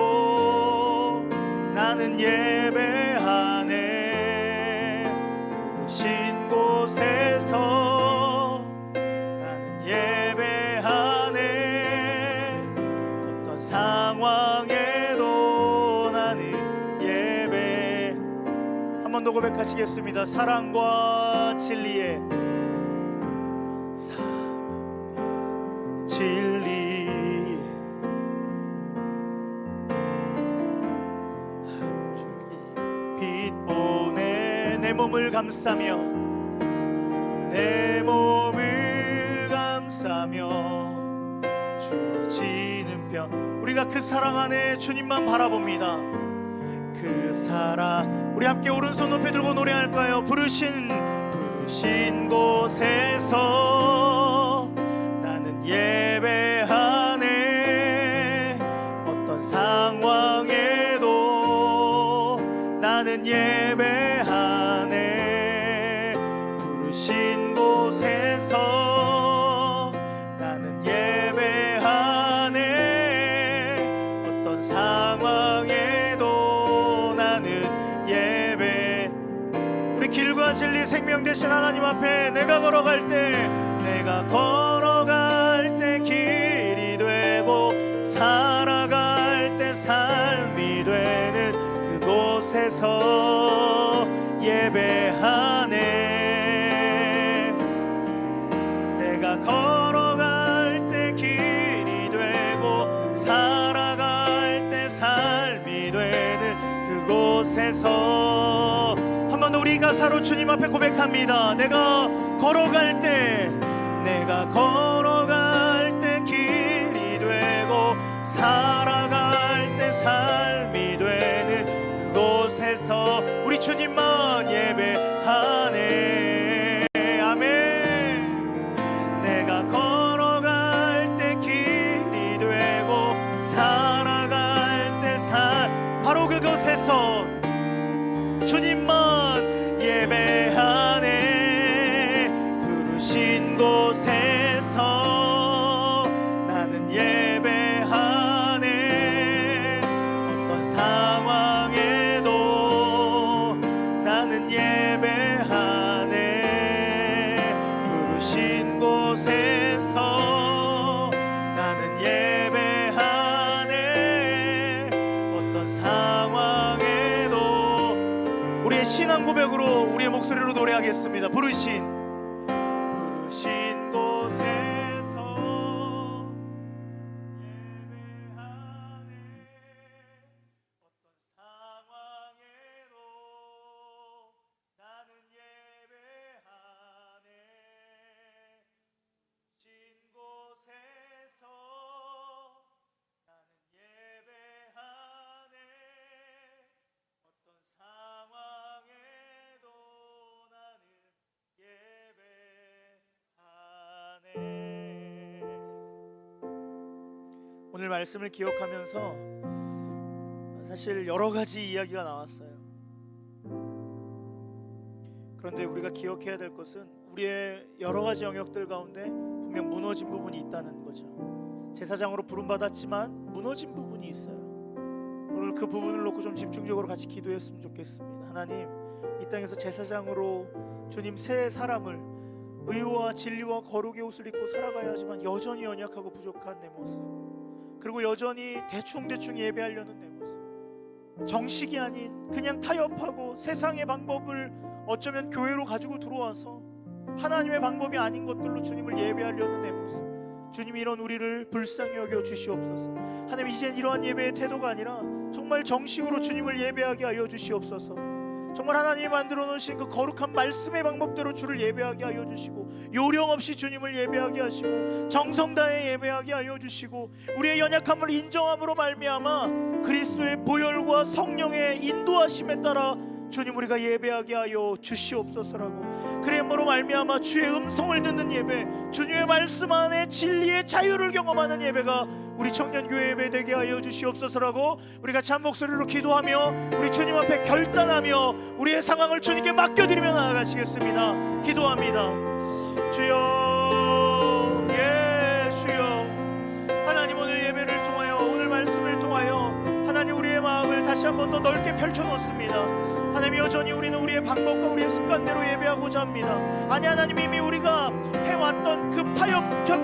나는 예배하네. 부르신 곳에서 나는 예배하네. 어떤 상황에도 나는 예배. 한 번 더 고백하시겠습니다. 사랑과 진리에, 사랑과 진리에 한 줄기 빛 보내. 내 몸을 감싸며, 내 몸을 감싸며 주어지는 평. 우리가 그 사랑 안에 주님만 바라봅니다. 그 사랑. 우리 함께 오른손 높이 들고 노래할까요? 부르신 곳에서 나는 예배하네. 어떤 상황에도 나는 예배하네. 부르신 제사장 대신 하나님 앞에 내가 걸어갈 때 길이 되고 살아갈 때 삶이 되는 그곳에서 예배하네. 내가 걸어갈 때 길이 되고 살아갈 때 삶이 되는 그곳에서 한 번 더 우리 가사로 주님 앞에 고백합니다. 내가 걸어갈 때 길이 되고 살아갈 때 삶이 되는 그곳에서 우리 주님만 예배하네. 아멘. 내가 걸어갈 때 길이 되고 살아갈 때 바로 그곳에서 주님만 예배하네. 부르신 곳에서 나는 예배하네. 어떤 상황에도 나는 예배하네. 부르신 곳에서 나는 예배하네. 어떤 상황에도 우리의 신앙 고백으로 우리의 목소리로 노래하겠습니다. 부르신 곳에서 예배하네. 어떤 상황에도 나는 예배하네. 부르신 곳에서 나는 예배하네. 어떤 상황에도 나는 예배하네. 오늘 말씀을 기억하면서 사실 여러 가지 이야기가 나왔어요. 그런데 우리가 기억해야 될 것은 우리의 여러 가지 영역들 가운데 분명 무너진 부분이 있다는 거죠. 제사장으로 부름받았지만 무너진 부분이 있어요. 오늘 그 부분을 놓고 좀 집중적으로 같이 기도했으면 좋겠습니다. 하나님, 이 땅에서 제사장으로 주님 새 사람을 의와 진리와 거룩의 옷을 입고 살아가야 하지만 여전히 연약하고 부족한 내 모습, 그리고 여전히 대충 예배하려는 내 모습, 정식이 아닌 그냥 타협하고 세상의 방법을 어쩌면 교회로 가지고 들어와서 하나님의 방법이 아닌 것들로 주님을 예배하려는 내 모습, 주님 이런 우리를 불쌍히 여겨 주시옵소서. 하나님, 이젠 이러한 예배의 태도가 아니라 정말 정식으로 주님을 예배하게 하여 주시옵소서. 정말 하나님이 만들어 놓으신 그 거룩한 말씀의 방법대로 주를 예배하게 하여 주시고, 요령 없이 주님을 예배하게 하시고, 정성 다해 예배하게 하여 주시고, 우리의 연약함을 인정함으로 말미암아 그리스도의 보혈과 성령의 인도하심에 따라 주님 우리가 예배하게 하여 주시옵소서라고, 그러므로 말미암아 주의 음성을 듣는 예배, 주님의 말씀 안에 진리의 자유를 경험하는 예배가 우리 청년교회 예배 되게 하여 주시옵소서라고 우리가 참 목소리로 기도하며 우리 주님 앞에 결단하며 우리의 상황을 주님께 맡겨드리며 나아가시겠습니다. 기도합니다. 주여, 예 주여, 하나님 오늘 예배를 통하여, 오늘 말씀을 통하여 하나님 우리의 마음을 다시 한 번 더 넓게 펼쳐놓습니다. 하나님, 여전히 우리는 우리의 방법과 우리의 습관대로 예배하고자 합니다. 아니, 하나님 이미 우리가 해왔던 그 파협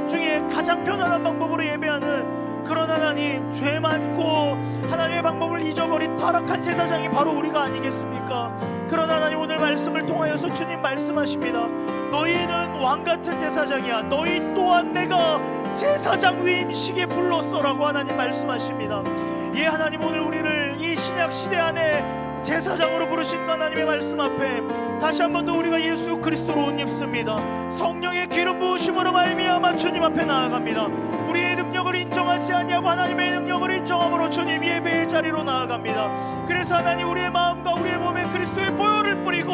중에 가장 편안한 방법으로 예배하는 그런 하나님, 죄 많고 하나님의 방법을 잊어버린 타락한 제사장이 바로 우리가 아니겠습니까? 그런 하나님, 오늘 말씀을 통하여서 주님 말씀하십니다. 너희는 왕같은 제사장이야. 너희 또한 내가 제사장 위임식에 불렀어라고 하나님 말씀하십니다. 예, 하나님 오늘 우리를 이 신약 시대 안에 제사장으로 부르신 하나님의 말씀 앞에 다시 한 번 더 우리가 예수 그리스도로 옷 입습니다. 성령의 기름 부으심으로 말미암아 주님 앞에 나아갑니다. 우리의 능력을 인정하지 아니하고 하나님의 능력을 인정함으로 주님 예배의 자리로 나아갑니다. 그래서 하나님, 우리의 마음과 우리의 몸에 그리스도의 보혈을 뿌리고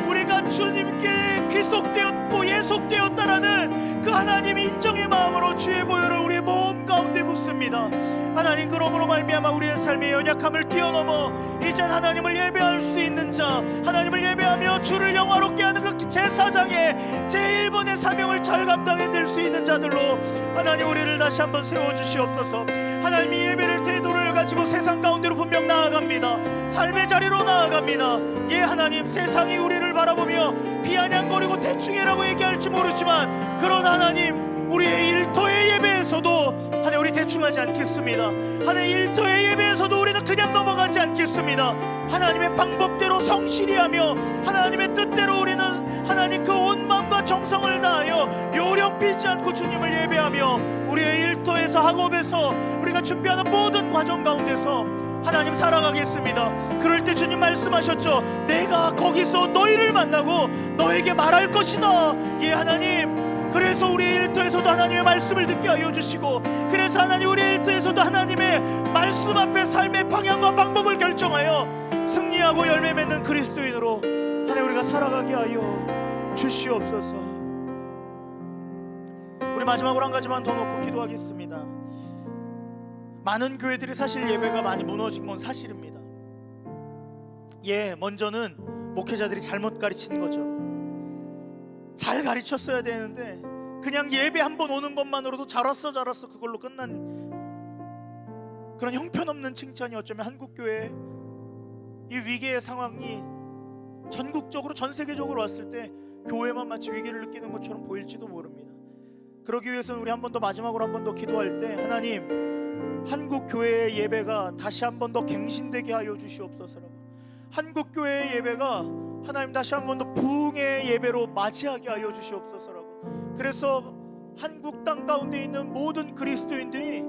우리가 주님께 귀속되었고 예속되었다라는 그 하나님 인정의 마음으로 주의 보혈을 우리의 몸 가운데 붓습니다. 하나님, 그러므로 말미암아 우리의 삶의 연약함을 뛰어넘어 이젠 하나님을 예배할 수 있는 자, 하나님을 예배하며 주를 영화롭게 하는 그 제사장의 제1번의 사명을 잘 감당해낼 수 있는 자들로 하나님 우리를 다시 한번 세워주시옵소서. 하나님, 이 예배를 태도를 가지고 세상 가운데로 분명 나아갑니다. 삶의 자리로 나아갑니다. 예, 하나님, 세상이 우리를 바라보며 비아냥거리고 대충해라고 얘기할지 모르지만, 그러나 하나님, 우리의 일터의 예배에서도 하나님 우리 대충하지 않겠습니다. 하나님 일터의 예배에서도 우리는 그냥 넘어가지 않겠습니다. 하나님의 방법대로 성실히 하며 하나님의 뜻대로 우리는 하나님 그 온 마음과 정성을 다하여 요령 삐지 않고 주님을 예배하며 우리의 일터에서, 학업에서, 우리가 준비하는 모든 과정 가운데서 하나님 살아가겠습니다. 그럴 때 주님 말씀하셨죠. 내가 거기서 너희를 만나고 너에게 말할 것이다. 예, 하나님, 그래서 우리 일터에서도 하나님의 말씀을 듣게 하여 주시고, 그래서 하나님 우리 일터에서도 하나님의 말씀 앞에 삶의 방향과 방법을 결정하여 승리하고 열매 맺는 그리스도인으로 하나님 우리가 살아가게 하여 주시옵소서. 우리 마지막으로 한 가지만 더 놓고 기도하겠습니다. 많은 교회들이 사실 예배가 많이 무너진 건 사실입니다. 예, 먼저는 목회자들이 잘못 가르친 거죠. 잘 가르쳤어야 되는데 그냥 예배 한 번 오는 것만으로도 잘 왔어 그걸로 끝난 그런 형편없는 칭찬이 어쩌면 한국교회 이 위기의 상황이 전국적으로, 전 세계적으로 왔을 때 교회만 마치 위기를 느끼는 것처럼 보일지도 모릅니다. 그러기 위해서는 우리 한 번 더, 마지막으로 한 번 더 기도할 때, 하나님, 한국교회의 예배가 다시 한 번 더 갱신되게 하여 주시옵소서라고, 한국교회의 예배가 하나님 다시 한 번 더 부흥의 예배로 맞이하게 하여 주시옵소서라고. 그래서 한국 땅 가운데 있는 모든 그리스도인들이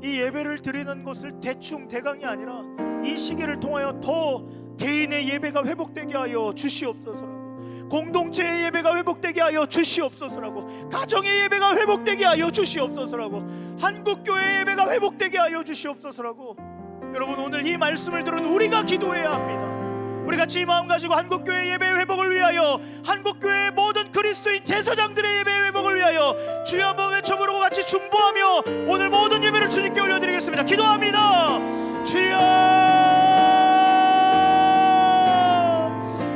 이 예배를 드리는 것을 대충 대강이 아니라 이 시기를 통하여 더 개인의 예배가 회복되게 하여 주시옵소서라고, 공동체의 예배가 회복되게 하여 주시옵소서라고, 가정의 예배가 회복되게 하여 주시옵소서라고, 한국교회의 예배가 회복되게 하여 주시옵소서라고. 여러분, 오늘 이 말씀을 들은 우리가 기도해야 합니다. 우리 같이 이 마음 가지고 한국교회 예배 회복을 위하여, 한국교회의 모든 그리스도인 제사장들의 예배 회복을 위하여 주여 한번 외쳐부르고 같이 중보하며 오늘 모든 예배를 주님께 올려드리겠습니다. 기도합니다. 주여,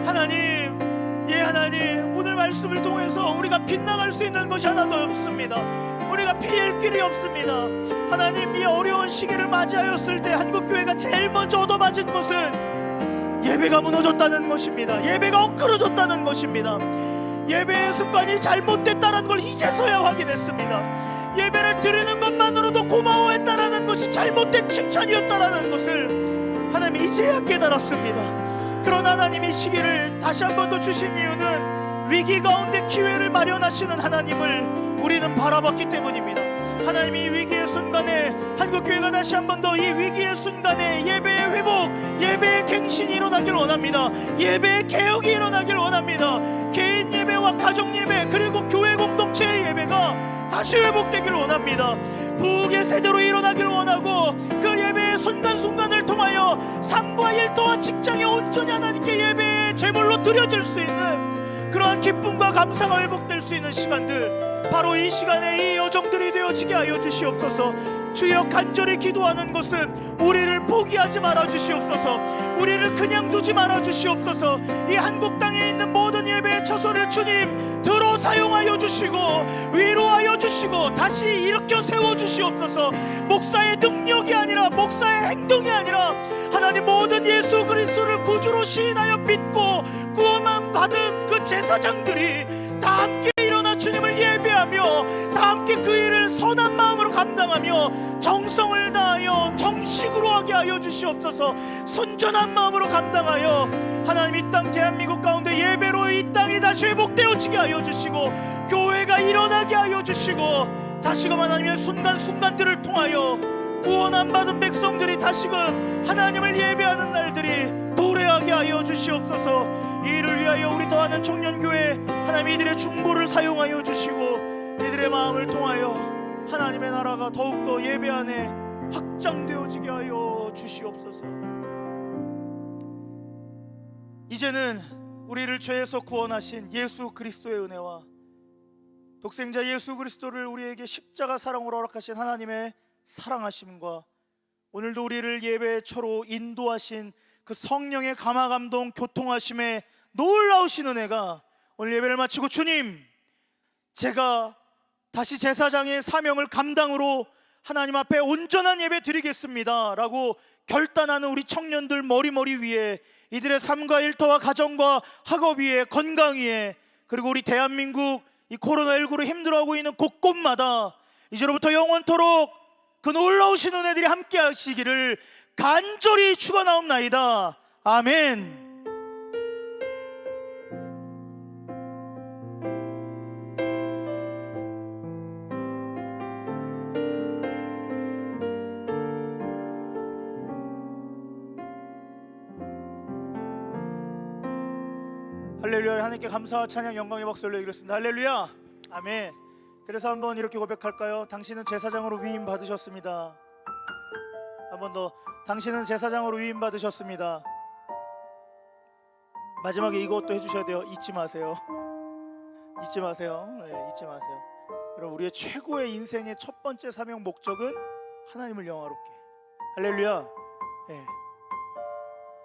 하나님, 예, 하나님, 오늘 말씀을 통해서 우리가 빗나갈 수 있는 것이 하나도 없습니다. 우리가 피할 길이 없습니다. 하나님, 이 어려운 시기를 맞이하였을 때 한국교회가 제일 먼저 얻어맞은 것은 예배가 무너졌다는 것입니다. 예배가 엉클어졌다는 것입니다. 예배의 습관이 잘못됐다는 걸 이제서야 확인했습니다. 예배를 드리는 것만으로도 고마워했다라는 것이 잘못된 칭찬이었다라는 것을 하나님 이제야 깨달았습니다. 그러나 하나님 이 시기를 다시 한 번 더 주신 이유는 위기 가운데 기회를 마련하시는 하나님을 우리는 바라봤기 때문입니다. 하나님, 이 위기의 순간에 한국교회가 다시 한 번 더 이 위기의 순간에 예배의 회복, 예배의 갱신이 일어나길 원합니다. 예배의 개혁이 일어나길 원합니다. 개인 예배와 가정 예배, 그리고 교회 공동체의 예배가 다시 회복되길 원합니다. 부흥의 세대로 일어나길 원하고, 그 예배의 순간순간을 통하여 삶과 일터와 직장에 온전히 하나님께 예배의 제물로 드려질 수 있는 그러한 기쁨과 감사가 회복될 수 있는 시간들, 바로 이 시간에 이 여정들이 되어지게 하여 주시옵소서. 주여, 간절히 기도하는 것은 우리를 포기하지 말아 주시옵소서. 우리를 그냥 두지 말아 주시옵소서. 이 한국 땅에 있는 모든 예배의 처소를 주님 들어 사용하여 주시고 위로하여 주시고 다시 일으켜 세워 주시옵소서. 목사의 능력이 아니라, 목사의 행동이 아니라, 하나님, 모든 예수 그리스도를 구주로 시인하여 믿고 구원만 받은 그 제사장들이 다 함께 일어나 주님을 예배하며 다 함께 그 일을 선한 마음으로 감당하며 정성을 다하여 정식으로 하게 하여 주시옵소서. 순전한 마음으로 감당하여 하나님, 이 땅 대한민국 가운데 예배로 이 땅이 다시 회복되어지게 하여 주시고 교회가 일어나게 하여 주시고, 다시금 하나님의 순간순간들을 통하여 구원 안 받은 백성들이 다시금 하나님을 예배하는 날들이 도래하게 하여 주시옵소서. 이 일을 위하여 우리 더하는 청년교회, 하나님, 이들의 중보를 사용하여 주시고 이들의 마음을 통하여 하나님의 나라가 더욱더 예배 안에 확장되어지게 하여 주시옵소서. 이제는 우리를 죄에서 구원하신 예수 그리스도의 은혜와 독생자 예수 그리스도를 우리에게 십자가 사랑으로 허락하신 하나님의 사랑하심과 오늘도 우리를 예배의 처로 인도하신 그 성령의 감화감동 교통하심에 놀라우신 은혜가 오늘 예배를 마치고, 주님, 제가 다시 제사장의 사명을 감당으로 하나님 앞에 온전한 예배 드리겠습니다 라고 결단하는 우리 청년들 머리 위에 이들의 삶과 일터와 가정과 학업 위에, 건강 위에, 그리고 우리 대한민국 이 코로나19로 힘들어하고 있는 곳곳마다 이제로부터 영원토록 그 놀라우신 은혜들이 함께 하시기를 간절히 축원하옵나이다. 아멘. 할렐루야. 하나님께 감사와 찬양 영광의 박수 올려드리겠습니다. 할렐루야. 아멘. 그래서 한번 이렇게 고백할까요? 당신은 제사장으로 위임 받으셨습니다. 한 번 더. 당신은 제사장으로 위임 받으셨습니다. 마지막에 이것도 해주셔야 돼요. 잊지 마세요. 잊지 마세요. 네, 잊지 마세요. 여러분, 우리의 최고의 인생의 첫 번째 사명 목적은 하나님을 영화롭게. 할렐루야. 네.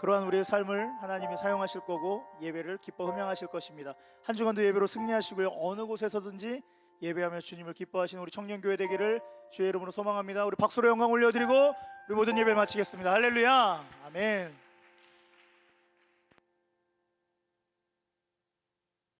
그러한 우리의 삶을 하나님이 사용하실 거고 예배를 기뻐 흠양하실 것입니다. 한 주간도 예배로 승리하시고요. 어느 곳에서든지 예배하며 주님을 기뻐하시는 우리 청년교회 되기를 주의 이름으로 소망합니다. 우리 박수로 영광 올려드리고 우리 모든 예배를 마치겠습니다. 할렐루야. 아멘.